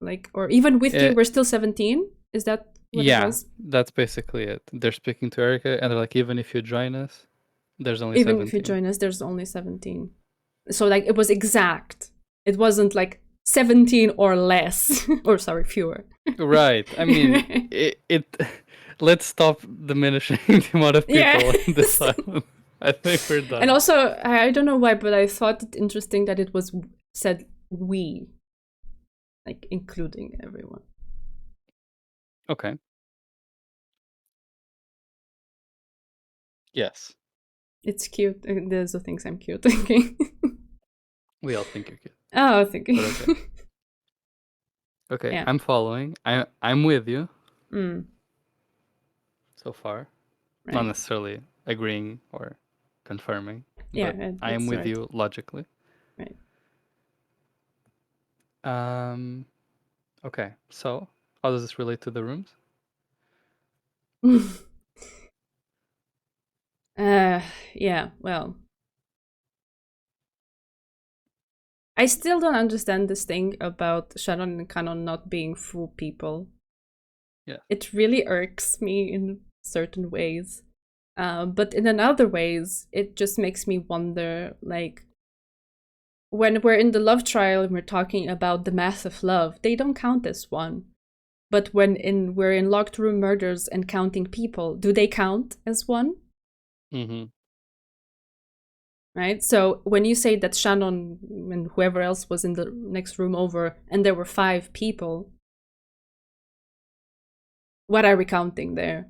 like, or even with you, we're still 17? Is that what it was? That's basically it. They're speaking to Erica, and they're like, even if you join us, there's only even 17. If you join us, there's only 17. So like it was exact. It wasn't like 17 or less, or sorry, fewer. Right. I mean, it let's stop diminishing the amount of people in this island. I think we're done. And also, I don't know why, but I thought it interesting that it was said we, like including everyone. Okay. Yes. It's cute. There's the things I'm cute thinking. We all think you're cute. Oh, thank you. Okay. Okay, yeah. I'm following. I'm with you. So far. Right. Not necessarily agreeing or confirming. Yeah, but I am with you logically. Right. Okay, so how does this relate to the rooms? Yeah, well. I still don't understand this thing about Shannon and Canon not being full people. Yeah. It really irks me in certain ways. But in other ways, it just makes me wonder, like, when we're in the love trial and we're talking about the math of love, they don't count as one. But when we're in locked room murders and counting people, do they count as one? Mm-hmm. Right? So when you say that Shannon and whoever else was in the next room over and there were 5 people, what are we counting there?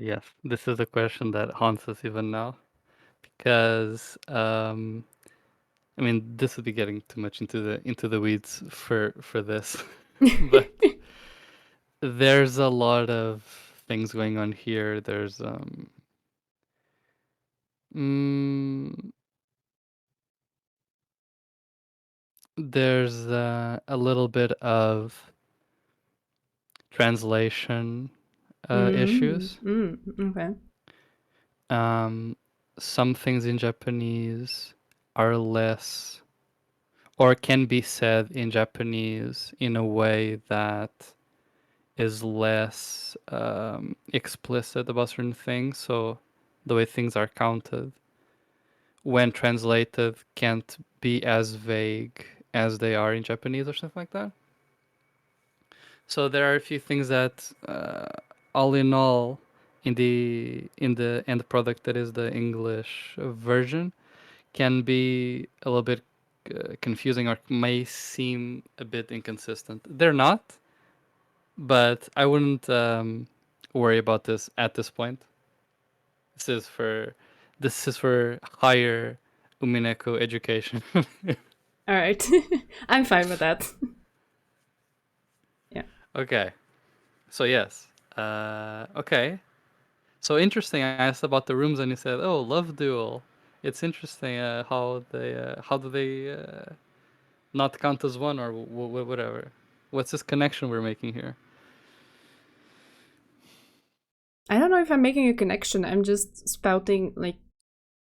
Yes, this is a question that haunts us even now, because I mean, this would be getting too much into the weeds for this, but there's a lot of things going on here. There's mm, there's a little bit of translation issues. Okay. Some things in Japanese are less, or can be said in Japanese in a way that is less explicit about certain things. So the way things are counted when translated can't be as vague as they are in Japanese or something like that. So there are a few things that, all in all, in the end product that is the English version, can be a little bit confusing or may seem a bit inconsistent. They're not, but I wouldn't worry about this at this point. This is for higher Umineko education. All right. I'm fine with that. Yeah. Okay. So yes. Okay. So interesting. I asked about the rooms, and you said, "Oh, love duel." It's interesting how do they not count as one or whatever. What's this connection we're making here? I don't know if I'm making a connection. I'm just spouting, like,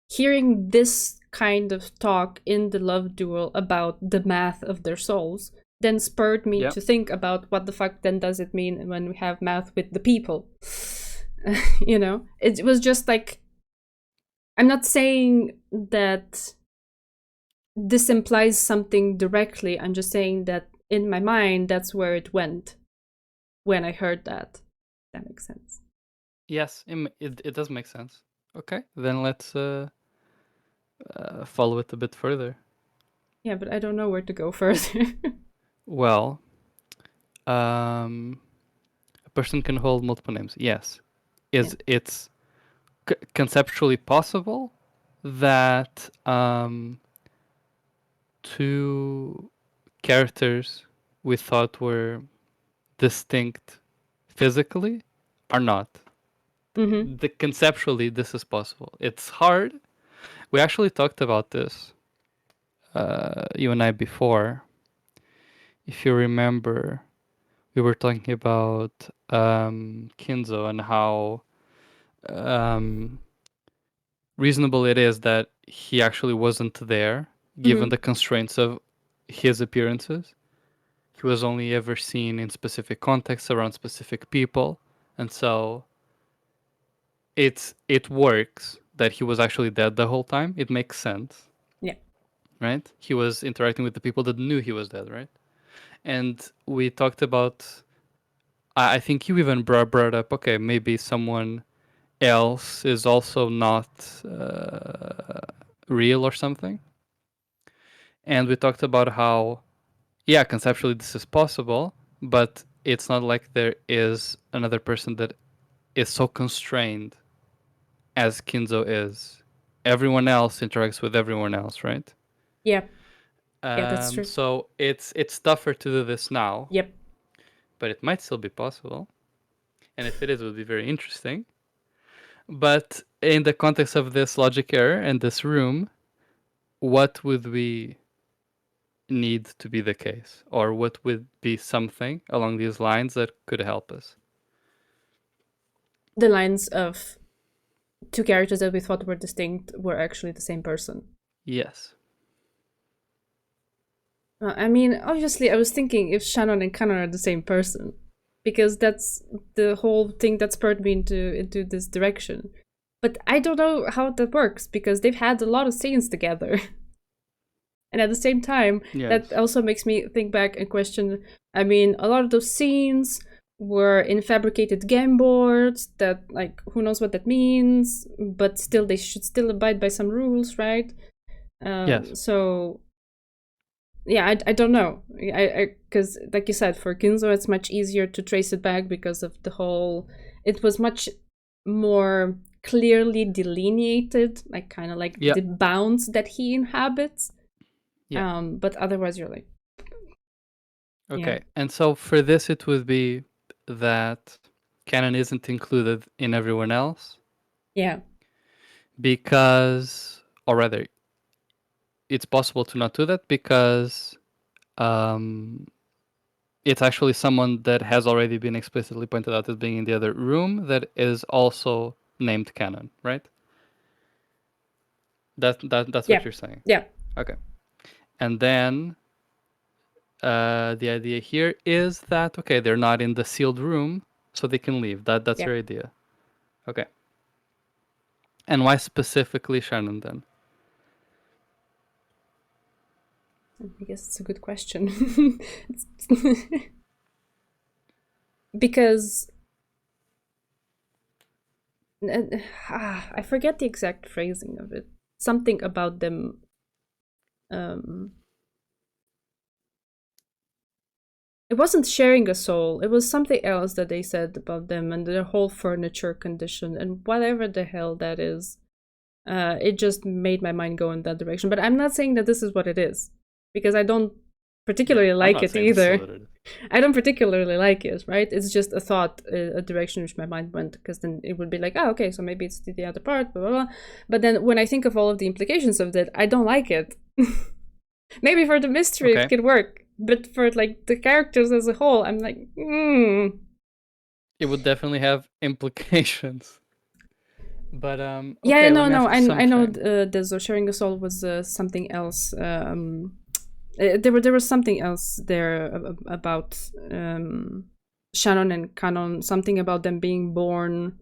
hearing this kind of talk in the love duel about the math of their souls then spurred me Yep. to think about what the fuck then does it mean when we have math with the people. You know, it was just like, I'm not saying that this implies something directly. I'm just saying that in my mind, that's where it went when I heard that. That makes sense. Yes, it does make sense. Okay, then let's follow it a bit further. Yeah, but I don't know where to go further. Well, a person can hold multiple names. Yes, it's conceptually possible that two characters we thought were distinct physically are not. Conceptually, this is possible. It's hard. We actually talked about this, you and I, before. If you remember, we were talking about Kinzo and how reasonable it is that he actually wasn't there, given the constraints of his appearances. He was only ever seen in specific contexts around specific people, and so it works that he was actually dead the whole time. It makes sense. Yeah. Right? He was interacting with the people that knew he was dead, right? And we talked about, I think you even brought up, okay, maybe someone else is also not real or something. And we talked about how, yeah, conceptually this is possible, but it's not like there is another person that is so constrained as Kinzo is. Everyone else interacts with everyone else, right? Yeah. Yeah, that's true. So it's tougher to do this now. Yep. But it might still be possible. And if it is, it would be very interesting. But in the context of this logic error and this room, what would we need to be the case? Or what would be something along these lines that could help us? The lines of two characters that we thought were distinct were actually the same person. Yes. I mean, obviously, I was thinking if Shannon and Kanon are the same person, because that's the whole thing that spurred me into this direction. But I don't know how that works because they've had a lot of scenes together. And at the same time, Yes. that also makes me think back and question. I mean, a lot of those scenes were in fabricated game boards that, like, who knows what that means, but still, they should still abide by some rules, right? Yes. So, yeah, I don't know. Because, like you said, for Ginzo, it's much easier to trace it back because of the whole. It was much more clearly delineated, like kind of like Yeah. the bounds that he inhabits. Yeah. But otherwise, you're like, Okay. yeah. And so for this, it would be that canon isn't included in everyone else Yeah. because, or rather, it's possible to not do that because it's actually someone that has already been explicitly pointed out as being in the other room that is also named canon, right? That's Yeah. what you're saying. Yeah. Okay. And then the idea here is that okay, they're not in the sealed room, so they can leave. That's Yeah. your idea. Okay. And why specifically Shannon then? I guess it's a good question. Because I forget the exact phrasing of it. Something about them. It wasn't sharing a soul. It was something else that they said about them and their whole furniture condition and whatever the hell that is. It just made my mind go in that direction. But I'm not saying that this is what it is, because I don't particularly like it either. I don't particularly like it, right? It's just a thought, a direction which my mind went, because then it would be like, oh, okay, so maybe it's the other part, blah, blah, blah. But then when I think of all of the implications of that, I don't like it. Maybe for the mystery it could work, but for like the characters as a whole, I'm like, It would definitely have implications. But okay, yeah, no, I know the sharing a soul was something else. There was something else there about Shannon and Kanon, something about them being born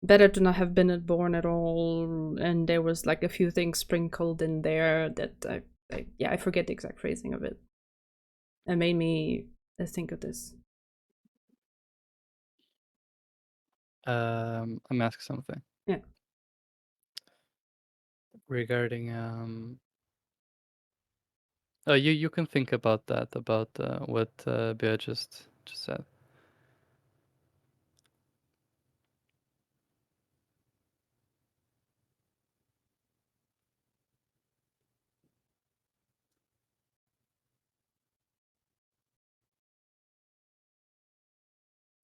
better to not have been born at all, and there was like a few things sprinkled in there that I forget the exact phrasing of it. It made me think of this. I'm asking something. Yeah. Regarding oh, you can think about that, about what Bea just said.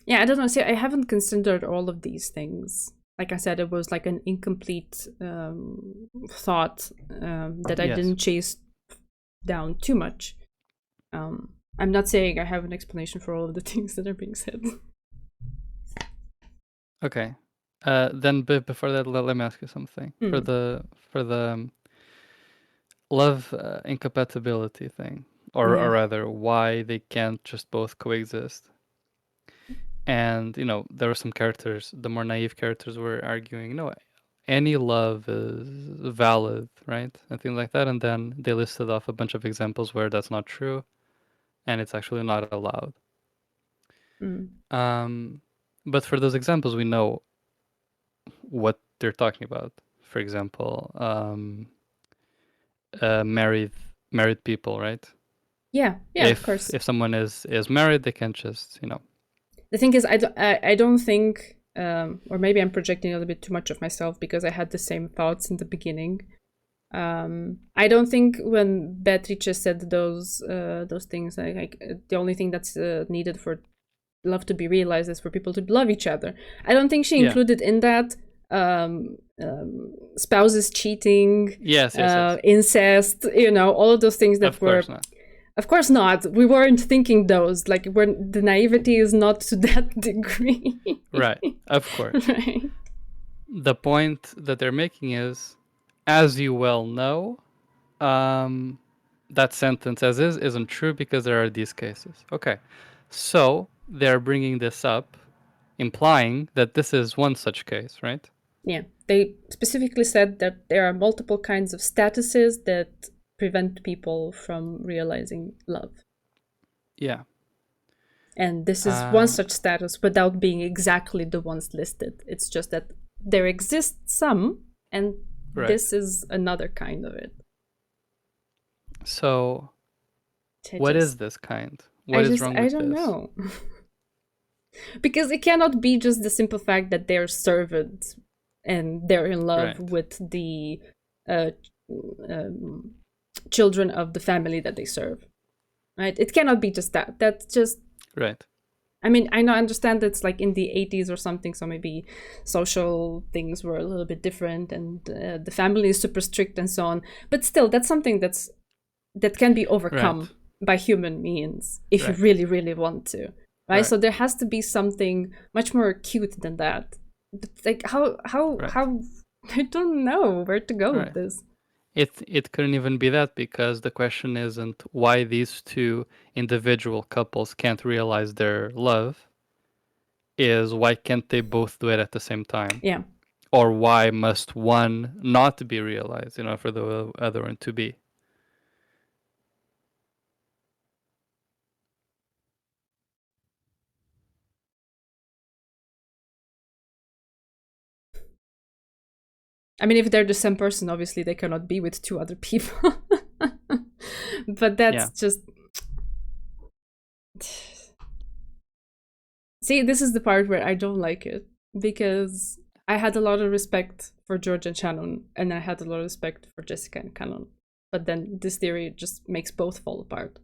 Yeah, I don't know. See, I haven't considered all of these things. Like I said, it was like an incomplete thought that I didn't chase down too much. I'm not saying I have an explanation for all of the things that are being said. Okay. Then before that, let me ask you something. For the love incompatibility thing, or rather, why they can't just both coexist. And there were some characters, the more naive characters were arguing, no, any love is valid, right? And things like that. And then they listed off a bunch of examples where that's not true, and it's actually not allowed. But for those examples, we know what they're talking about. For example, married people, right? Yeah, of course. If someone is married, they can just The thing is, I don't think, or maybe I'm projecting a little bit too much of myself because I had the same thoughts in the beginning. I don't think when Beatrice said those things, like the only thing that's needed for love to be realized is for people to love each other. I don't think she included in that spouses cheating, yes. incest, all of those things that were. Of course not. We weren't thinking those. Like, when the naivety is not to that degree. Right. Of course. Right. The point that they're making is, as you well know, that sentence as is isn't true because there are these cases. Okay, so they're bringing this up, implying that this is one such case, right? Yeah, they specifically said that there are multiple kinds of statuses that prevent people from realizing love. Yeah. And this is one such status without being exactly the ones listed. It's just that there exist some, and this is another kind of it. So, what is this kind? What is wrong with this? I don't know. Because it cannot be just the simple fact that they're servants and they're in love with the children of the family that they serve. Right? It cannot be just that. That's just... Right. I mean, I understand it's like in the 80s or something, so maybe social things were a little bit different and the family is super strict and so on. But still, that's something that can be overcome by human means if you really, really want to. Right? So there has to be something much more acute than that. But like how I don't know where to go with this. It couldn't even be that, because the question isn't why these two individual couples can't realize their love, is why can't they both do it at the same time? Yeah. Or why must one not be realized, for the other one to be? I mean, if they're the same person, obviously they cannot be with two other people. But that's just... See, this is the part where I don't like it. Because I had a lot of respect for George and Shannon, and I had a lot of respect for Jessica and Canon. But then this theory just makes both fall apart.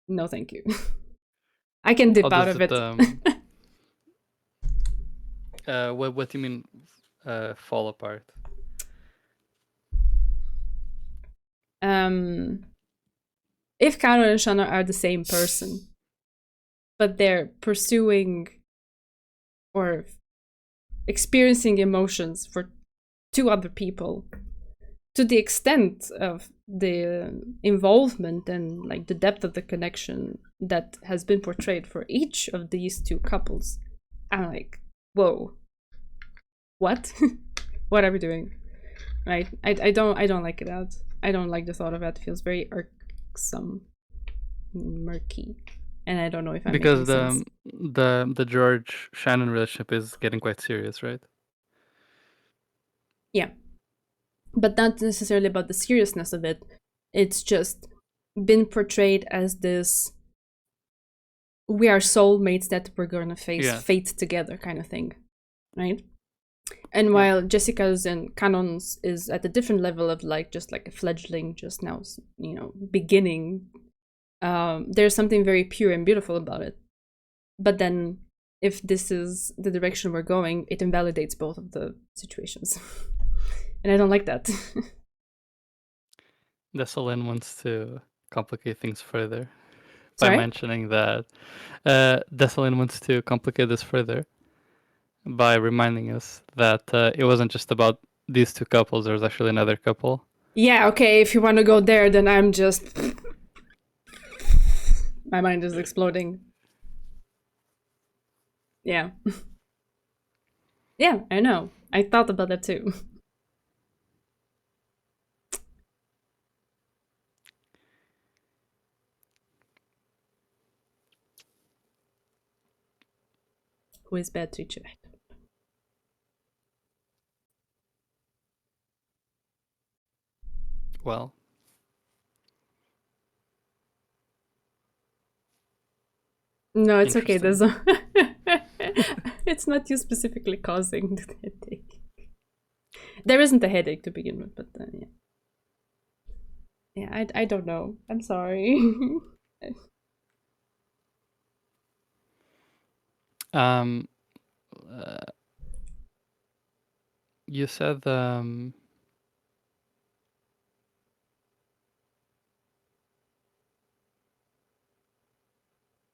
No, thank you. I can dip out of it. What do you mean fall apart? If Canon and Shannon are the same person, but they're pursuing or experiencing emotions for two other people, to the extent of the involvement and like the depth of the connection that has been portrayed for each of these two couples, I'm like, whoa, what? What are we doing? Right? I don't like it out. I don't like the thought of it. It feels very irksome, murky, and I don't know if I'm because sense. the George Shannon relationship is getting quite serious, right? Yeah, but not necessarily about the seriousness of it. It's just been portrayed as this: we are soulmates that we're gonna face fate together kind of thing, right? And while Jessica's and Canon's is at a different level of like just like a fledgling, just now, beginning, there's something very pure and beautiful about it. But then if this is the direction we're going, it invalidates both of the situations. And I don't like that. Desolin wants to complicate things further by mentioning that Desolin wants to complicate this further by reminding us that it wasn't just about these two couples. There was actually another couple. Yeah, okay, if you want to go there, then I'm just... My mind is exploding. Yeah. Yeah, I know. I thought about that too. Who is Beatrice? Well, no, it's okay. There's it's not you specifically causing the headache. There isn't a headache to begin with, but yeah. Yeah, I don't know. I'm sorry. You said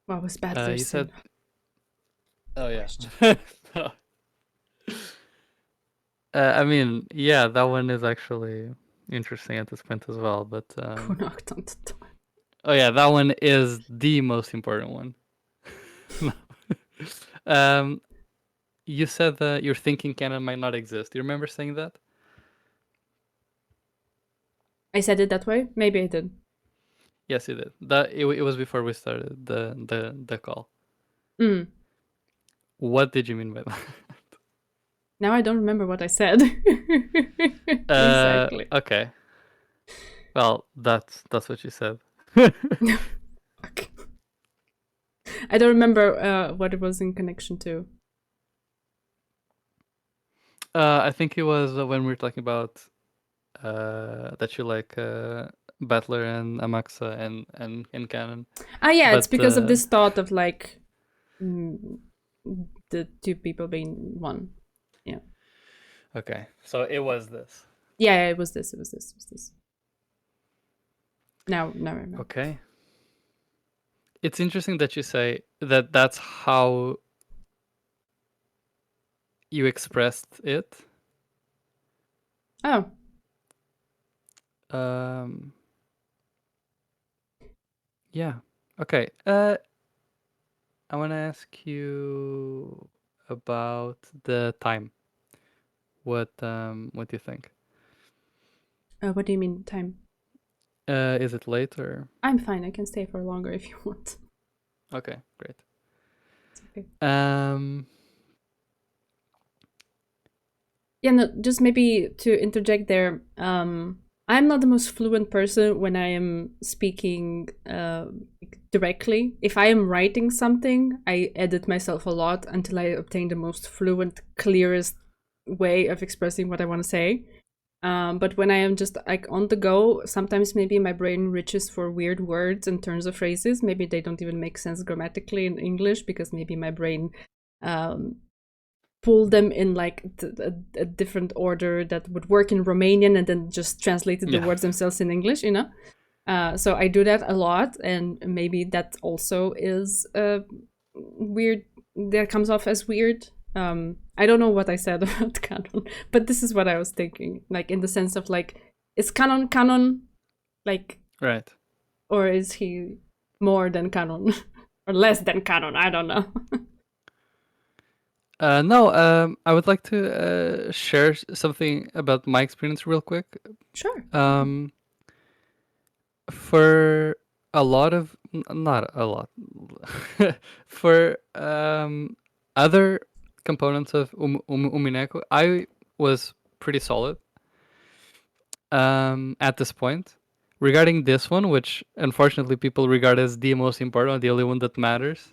what was bad? You said, oh yeah. I mean, yeah, that one is actually interesting at this point as well. But oh yeah, that one is the most important one. You said that your thinking canon might not exist. Do you remember saying that? I said it that way? Maybe I did. Yes, you did. That it was before we started the call. Mm. What did you mean by that? Now I don't remember what I said. Exactly. Okay. Well, that's what you said. Okay. I don't remember what it was in connection to. I think it was when we were talking about that you like Battler and Amaxa and Canon. Yeah, but, it's because of this thought of like the two people being one. Yeah. Okay, so it was this. Yeah, it was this. It was this. Now I remember. Okay. It's interesting that you say that that's how you expressed it. Oh. Yeah. Okay. I want to ask you about the time. What do you think? What do you mean time? Is it late or? I'm fine. I can stay for longer if you want. Okay, great. It's okay. Yeah, no, just maybe to interject there. I'm not the most fluent person when I am speaking directly. If I am writing something, I edit myself a lot until I obtain the most fluent, clearest way of expressing what I want to say. But when I am just like on the go, sometimes maybe my brain reaches for weird words and turns of phrases. Maybe they don't even make sense grammatically in English because maybe my brain pull them in like a different order that would work in Romanian and then just translated the words themselves in English, you know? So I do that a lot, and maybe that also is weird. That comes off as weird. I don't know what I said about canon, but this is what I was thinking, like in the sense of like, is canon, like, right, or is he more than canon or less than canon? I don't know. No, I would like to share something about my experience real quick. Sure. For a lot of, not a lot, for other components of Umineko, I was pretty solid at this point. Regarding this one, which unfortunately people regard as the most important, the only one that matters,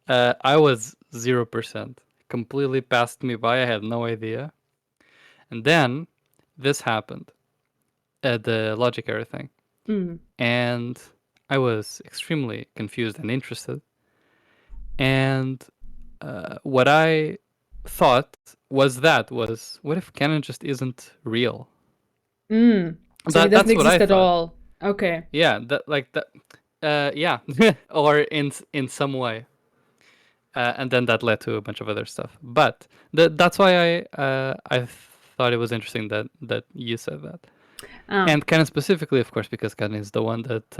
I was 0%. Completely passed me by. I had no idea. And then this happened, the logic error thing. And I was extremely confused and interested. And what I thought was what if canon just isn't real? So it doesn't exist at all. Okay. Yeah, yeah, or in some way. And then that led to a bunch of other stuff. But that's why I thought it was interesting that you said that. And Canon specifically, of course, because Canon is the one that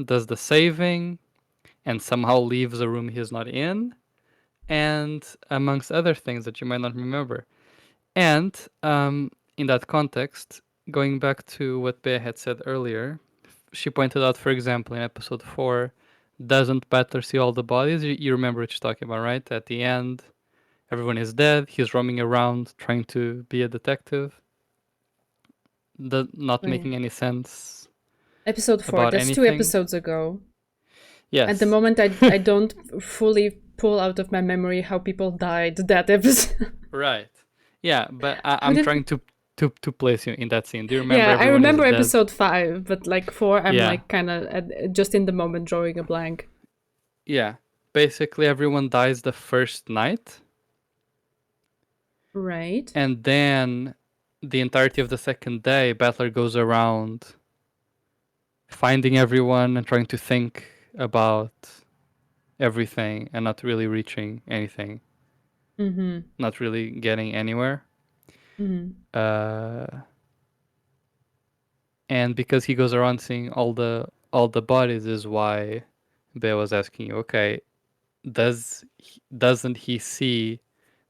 does the saving and somehow leaves a room he's not in, and amongst other things that you might not remember. And in that context, going back to what Bea had said earlier, she pointed out, for example, in episode 4, doesn't Battler see all the bodies? You remember what she's talking about, right? At the end, everyone is dead. He's roaming around trying to be a detective. Not making any sense. Episode 4, that's anything. 2 episodes ago. Yes. At the moment, I don't fully pull out of my memory how people died that episode. Right. Yeah, but I'm trying to place you in that scene. Do you remember? Yeah, I remember episode 5, but like 4, I'm like kind of just in the moment drawing a blank. Yeah, basically everyone dies the first night. Right. And then the entirety of the second day, Battler goes around finding everyone and trying to think about everything and not really reaching anything. Not really getting anywhere. And because he goes around seeing all the bodies is why Bea was asking you, okay, doesn't he see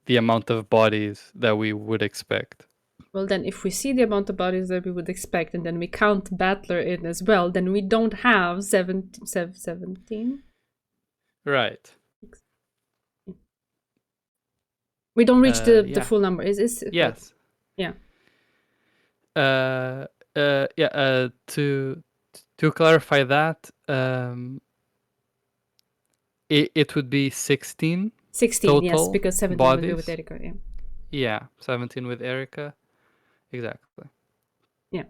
the amount of bodies that we would expect? Well, then if we see the amount of bodies that we would expect, and then we count Battler in as well, then we don't have 17. Right. We don't reach the Yeah. full number. Is Yes. Yeah. To clarify that, it would be 16. 16, total yes, because 17 bodies. would be with Erika, yeah. Yeah, 17 with Erika. Exactly. Yeah.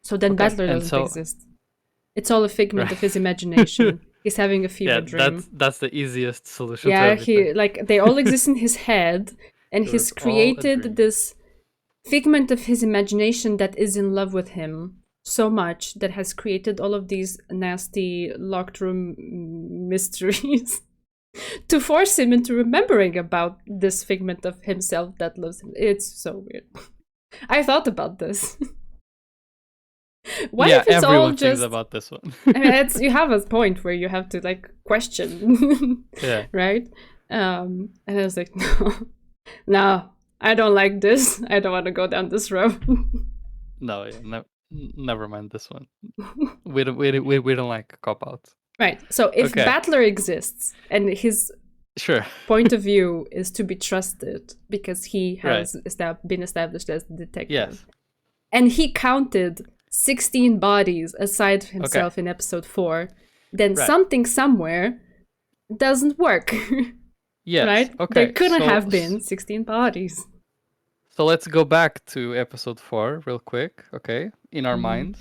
So then Battler doesn't exist. It's all a figment of his imagination. He's having a fever dream. That's the easiest solution. Yeah, to everything. they all exist in his head, and he's created this figment of his imagination that is in love with him so much that has created all of these nasty locked room mysteries to force him into remembering about this figment of himself that loves him. It's so weird. I thought about this. What if it's everyone all just thinks about this one. I mean, you have a point where you have to like question, yeah, right? And I was like, no, I don't like this. I don't want to go down this road. No, never mind this one. we don't like cop outs. Right. So if Battler exists and his point of view is to be trusted because he has been established as the detective, and he counted 16 bodies aside himself in episode 4, then something somewhere doesn't work. Yes. Right? Okay. There couldn't have been 16 bodies. So let's go back to episode 4 real quick, okay? In our minds.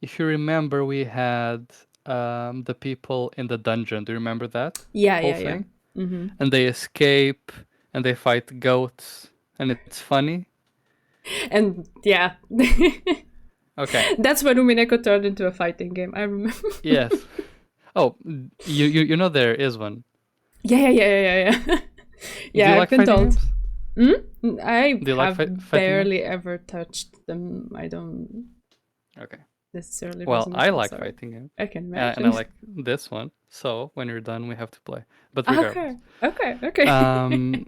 If you remember, we had the people in the dungeon. Do you remember that? Yeah, whole yeah, thing? yeah. Mm-hmm. And they escape and they fight goats and it's funny. And yeah. Okay. That's when Umineko turned into a fighting game. I remember. Yes. Oh, you know there is one. Yeah. Yeah, I've been told. Games? I have barely ever touched them. I don't. Okay. Necessarily. Well, I like fighting games. I can imagine. And I like this one. So when you're done, we have to play. But regardless. Okay.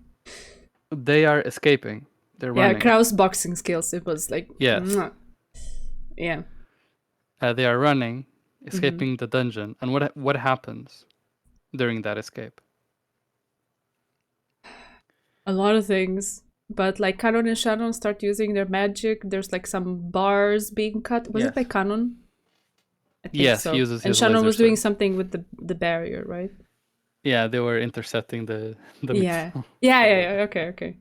They are escaping. They're running. Yeah, Kraus boxing skills. It was like. Yes. Yeah. They are running, escaping the dungeon. And what happens during that escape? A lot of things. But like Canon and Shannon start using their magic. There's like some bars being cut. Was it by Canon? I think so. He uses and his Shannon was doing sword. something with the barrier, right? Yeah, they were intercepting the Yeah. Yeah. Okay.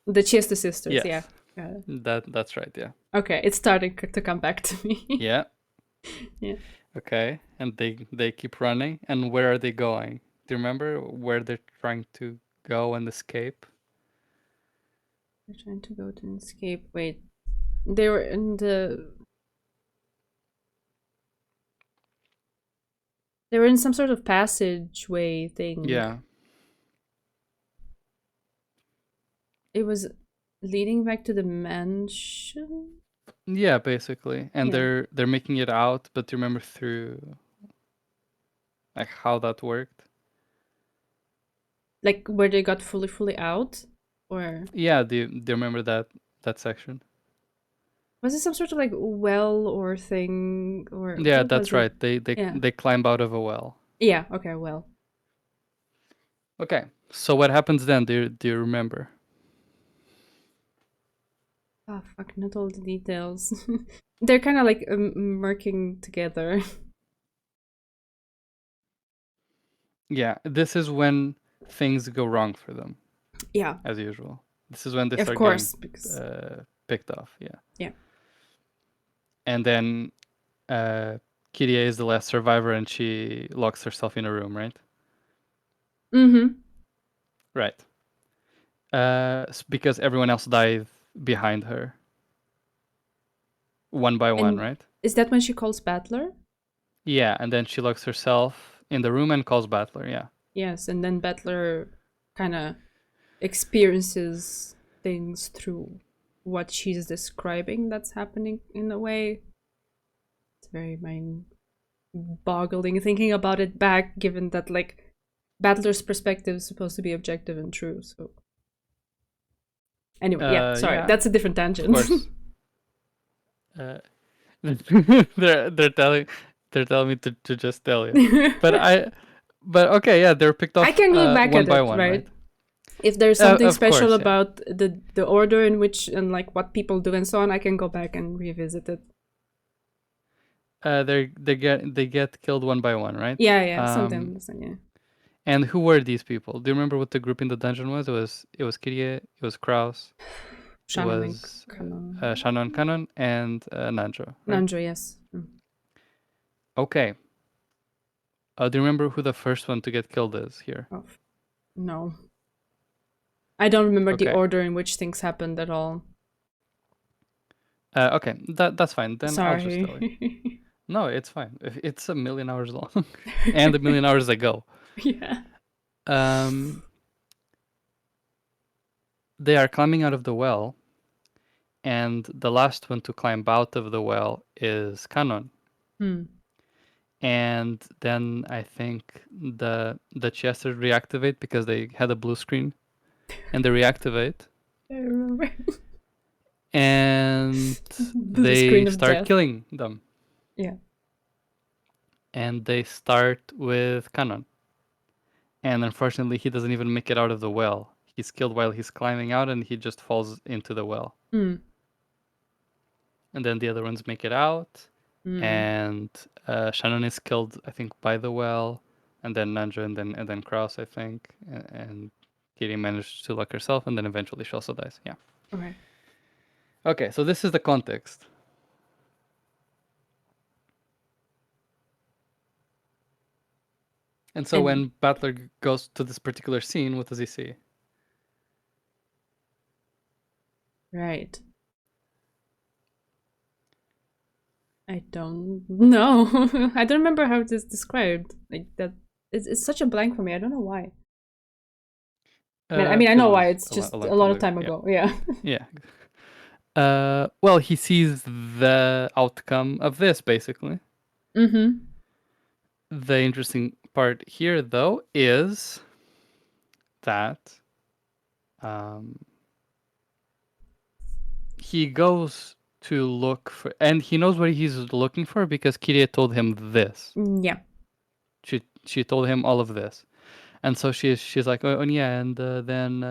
The Chester sisters, yes. Yeah. That's right, yeah. Okay, it's starting to come back to me. Yeah. Yeah. Okay, and they keep running. And where are they going? Do you remember where they're trying to go and escape? They're trying to go to escape. Wait, they were in the. They were in some sort of passageway thing. Yeah. It was leading back to the mansion. Yeah, basically, and they're making it out. But do you remember through like how that worked? Like where they got fully out, or yeah, do you remember that section? Was it some sort of like well or thing or? Yeah, that's right. They climb out of a well. Yeah. Okay. Well. Okay. So what happens then? Do you remember? Oh fuck! Not all the details. They're kind of like working together. Yeah, this is when things go wrong for them. Yeah. As usual. This is when they start getting picked off. Yeah. Yeah. And then Kirie is the last survivor and she locks herself in a room, right? Mm-hmm. Right. Because everyone else died behind her. One by one, right? Is that when she calls Battler? Yeah, and then she locks herself in the room and calls Battler, yeah. Yes, and then Battler kind of experiences things through what she's describing that's happening in a way. It's very mind-boggling thinking about it back, given that like Battler's perspective is supposed to be objective and true. So anyway, sorry, yeah, that's a different tangent. of course. They're telling me to just tell you, but okay, yeah, they're picked off. I can look back one at by it, one, right? If there's something of special course, yeah. about the order in which and like what people do and so on, I can go back and revisit it. They get killed one by one, right? Yeah, something. Yeah. And who were these people? Do you remember what the group in the dungeon was? It was Kirie, it was Kraus, it was Shannon Kanon, and Nanjo. Right? Nanjo, yes. Okay. Do you remember who the first one to get killed is here? Oh, no. I don't remember the Okay. order in which things happened at all. Okay, that's fine. Then Sorry. I'll just tell you. No, it's fine. It's 1,000,000 hours long, and 1,000,000 hours ago. Yeah. They are climbing out of the well, and the last one to climb out of the well is Kanon. And then I think the chest reactivate because they had a blue screen, and they reactivate. I remember. And The they screen of start death. killing them. Yeah. And they start with Kanon. And unfortunately, he doesn't even make it out of the well. He's killed while he's climbing out, and he just falls into the well. And then the other ones make it out, and Shannon is killed, I think, by the well, and then Nanjo, and then Kraus, I think, and Kitty managed to lock herself, and then eventually she also dies. Yeah. Okay. Okay, so this is the context. And so when Battler goes to this particular scene, what does he see? Right. I don't know. I don't remember how it is described. Like that, it's such a blank for me. I don't know why. I mean, I know why. It's just a lot of time ago. Yeah. Yeah. Well, he sees the outcome of this, basically. The interesting part here, though, is that he goes to look for, and he knows what he's looking for because Kiria told him this. Yeah. She told him all of this, and so she's like, oh yeah, and then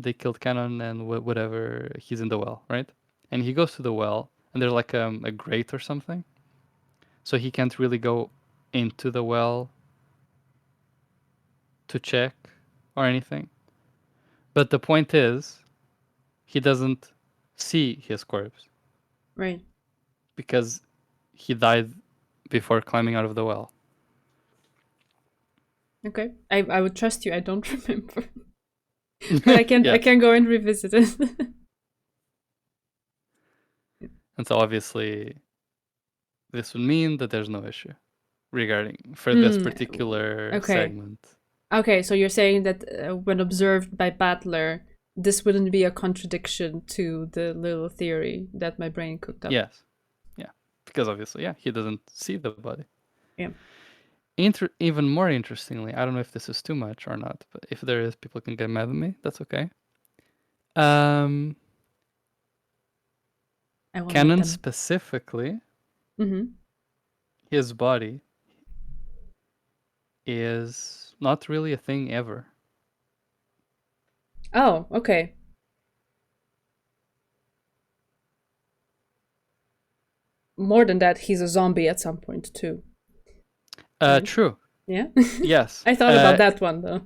they killed Canon and whatever. He's in the well, right? And he goes to the well, and there's like a grate or something, so he can't really go into the well to check or anything. But the point is, he doesn't see his corpse. Right. Because he died before climbing out of the well. Okay. I would trust you. I don't remember. But I can go and revisit it. And so obviously this would mean that there's no issue regarding for this particular segment. Okay, so you're saying that when observed by Battler, this wouldn't be a contradiction to the little theory that my brain cooked up. Yes. Yeah. Because obviously, he doesn't see the body. Yeah. Even more interestingly, I don't know if this is too much or not, but if there is, people can get mad at me. That's okay. Canon specifically, his body is not really a thing ever. Oh, okay. More than that, he's a zombie at some point too. Right? True. Yeah? Yes. I thought about that one though.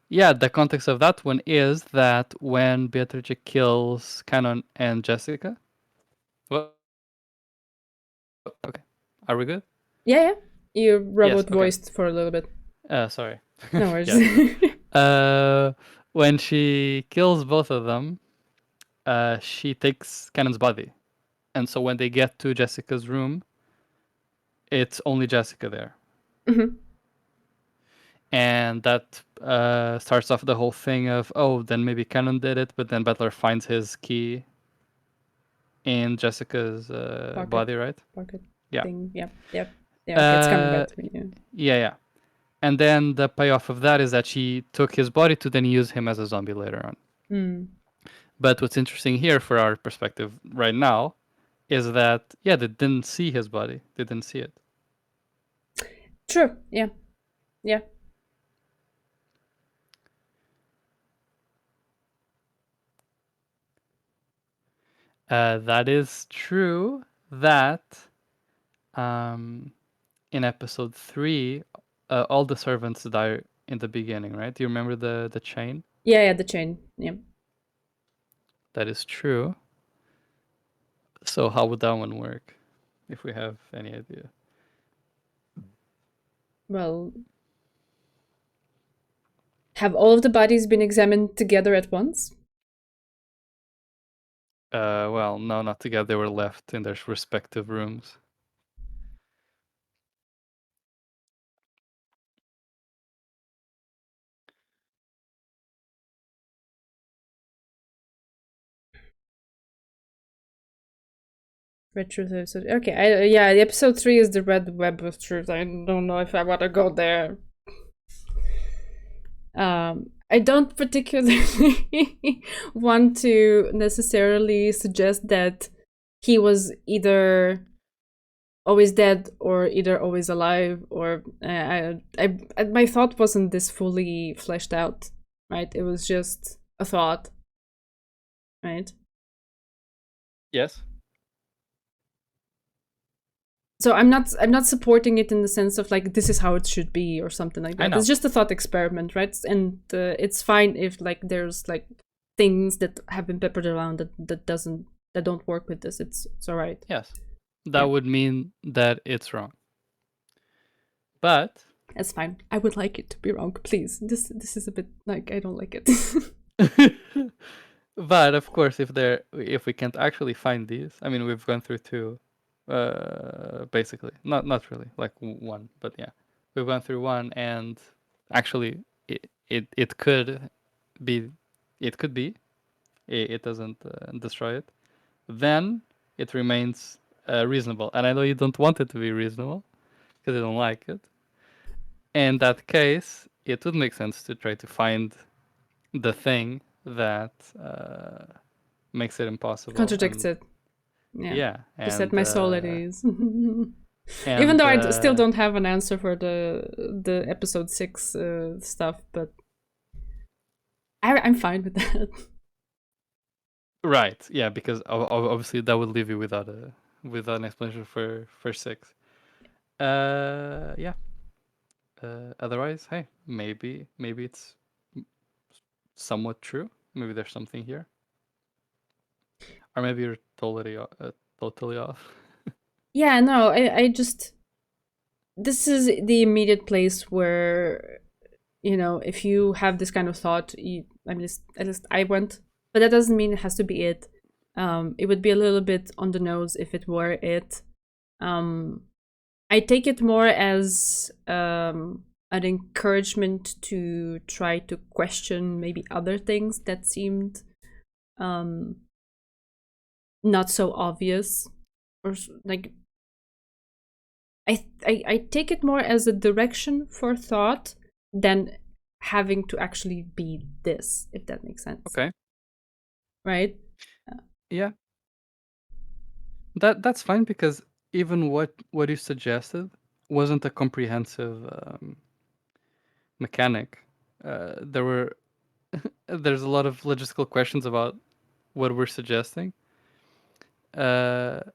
Yeah, the context of that one is that when Beatrice kills Canon and Jessica. Well, okay. Are we good? Yeah. You robot voiced for a little bit. Sorry. No worries. When she kills both of them, she takes Cannon's body. And so when they get to Jessica's room, it's only Jessica there. And that starts off the whole thing of, then maybe Cannon did it, but then Butler finds his key in Jessica's body, right? Pocket Yeah. thing. Yep. Okay, it's coming back to me. Yeah. And then the payoff of that is that she took his body to then use him as a zombie later on. But what's interesting here for our perspective right now is that, they didn't see his body. They didn't see it. True. Yeah. That is true that in episode 3, all the servants die in the beginning, right? Do you remember the chain? Yeah, the chain. Yeah. That is true. So how would that one work, if we have any idea? Well, have all of the bodies been examined together at once? Well, no, not together. They were left in their respective rooms. Red Truth episode. Okay, the episode 3 is the Red Web of Truth. I don't know if I want to go there. I don't particularly want to necessarily suggest that he was either always dead or either always alive, or my thought wasn't this fully fleshed out, right? It was just a thought, right? Yes. So I'm not supporting it in the sense of like this is how it should be or something like that. It's just a thought experiment, right? And it's fine if like there's like things that have been peppered around that don't work with this. It's all right. Yes, that would mean that it's wrong. But that's fine. I would like it to be wrong, please. This is a bit like I don't like it. But of course, if we can't actually find these, I mean, we've gone through 2. Basically, not really, like 1, but yeah, we've gone through 1, and actually it could be, it doesn't destroy it, then it remains reasonable. And I know you don't want it to be reasonable because you don't like it. In that case, it would make sense to try to find the thing that makes it impossible, contradicts it. Yeah, to set my soul at ease. Even though I still don't have an answer for the episode 6 stuff, but I'm fine with that. Right. Yeah, because obviously that would leave you without an explanation for 6. Yeah. Otherwise, hey, maybe it's somewhat true. Maybe there's something here. Or maybe you're totally off. Yeah, no, I just... This is the immediate place where, if you have this kind of thought, at least I went, but that doesn't mean it has to be it. It would be a little bit on the nose if it were it. I take it more as an encouragement to try to question maybe other things that seemed not so obvious, or like I take it more as a direction for thought than having to actually be this, if that makes sense. Okay. Right? Yeah. That's fine, because even what you suggested wasn't a comprehensive mechanic. There's a lot of logistical questions about what we're suggesting. And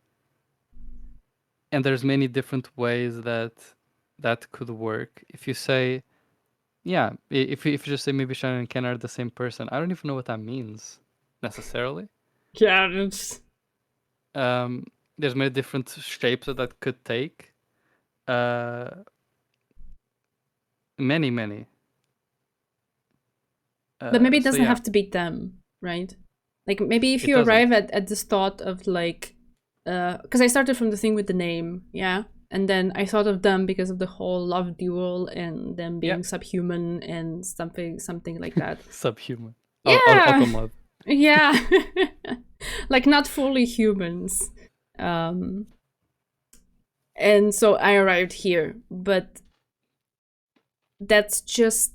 there's many different ways that could work. If you say, if you just say maybe Shannon and Ken are the same person, I don't even know what that means necessarily. Yeah, it's... There's many different shapes that could take. Many. But maybe it doesn't have to be them, right? Like maybe if you arrive at this thought of like, because I started from the thing with the name, yeah, and then I thought of them because of the whole love duel and them being subhuman and something like that. Subhuman. Yeah. Automod. Yeah. like not fully humans. And so I arrived here, but that's just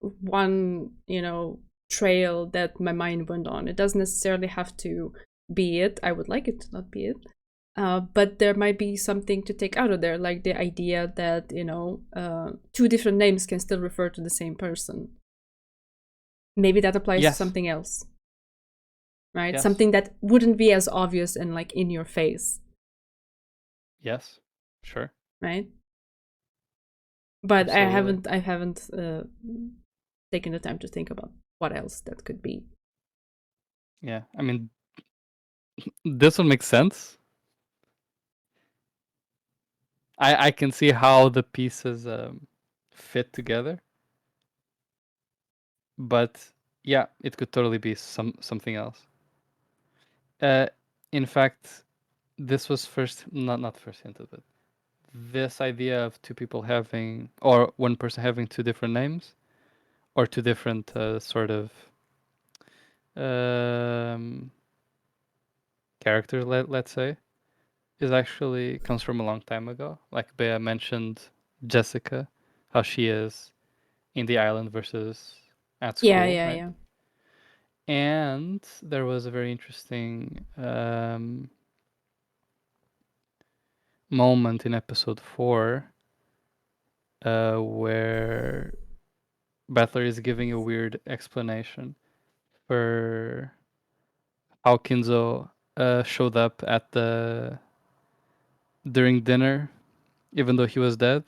one, trail that my mind went on. It doesn't necessarily have to be it. I would like it to not be it. But there might be something to take out of there, like the idea that, two different names can still refer to the same person. Maybe that applies to something else. Right? Yes. Something that wouldn't be as obvious and like in your face. Yes, sure. Right? But Absolutely. I haven't taken the time to think about what else that could be. Yeah, I mean, this one makes sense. I can see how the pieces fit together, but yeah, it could totally be something else. In fact, this was not first hinted, but this idea of two people having, or one person having two different names, or two different sort of characters, let's say, is actually comes from a long time ago. Like Bea mentioned Jessica, how she is in the island versus at school, right? Yeah. And there was a very interesting moment in episode 4 where Battler is giving a weird explanation for how Kinzo showed up at during dinner, even though he was dead,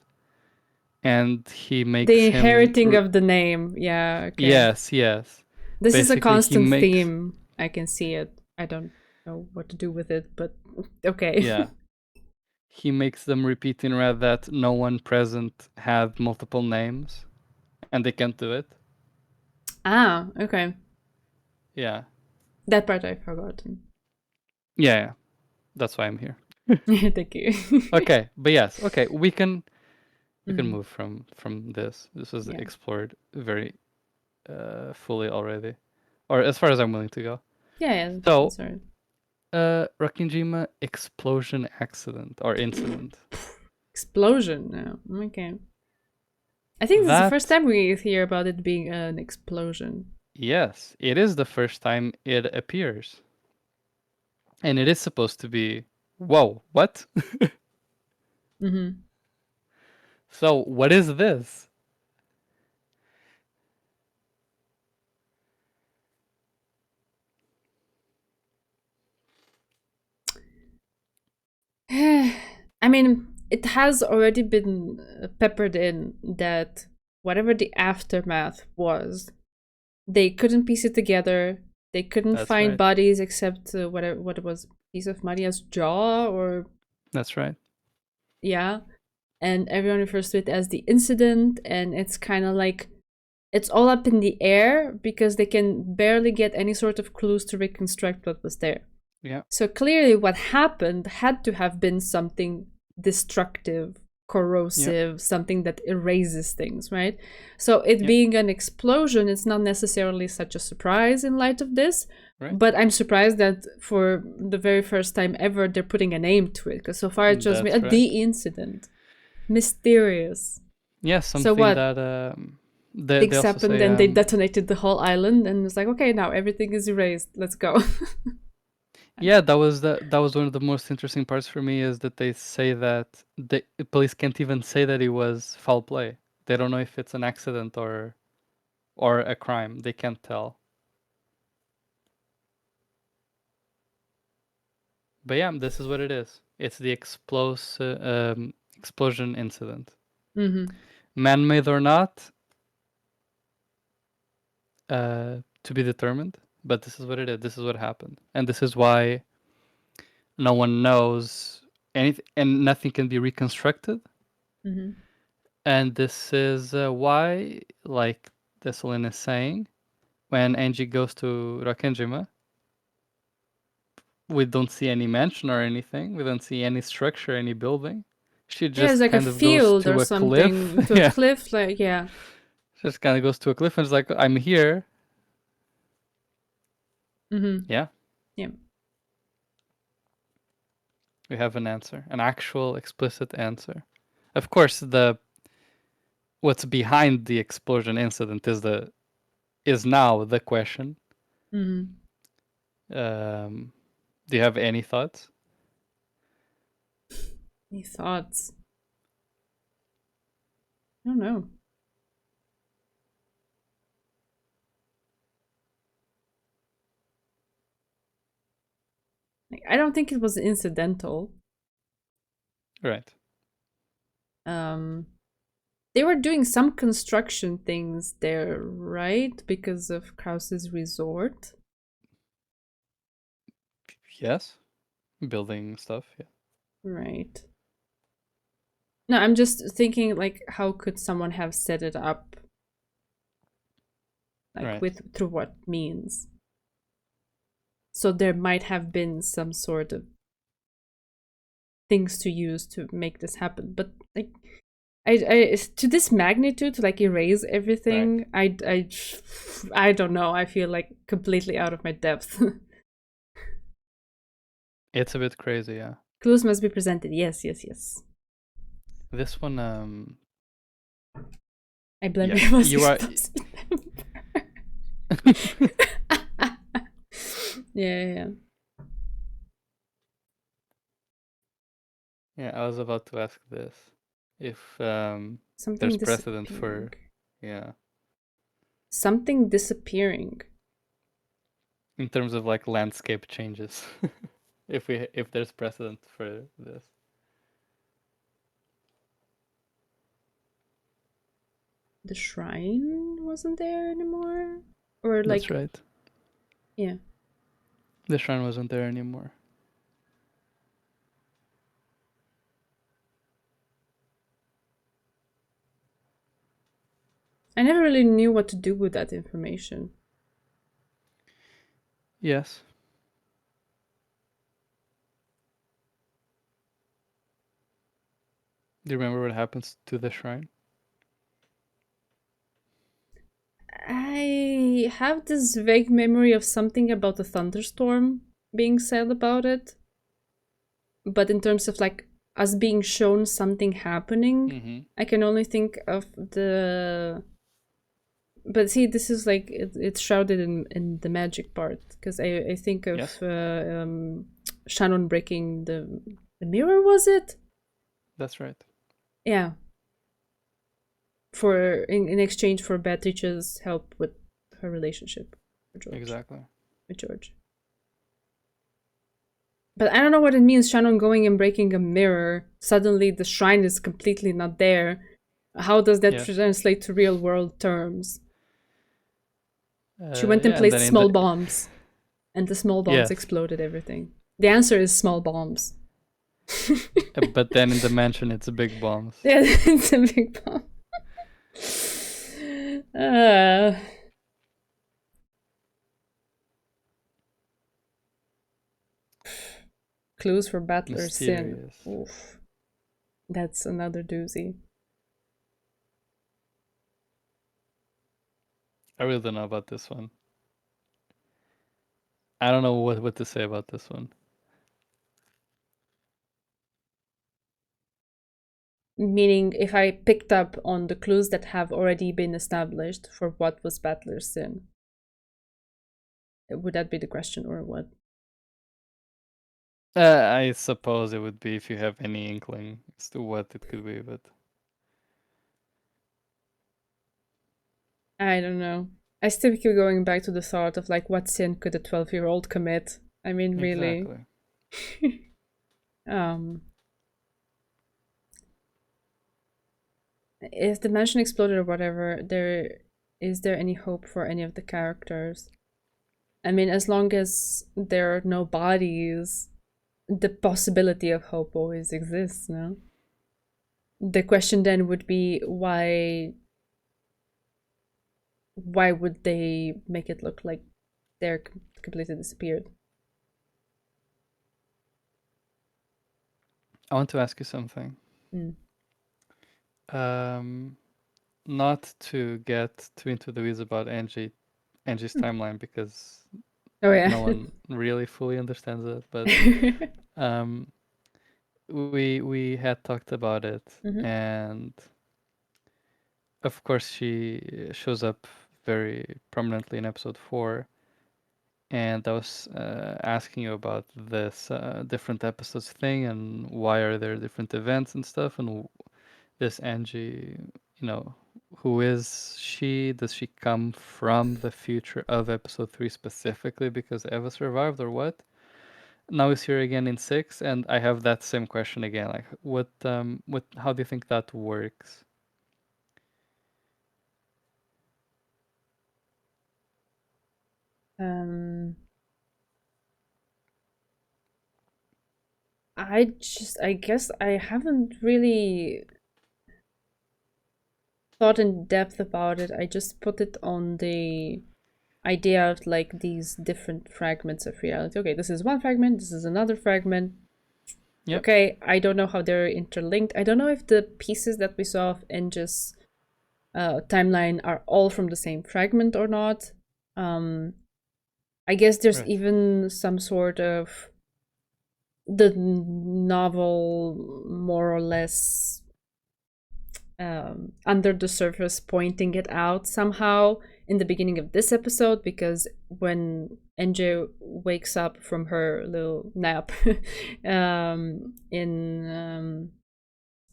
and he makes the him inheriting of the name. Yeah, okay. Yes. This is a Basically, constant theme. I can see it. I don't know what to do with it, but okay. Yeah. He makes them repeat in red that no one present had multiple names, and they can't do it. Ah, okay. Yeah. That part I've forgotten. Yeah. That's why I'm here. Thank you. Okay, but yes, okay, we can move from this. This was explored very fully already, or as far as I'm willing to go. Yeah. So, sorry. Rakinjima explosion accident or incident. Explosion. No, okay. I think this is the first time we hear about it being an explosion. Yes, it is the first time it appears. And it is supposed to be, whoa, what? So, what is this? I mean, it has already been peppered in that whatever the aftermath was, they couldn't piece it together. They couldn't find bodies except what it was, piece of Maria's jaw or... That's right. Yeah. And everyone refers to it as the incident, and it's kind of like it's all up in the air because they can barely get any sort of clues to reconstruct what was there. Yeah. So clearly what happened had to have been something destructive, corrosive, something that erases things, right? So it being an explosion, it's not necessarily such a surprise in light of this, but I'm surprised that for the very first time ever, they're putting a name to it, because so far it's just been the incident. Mysterious. Yeah, something so what? that... Things happened and they detonated the whole island, and it's like, okay, now everything is erased. Let's go. Yeah, that was one of the most interesting parts for me, is that they say that the police can't even say that it was foul play. They don't know if it's an accident or a crime. They can't tell. But yeah, this is what it is. It's the explosion incident. Man-made or not, to be determined. But this is what it is. This is what happened, and this is why no one knows anything, and nothing can be reconstructed. And this is why, like Desolin is saying, when Angie goes to Rakenjima, we don't see any mansion or anything. We don't see any structure, any building. She just like kind a of field goes to or a something, cliff. to a cliff, like She just kind of goes to a cliff and is like, I'm here. Yeah. We have an answer, an actual explicit answer. Of course, what's behind the explosion incident is now the question. Mm-hmm. Do you have any thoughts? Any thoughts? I don't know. Like, I don't think it was incidental. Right. They were doing some construction things there, right? Because of Krause's resort. Yes. Building stuff, yeah. Right. No, I'm just thinking, like, how could someone have set it up? Like, right. through what means? So there might have been some sort of things to use to make this happen, but like, I to this magnitude, to like erase everything, right. I don't know. I feel like completely out of my depth. It's a bit crazy, yeah. Clues must be presented. Yes. This one, I blame it was you are. Yeah. Yeah, I was about to ask this. If Something there's precedent for, something disappearing. In terms of like landscape changes, if there's precedent for this. The shrine wasn't there anymore, or like. That's right. Yeah. The shrine wasn't there anymore. I never really knew what to do with that information. Yes. Do you remember what happens to the shrine? I have this vague memory of something about a thunderstorm being said about it. But in terms of like us being shown something happening, I can only think of the. But see, this is like it's shrouded in the magic part, because I think of Shannon breaking the mirror. Was it? That's right. Yeah. For in exchange for Beatrice's help with her relationship with George. Exactly. With George. But I don't know what it means, Shannon going and breaking a mirror. Suddenly the shrine is completely not there. How does that translate to real world terms? She went and placed small bombs. And the small bombs exploded everything. The answer is small bombs. But then in the mansion it's a big bomb. Yeah, it's a big bomb. Clues for Battler's Sin. Oof. That's another doozy. I really don't know about this one. I don't know what to say about this one. Meaning, if I picked up on the clues that have already been established for what was Battler's Sin, would that be the question, or what? I suppose it would be if you have any inkling as to what it could be, but I don't know. I still keep going back to the thought of like, what sin could a 12-year-old commit? I mean, really. Exactly. If the mansion exploded or whatever, is there any hope for any of the characters? I mean, as long as there are no bodies, the possibility of hope always exists, no? The question then would be, why would they make it look like they're completely disappeared? I want to ask you something. Not to get too into the weeds about Ange's timeline, because no one really fully understands it, but we had talked about it, Mhm. and of course she shows up very prominently in episode 4. And I was asking you about this different episodes thing and why are there different events and stuff, and this Angie, who is she? Does she come from the future of episode 3 specifically because Eva survived, or what? Now he's here again in 6, and I have that same question again. Like, how do you think that works? I guess I haven't really thought in depth about it. I just put it on the idea of like these different fragments of reality. Okay, this is one fragment, this is another fragment. Yep. Okay, I don't know how they're interlinked. I don't know if the pieces that we saw of Ange's timeline are all from the same fragment or not. I guess there's Right. even some sort of the novel more or less under the surface pointing it out somehow in the beginning of this episode, because when Ange wakes up from her little nap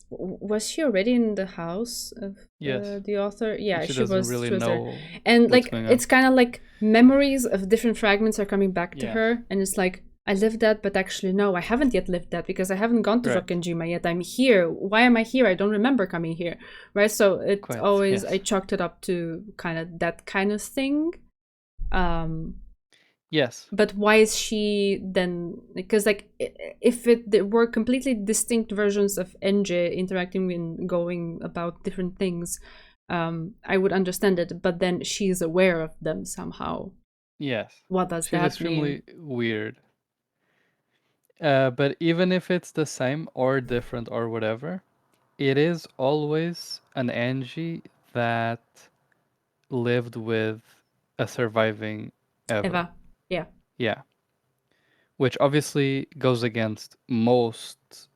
was she already in the house of Yes. the author? Yeah, She she doesn't was. really She was there, know and what's like going on. it's kind of like memories of different fragments are coming back to Yeah. her, and it's like I lived that, but actually no, I haven't yet lived that because I haven't gone to Right. Jokenjima yet. I'm here. Why am I here? I don't remember coming here, right? So it Quite, always yes. I chalked it up to kind of that kind of thing. Yes. But why is she then? Because like, if there were completely distinct versions of Ange interacting and going about different things, I would understand it. But then she's aware of them somehow. Yes. What does She's that extremely mean? weird. But even if it's the same or different or whatever, it is always an Angie that lived with a surviving Eva. Yeah. Yeah. Which obviously goes against most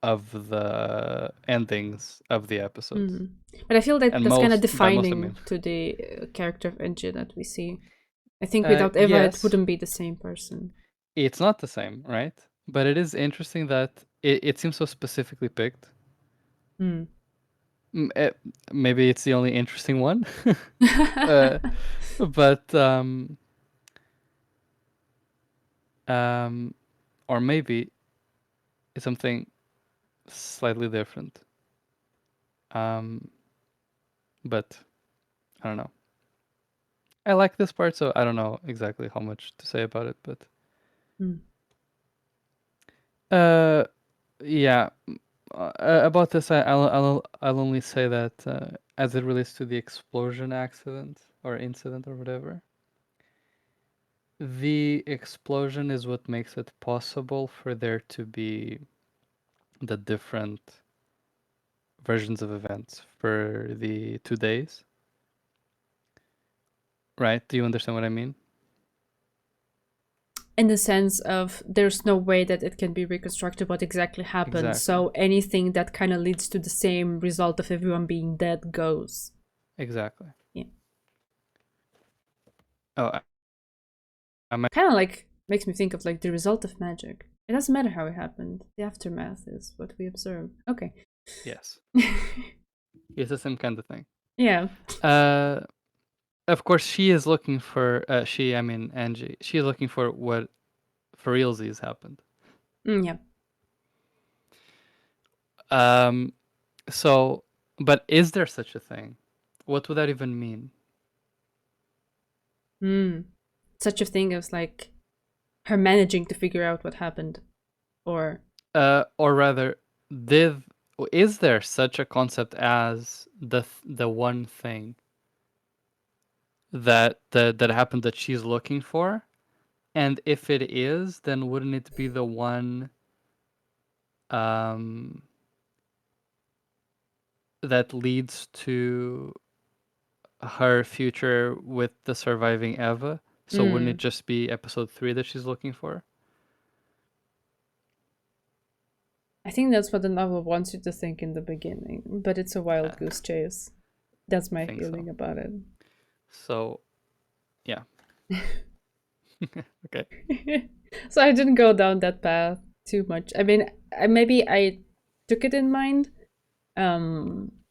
of the endings of the episodes. But I feel that And that's kind of by most I defining mean. to the character of Ange that we see. I think without Eva, it Yes, wouldn't be the same person. it's not the same, right? But it is interesting that it seems so specifically picked. Mm. Maybe it's the only interesting one. But or maybe it's something slightly different. But I don't know. I like this part, so I don't know exactly how much to say about it, but uh, yeah. About this, I'll only say that as it relates to the explosion accident or incident or whatever, the explosion is what makes it possible for there to be the different versions of events for the 2 days. Right? Do you understand what I mean? In the sense of there's no way that it can be reconstructed what exactly happened. Exactly. So anything that kind of leads to the same result of everyone being dead goes. Exactly. Yeah. Oh, Kind of like makes me think of like the result of magic. It doesn't matter how it happened. The aftermath is what we observe. Okay. yes. It's the same kind of thing. Yeah. Of course, she is looking for I mean Angie. She is looking for what for realsies happened. Yeah. So, but is there such a thing? What would that even mean? Such a thing as like her managing to figure out what happened, or or rather, did is there such a concept as the one thing that happened that she's looking for? And if it is, then wouldn't it be the one that leads to her future with the surviving Eva? So wouldn't it just be episode 3 that she's looking for? I think that's what the novel wants you to think in the beginning, but it's a wild goose chase. That's my feeling about it. So, yeah. Okay. So I didn't go down that path too much. I mean, maybe I took it in mind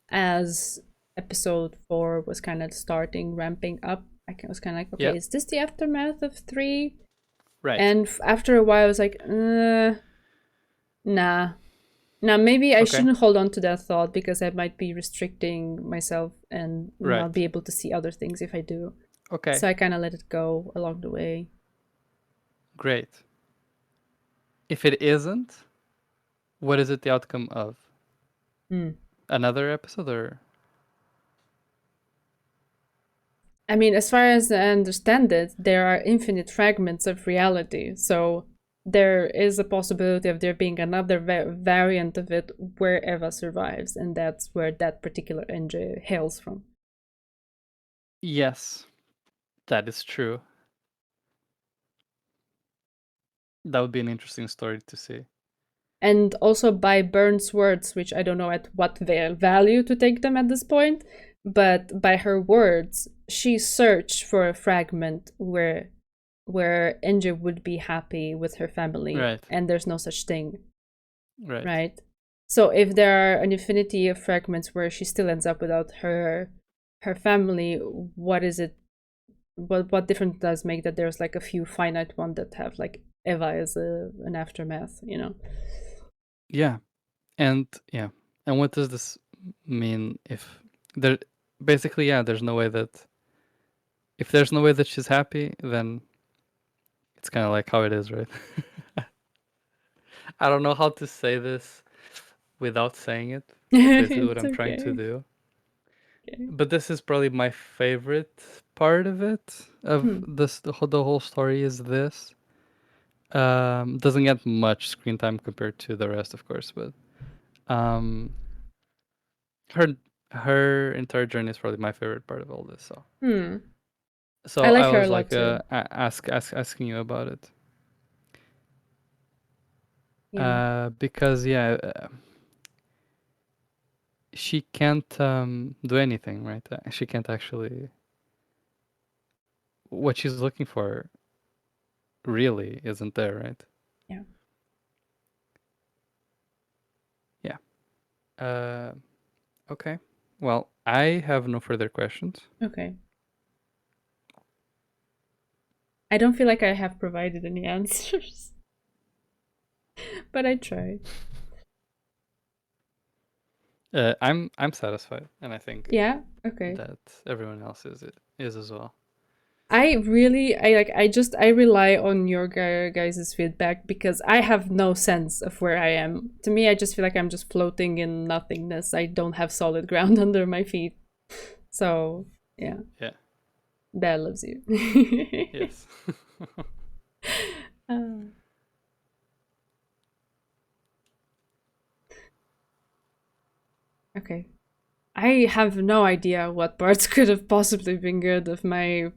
as episode 4 was kind of starting, ramping up. I was kind of like, okay, is this the aftermath of 3? Right. And after a while, I was like, nah. Now, maybe I shouldn't hold on to that thought because I might be restricting myself and not be able to see other things if I do. Okay. So I kind of let it go along the way. Great. If it isn't, what is it the outcome of? Another episode or? I mean, as far as I understand it, there are infinite fragments of reality. So there is a possibility of there being another variant of it where Eva survives, and that's where that particular Ange hails from. Yes, that is true. That would be an interesting story to see. And also by Byrne's words, which I don't know at what value to take them at this point, but by her words, she searched for a fragment where Ange would be happy with her family, and there's no such thing. Right? So if there are an infinity of fragments where she still ends up without her family, what is it? What difference does make that there's like a few finite ones that have like Eva as an aftermath, you know? Yeah, and what does this mean if there? Basically, there's no way that if there's no way that she's happy, then it's kind of like how it is, right? I don't know how to say this without saying it. That's basically what I'm trying to do. But this is probably my favorite part of it. This, the whole story is this. Doesn't get much screen time compared to the rest, of course, but her entire journey is probably my favorite part of all this. So I like her was a lot like too. asking you about it. Because she can't do anything, right? She can't actually. What she's looking for really isn't there, right? Yeah. Yeah. Okay. Well, I have no further questions. Okay. I don't feel like I have provided any answers, but I tried. I'm satisfied, and I think that everyone else is as well. I rely on your guys' feedback because I have no sense of where I am. To me, I just feel like I'm just floating in nothingness. I don't have solid ground under my feet. So, yeah. Yeah. Bear loves you. Yes. Okay. I have no idea what parts could have possibly been good of my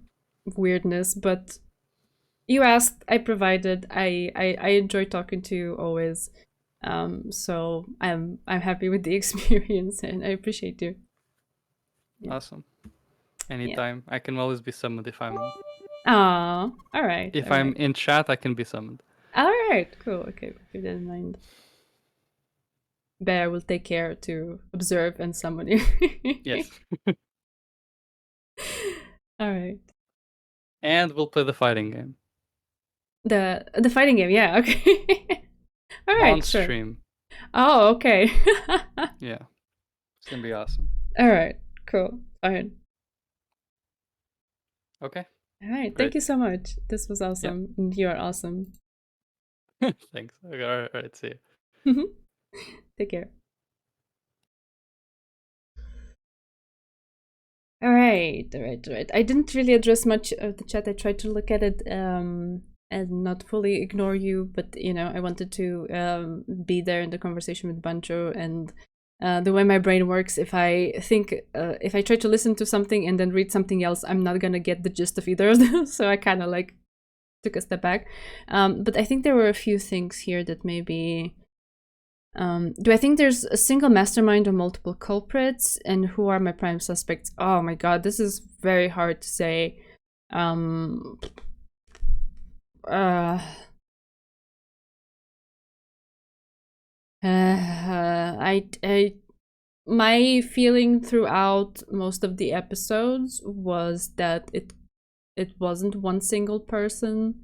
weirdness, but you asked, I provided. I enjoy talking to you always. So I'm happy with the experience and I appreciate you. Yeah. Awesome. Anytime. I can always be summoned if I'm all right. If I'm in chat, I can be summoned. Alright, cool. Okay, keep that in mind. Bear will take care to observe and summon you. Yes. Alright. And we'll play the fighting game. The fighting game, yeah, okay. Alright. On stream. Oh, okay. Yeah. It's gonna be awesome. Alright, cool. Fine. Okay. Alright, thank you so much. This was awesome. Yeah. And you are awesome. Thanks. Okay, alright, see you. Take care. Alright. I didn't really address much of the chat. I tried to look at it and not fully ignore you, but you know, I wanted to be there in the conversation with Bancho, and the way my brain works, if I try to listen to something and then read something else, I'm not gonna get the gist of either of them. So I kind of like took a step back. But I think there were a few things here that maybe Do I think there's a single mastermind or multiple culprits? And who are my prime suspects? Oh my god, this is very hard to say. My feeling throughout most of the episodes was that it wasn't one single person.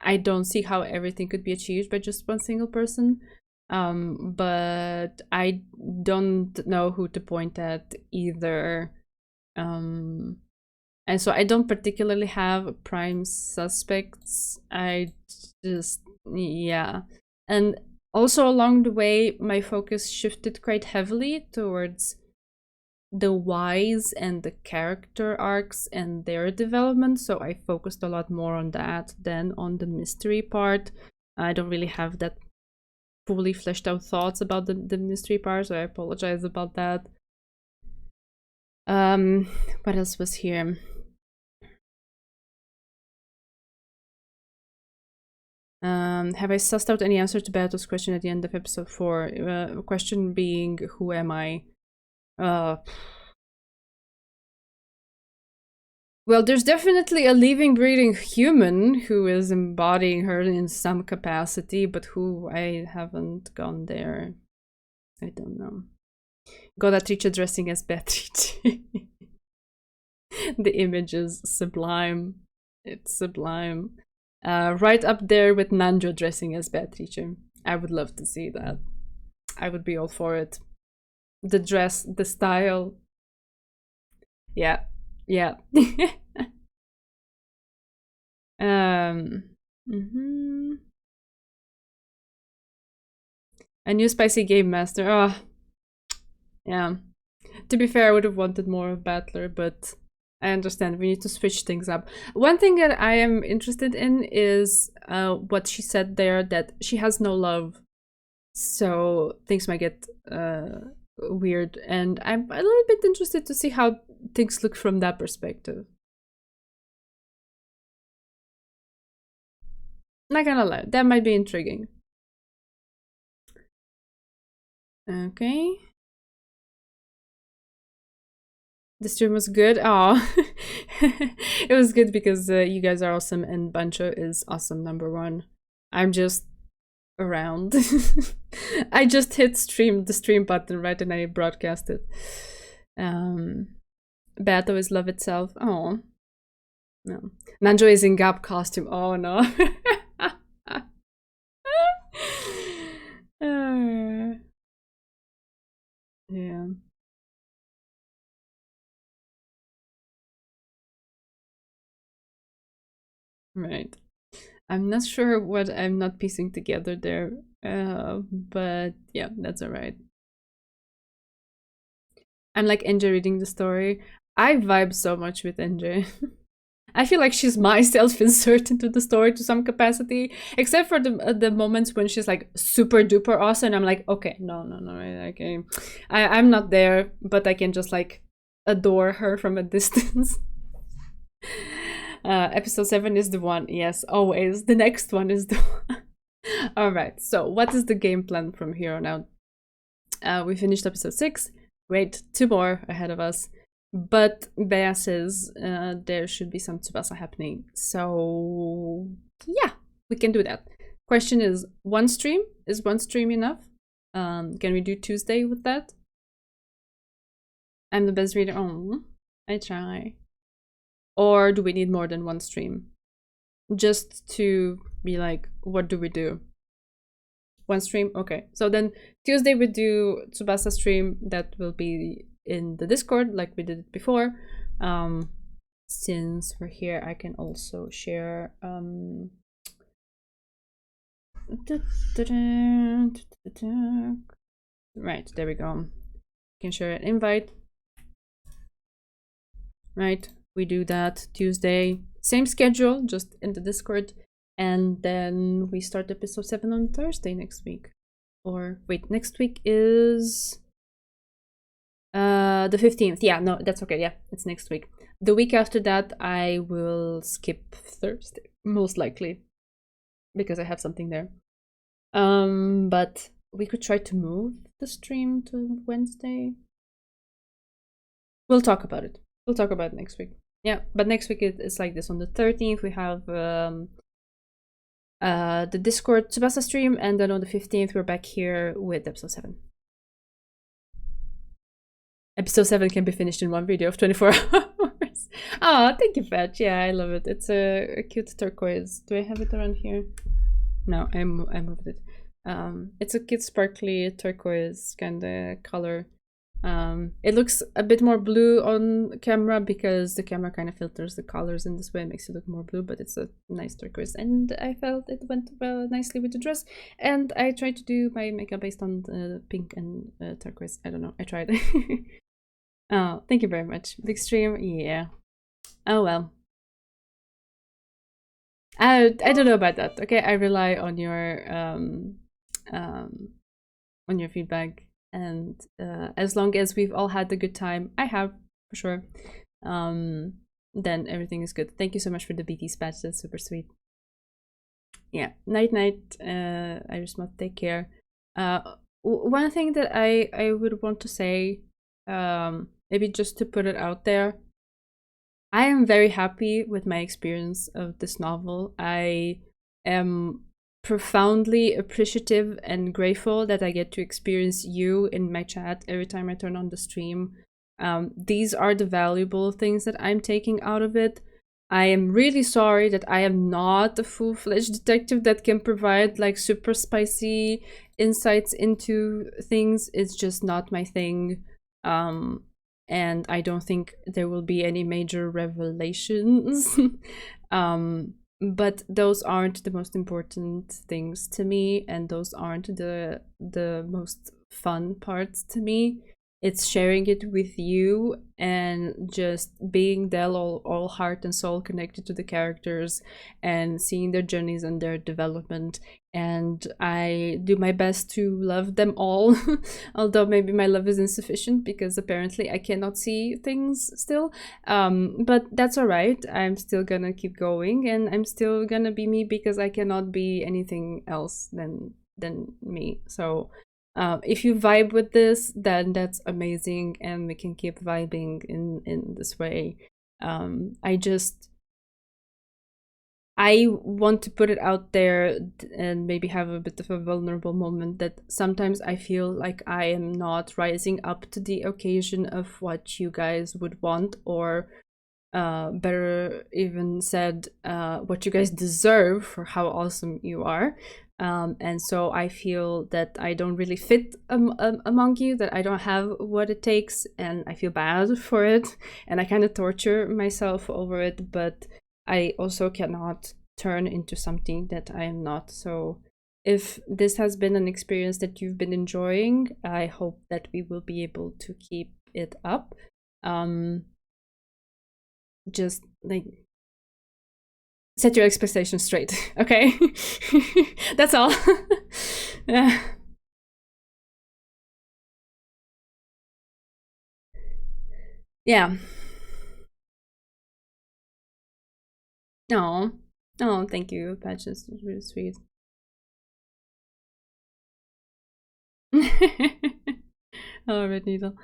I don't see how everything could be achieved by just one single person. But I don't know who to point at either. And so I don't particularly have prime suspects. I just, yeah. And also along the way, my focus shifted quite heavily towards the whys and the character arcs and their development, so I focused a lot more on that than on the mystery part. I don't really have that fully fleshed out thoughts about the mystery part, so I apologize about that. What else was here? Have I sussed out any answer to Beto's question at the end of episode 4? Question being, who am I? Well, there's definitely a living, breathing human who is embodying her in some capacity, but who, I haven't gone there. I don't know. Godatrice dressing as Beatrice. The image is sublime. It's sublime. Right up there with Nanjo dressing as Beatrice. I would love to see that. I would be all for it. The dress, the style. Yeah. Yeah. A new spicy game master. Oh, yeah. To be fair, I would have wanted more of Battler, but I understand we need to switch things up. One thing that I am interested in is what she said there, that she has no love, so things might get weird, and I'm a little bit interested to see how things look from that perspective. Not gonna lie, that might be intriguing. Okay. The stream was good. Oh, it was good because you guys are awesome and Bancho is awesome, #1. I'm just around. I just hit the stream button, right, and I broadcast it. Beto is love itself. Oh, no. Nanjo is in Gap costume. Oh no. Yeah. Right. I'm not sure what I'm not piecing together there, but yeah, that's alright. I'm like Ange reading the story. I vibe so much with Ange. I feel like she's my self-insert into the story to some capacity, except for the moments when she's like super duper awesome. I'm like, okay, no, okay, I'm not there, but I can just like adore her from a distance. Episode 7 is the one. Yes, always. The next one is the one. Alright, so what is the game plan from here on out? We finished episode 6. Great, 2 more ahead of us. But Bea says there should be some Tsubasa happening. So yeah, we can do that. Question is, one stream? Is one stream enough? Can we do Tuesday with that? I'm the best reader. Oh, I try. Or do we need more than one stream? Just to be like, what do we do? One stream? Okay. So then Tuesday we do Tsubasa stream. That will be in the Discord like we did it before. Since we're here, I can also share right, there we go. Can share an invite. Right, we do that Tuesday. Same schedule, just in the Discord. And then we start episode 7 on Thursday next week. Or wait, next week is the 15th. Yeah, no, that's okay. Yeah, it's next week. The week after that, I will skip Thursday, most likely, because I have something there. But we could try to move the stream to Wednesday. We'll talk about it. We'll talk about it next week. Yeah, but next week it's like this. On the 13th we have the Discord Tsubasa stream, and then on the 15th we're back here with episode 7. Episode 7 can be finished in one video of 24 hours. Oh, thank you, Fetch. Yeah, I love it. It's a cute turquoise. Do I have it around here? No, I moved it. It's a cute sparkly turquoise kind of color. It looks a bit more blue on camera because the camera kind of filters the colors in this way, makes it look more blue, but it's a nice turquoise, and I felt it went well nicely with the dress. And I tried to do my makeup based on the pink and turquoise. I don't know, I tried. Oh, thank you very much. Big stream, yeah. Oh well. I don't know about that. Okay, I rely on your feedback, and as long as we've all had a good time, I have for sure, then everything is good. Thank you so much for the BTS patch. That's super sweet. Yeah, night. I just must take care. One thing that I would want to say, maybe just to put it out there, I am very happy with my experience of this novel. I am profoundly appreciative and grateful that I get to experience you in my chat every time I turn on the stream. These are the valuable things that I'm taking out of it. I am really sorry that I am not a full-fledged detective that can provide like super spicy insights into things. It's just not my thing. And I don't think there will be any major revelations. But those aren't the most important things to me, and those aren't the most fun parts to me. It's sharing it with you and just being there all heart and soul connected to the characters and seeing their journeys and their development. And I do my best to love them all, although maybe my love is insufficient because apparently I cannot see things still. But that's all right. I'm still gonna keep going, and I'm still gonna be me because I cannot be anything else than me. So if you vibe with this, then that's amazing, and we can keep vibing in this way. I want to put it out there and maybe have a bit of a vulnerable moment that sometimes I feel like I am not rising up to the occasion of what you guys would want, or better even said, what you guys deserve for how awesome you are. And so I feel that I don't really fit among you, that I don't have what it takes, and I feel bad for it, and I kind of torture myself over it, but I also cannot turn into something that I am not. So if this has been an experience that you've been enjoying, I hope that we will be able to keep it up. Just like set your expectations straight, okay? That's all. Yeah. Yeah. Oh, thank you, Patch. It's really sweet. Oh, Red Needle.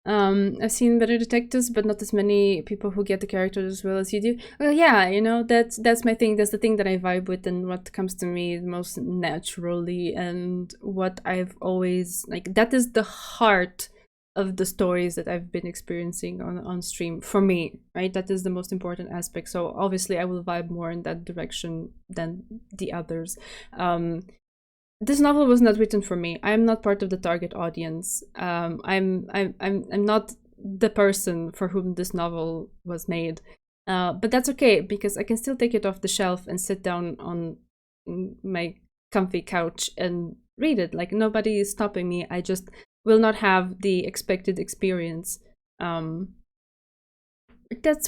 I've seen better detectives, but not as many people who get the characters as well as you do. Well, yeah, you know, that's my thing. That's the thing that I vibe with, and what comes to me most naturally, and what I've always like. That is the heart of the stories that I've been experiencing on stream for me, right? That is the most important aspect. So obviously, I will vibe more in that direction than the others. This novel was not written for me. I am not part of the target audience. I'm not the person for whom this novel was made. But that's okay, because I can still take it off the shelf and sit down on my comfy couch and read it. Like, nobody is stopping me. I just will not have the expected experience. That's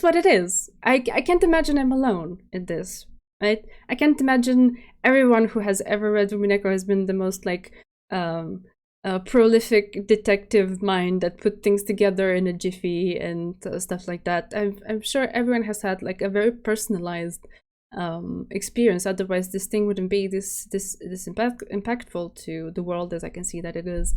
what it is. I can't imagine I'm alone in this, right? I can't imagine everyone who has ever read Umineko has been the most like prolific detective mind that put things together in a jiffy and stuff like that. I'm sure everyone has had like a very personalized experience. Otherwise, this thing wouldn't be this impactful to the world as I can see that it is.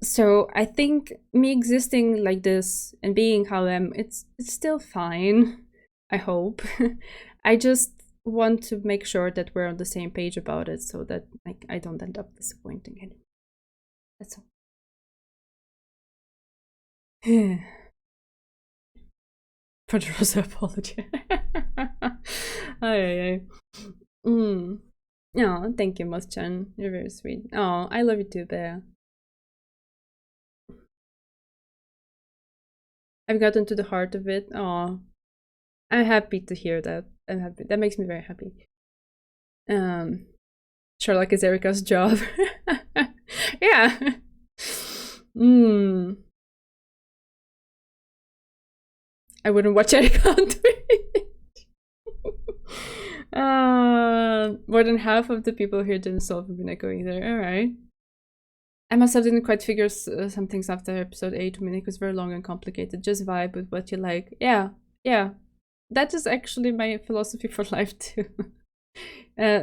So I think me existing like this and being how I am, it's still fine. I hope. I just want to make sure that we're on the same page about it, so that like I don't end up disappointing anyone. That's all. For the Rosa apology. Ay. Oh, thank you, Moss-chan. You're very sweet. Oh, I love you too, Bear. I've gotten to the heart of it. Oh, I'm happy to hear that. I'm happy. That makes me very happy. Sherlock is Erika's job. Yeah. I wouldn't watch Erika on Twitch. More than half of the people here didn't solve Umineko either. Alright. I myself didn't quite figure some things after episode 8. Umineko is very long and complicated. Just vibe with what you like. Yeah. That is actually my philosophy for life too.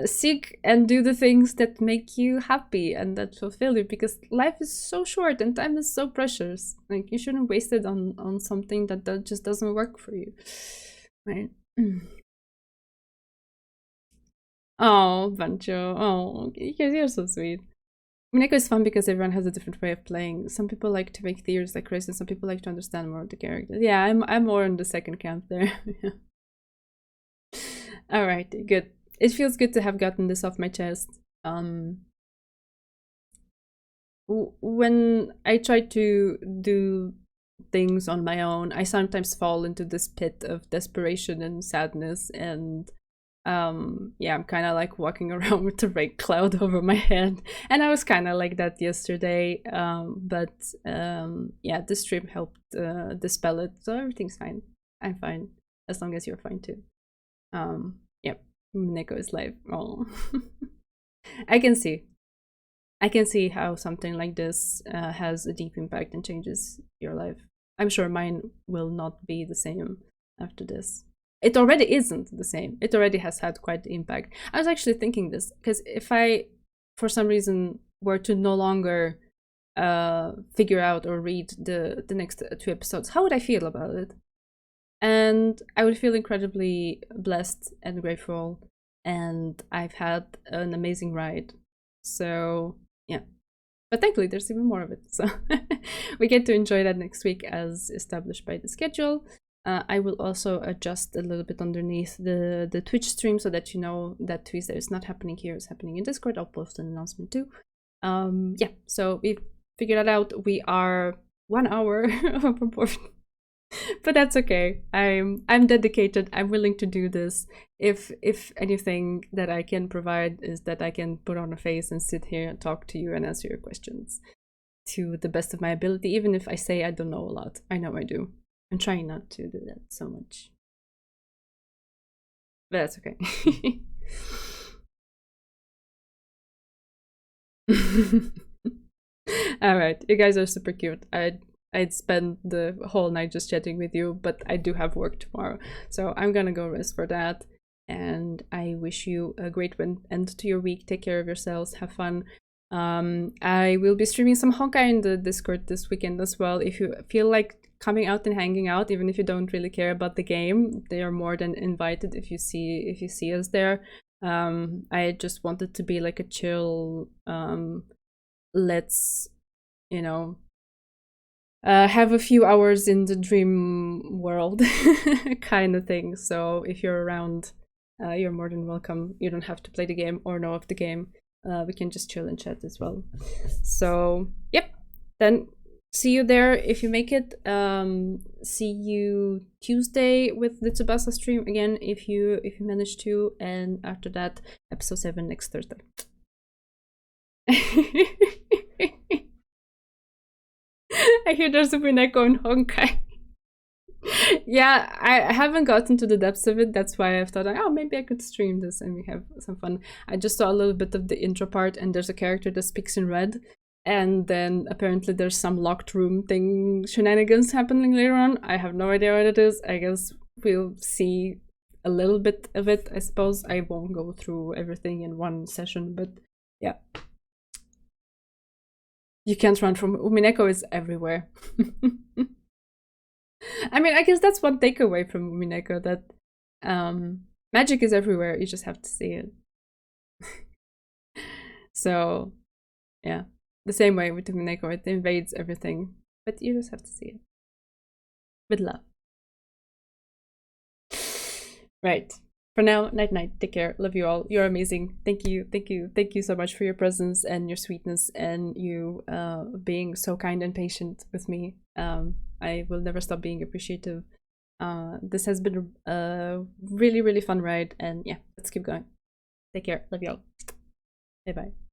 Seek and do the things that make you happy and that fulfill you, because life is so short and time is so precious. Like, you shouldn't waste it on something that just doesn't work for you, right? Oh, Bancho. Oh, you're so sweet. Umineko is fun because everyone has a different way of playing. Some people like to make theories like crazy, and some people like to understand more of the characters. Yeah, I'm more in the second camp there. Alright, good. It feels good to have gotten this off my chest. When I try to do things on my own, I sometimes fall into this pit of desperation and sadness, and yeah, I'm kind of like walking around with a rain cloud over my head, and I was kind of like that yesterday, but yeah, this stream helped dispel it, so everything's fine. I'm fine, as long as you're fine too. Yep, Neko is live. Oh. I can see how something like this has a deep impact and changes your life. I'm sure mine will not be the same after this. It already isn't the same. It already has had quite the impact. I was actually thinking this, because if I, for some reason, were to no longer figure out or read the next 2 episodes, how would I feel about it? And I would feel incredibly blessed and grateful, and I've had an amazing ride. So yeah, but thankfully there's even more of it, so we get to enjoy that next week as established by the schedule. I will also adjust a little bit underneath the Twitch stream so that you know that Tuesday is not happening here, it's happening in Discord. I'll post an announcement too. Yeah, so we figured that out. We are 1 hour over board. But that's okay. I'm dedicated. I'm willing to do this. If anything that I can provide is that I can put on a face and sit here and talk to you and answer your questions to the best of my ability, even if I say I don't know a lot. I know I do. I'm trying not to do that so much. But that's okay. Alright, you guys are super cute. I'd spend the whole night just chatting with you, but I do have work tomorrow, so I'm gonna go rest for that. And I wish you a great end to your week. Take care of yourselves, have fun. I will be streaming some Honkai in the Discord this weekend as well. If you feel like coming out and hanging out, even if you don't really care about the game, they are more than invited if you see us there. I just wanted to be like a chill, let's, you know, have a few hours in the dream world kind of thing. So if you're around, you're more than welcome. You don't have to play the game or know of the game. We can just chill and chat as well. So yep, then see you there if you make it. See you Tuesday with the Tsubasa stream again if you manage to, and after that episode 7 next Thursday. I hear there's a Umineko in Honkai. Yeah, I haven't gotten to the depths of it. That's why I thought, oh, maybe I could stream this and we have some fun. I just saw a little bit of the intro part, and there's a character that speaks in red, and then apparently there's some locked room thing shenanigans happening later on. I have no idea what it is. I guess we'll see a little bit of it, I suppose. I won't go through everything in one session, but yeah. You can't run from Umineko is everywhere. I mean, I guess that's one takeaway from Umineko, that magic is everywhere, you just have to see it. So, yeah. The same way with Umineko, it invades everything, but you just have to see it. With love. Right. For now, night night. Take care. Love you all. You're amazing. Thank you. Thank you. Thank you so much for your presence and your sweetness and you being so kind and patient with me. I will never stop being appreciative. This has been a really, really fun ride, and yeah, let's keep going. Take care. Love you all. Bye bye.